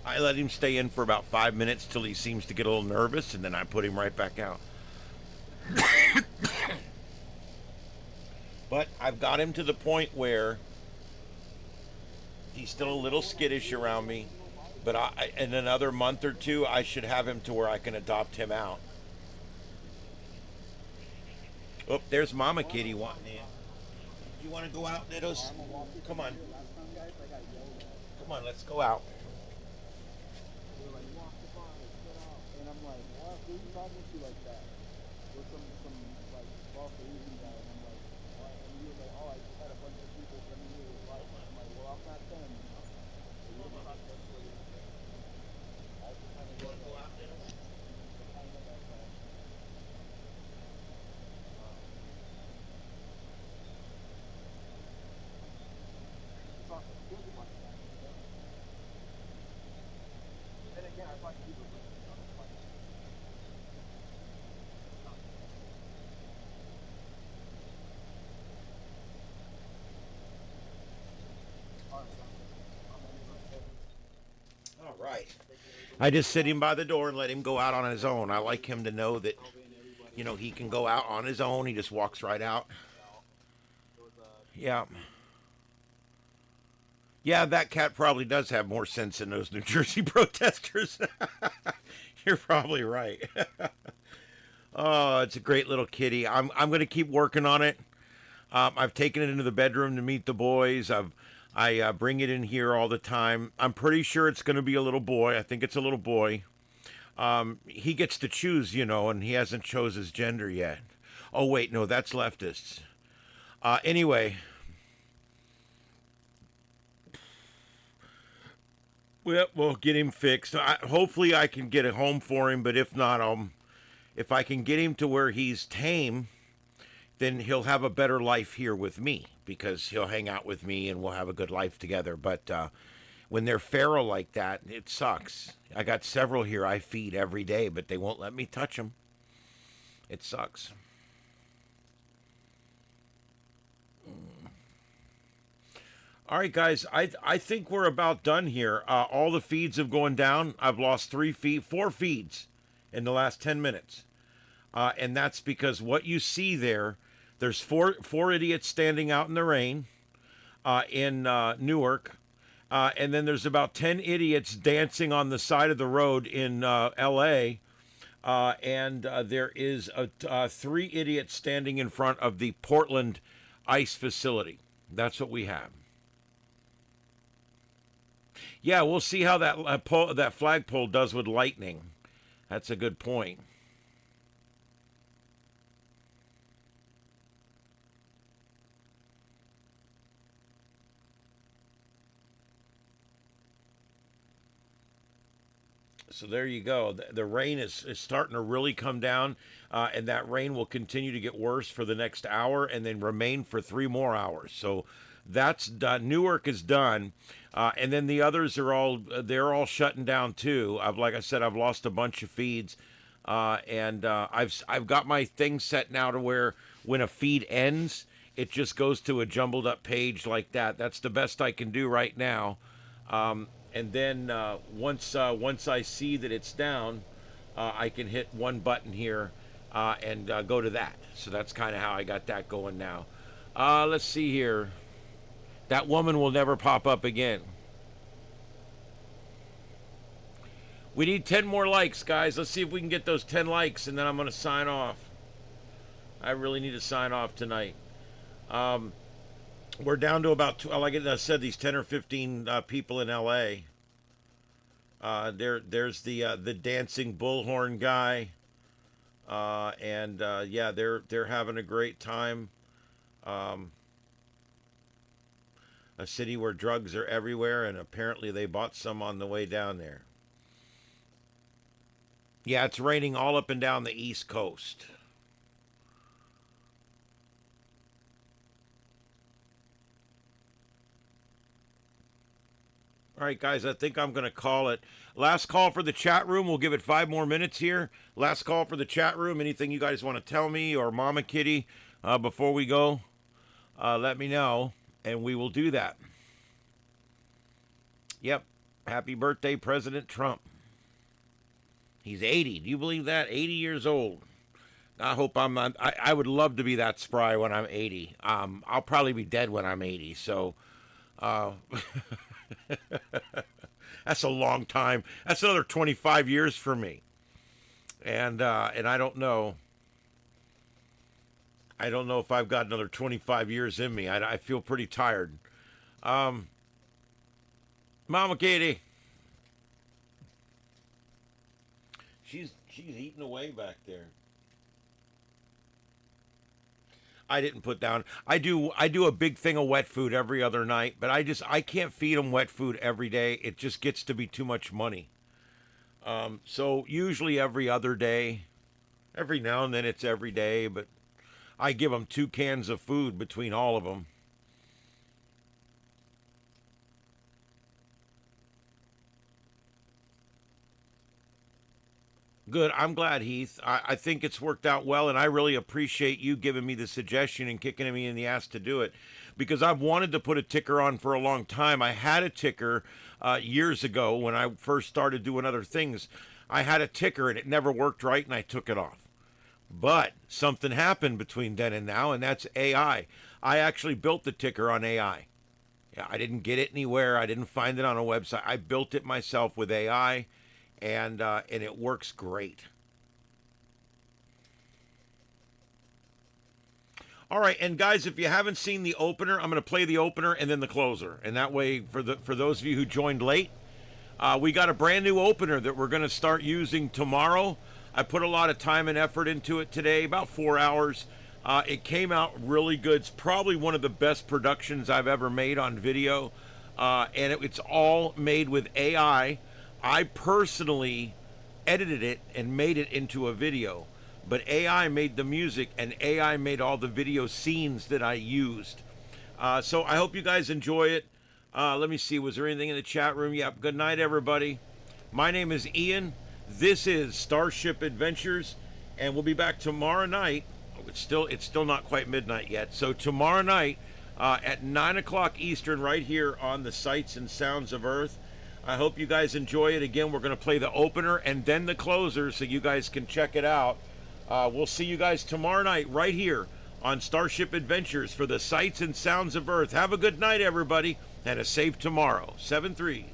I let him stay in for about 5 minutes till he seems to get a little nervous, and then I put him right back out. But I've got him to the point where he's still a little skittish around me. But in another month or two, I should have him to where I can adopt him out. Oh, there's Mama Kitty wanting in. You want to go out, Nidos? Come on. Come on, let's go out. And I'm like, wow, who are you talking to like that? With some like false Asian guy, and I'm like, why? And he was like, oh, I just had a bunch of people sending me his life. I'm like, well, I'm not them, you know? So you don't talk to everybody. I just kind of go out there. Kind of like that. It's not good like that, you know? And again, I find people like All right. I just sit him by the door and let him go out on his own. I like him to know that, you know, he can go out on his own. He just walks right out. Yeah. Yeah, that cat probably does have more sense than those New Jersey protesters. You're probably right. Oh, it's a great little kitty. I'm going to keep working on it. I've taken it into the bedroom to meet the boys. I bring it in here all the time. I'm pretty sure it's going to be a little boy. I think it's a little boy. He gets to choose, you know, and he hasn't chose his gender yet. Oh, wait, no, that's leftists. Anyway. We'll get him fixed. Hopefully I can get a home for him, but if not, if I can get him to where he's tame, then he'll have a better life here with me, because he'll hang out with me and we'll have a good life together. But when they're feral like that, it sucks. I got several here I feed every day, but they won't let me touch them. It sucks. All right, guys, I think we're about done here. All the feeds have gone down. I've lost 4 feeds in the last 10 minutes. And that's because what you see there's four idiots standing out in the rain in Newark. And then there's about 10 idiots dancing on the side of the road in L.A. And there is 3 idiots standing in front of the Portland ice facility. That's what we have. Yeah, we'll see how that flagpole does with lightning. That's a good point. So there you go. The rain is starting to really come down, and that rain will continue to get worse for the next hour and then remain for 3 more hours. So that's done. Newark is done. And then the others are all shutting down too. Like I said, I've lost a bunch of feeds, and I've got my thing set now to where when a feed ends, it just goes to a jumbled up page like that. That's the best I can do right now. And then once I see that it's down, I can hit one button here and go to that. So that's kind of how I got that going now. Let's see here. That woman will never pop up again. We need 10 more likes, guys. Let's see if we can get those 10 likes, and then I'm going to sign off. I really need to sign off tonight. We're down to about, like I said, these 10 or 15 people in L.A. There's the dancing bullhorn guy, and yeah, they're having a great time. A city where drugs are everywhere, and apparently they bought some on the way down there. Yeah, it's raining all up and down the East Coast. All right, guys, I think I'm going to call it. Last call for the chat room. We'll give it 5 more minutes here. Last call for the chat room. Anything you guys want to tell me or Mama Kitty before we go, let me know, and we will do that. Yep. Happy birthday, President Trump. He's 80. Do you believe that? 80 years old. I hope I'm not. I would love to be that spry when I'm 80. I'll probably be dead when I'm 80, so... that's a long time. That's another 25 years for me. And I don't know. I don't know if I've got another 25 years in me. I feel pretty tired. Mama Katie. She's eating away back there. I didn't put down. I do a big thing of wet food every other night, but I can't feed them wet food every day. It just gets to be too much money. So usually every other day. Every now and then it's every day, but I give them 2 cans of food between all of them. Good. I'm glad, Heath. I think it's worked out well, and I really appreciate you giving me the suggestion and kicking me in the ass to do it, because I've wanted to put a ticker on for a long time. I had a ticker years ago when I first started doing other things. I had a ticker, and it never worked right, and I took it off. But something happened between then and now, and that's AI. I actually built the ticker on AI. Yeah, I didn't get it anywhere. I didn't find it on a website. I built it myself with AI. And it works great. All right, and guys, if you haven't seen the opener, I'm going to play the opener and then the closer. And that way, for those of you who joined late, we got a brand new opener that we're going to start using tomorrow. I put a lot of time and effort into it today, about 4 hours. It came out really good. It's probably one of the best productions I've ever made on video. And it's all made with AI. I personally edited it and made it into a video, but AI made the music and AI made all the video scenes that I used. So I hope you guys enjoy it. Let me see, was there anything in the chat room? Yep. Good night, everybody. My name is Ian. This is StarShip Adventures, and we'll be back tomorrow night. It's still not quite midnight yet. So tomorrow night at 9 o'clock Eastern, right here on the Sights and Sounds of Earth. I hope you guys enjoy it. Again, we're going to play the opener and then the closer so you guys can check it out. We'll see you guys tomorrow night right here on StarShip Adventures for the Sights and Sounds of Earth. Have a good night, everybody, and a safe tomorrow. 7 3s.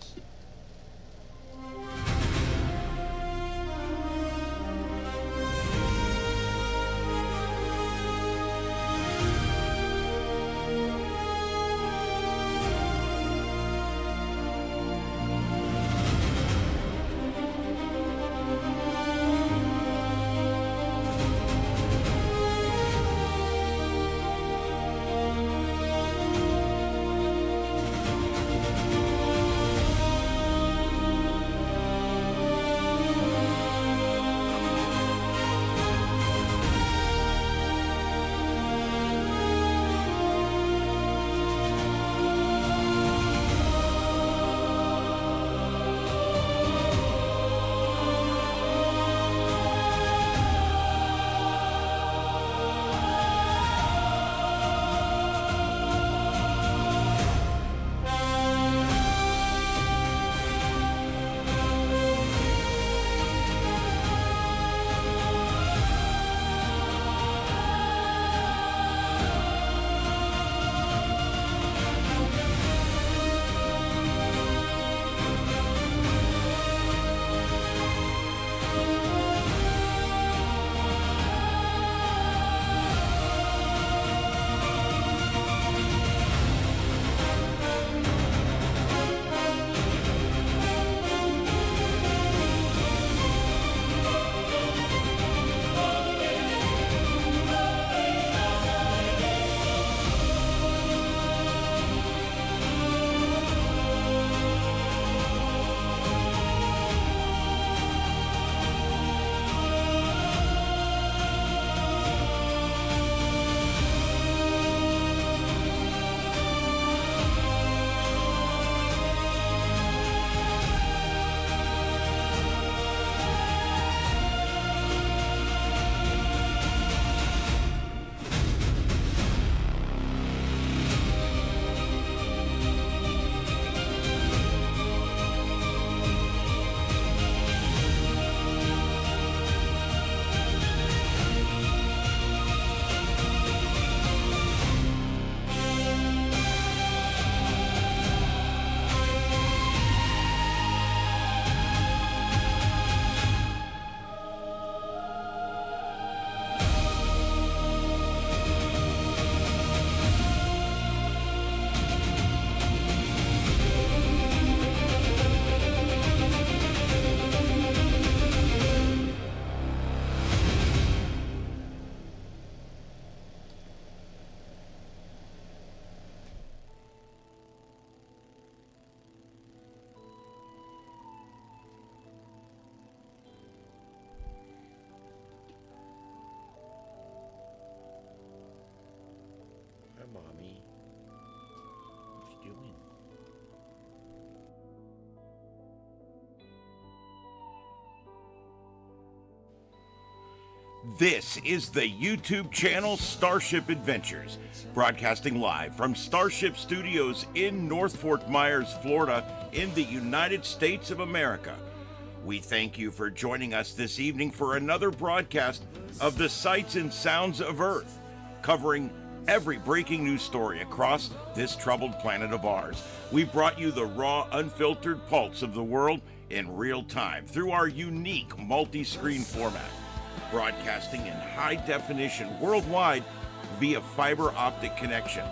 This is the YouTube channel Starship Adventures, broadcasting live from Starship Studios in North Fort Myers, Florida, in the United States of America. We thank you for joining us this evening for another broadcast of the Sights and Sounds of Earth, covering every breaking news story across this troubled planet of ours. We brought you the raw, unfiltered pulse of the world in real time through our unique multi-screen format, broadcasting in high definition worldwide via fiber optic connection.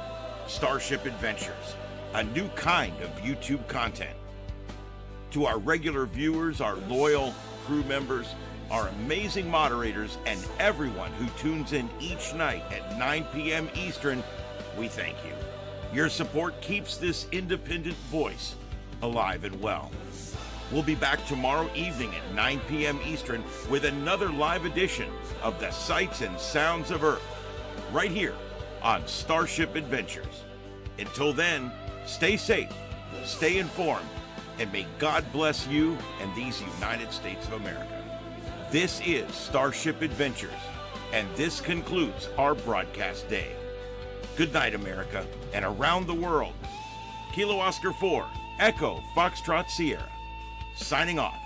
Starship Adventures, a new kind of YouTube content. To our regular viewers, our loyal crew members, our amazing moderators, and everyone who tunes in each night at 9 p.m. Eastern, we thank you. Your support keeps this independent voice alive and well. We'll be back tomorrow evening at 9 p.m. Eastern with another live edition of the Sights and Sounds of Earth, right here on Starship Adventures. Until then, stay safe, stay informed, and may God bless you and these United States of America. This is Starship Adventures, and this concludes our broadcast day. Good night, America, and around the world. Kilo Oscar 4, Echo Foxtrot Sierra, signing off.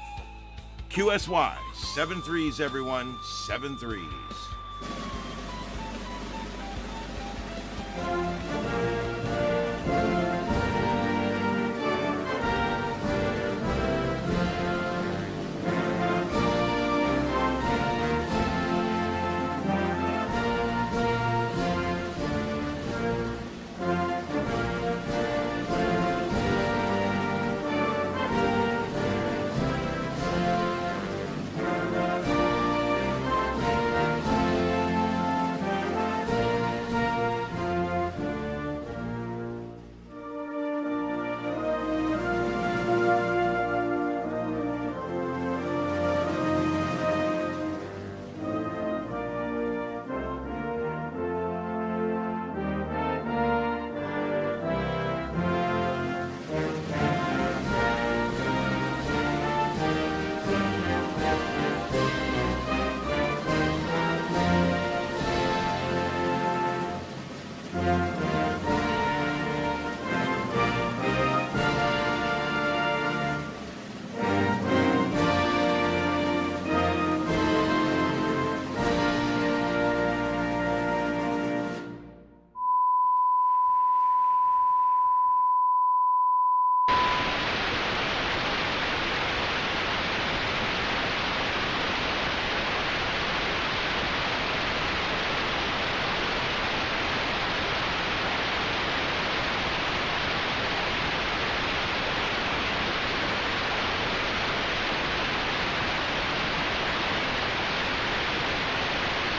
QSY, 7-3s, everyone, 7-3s.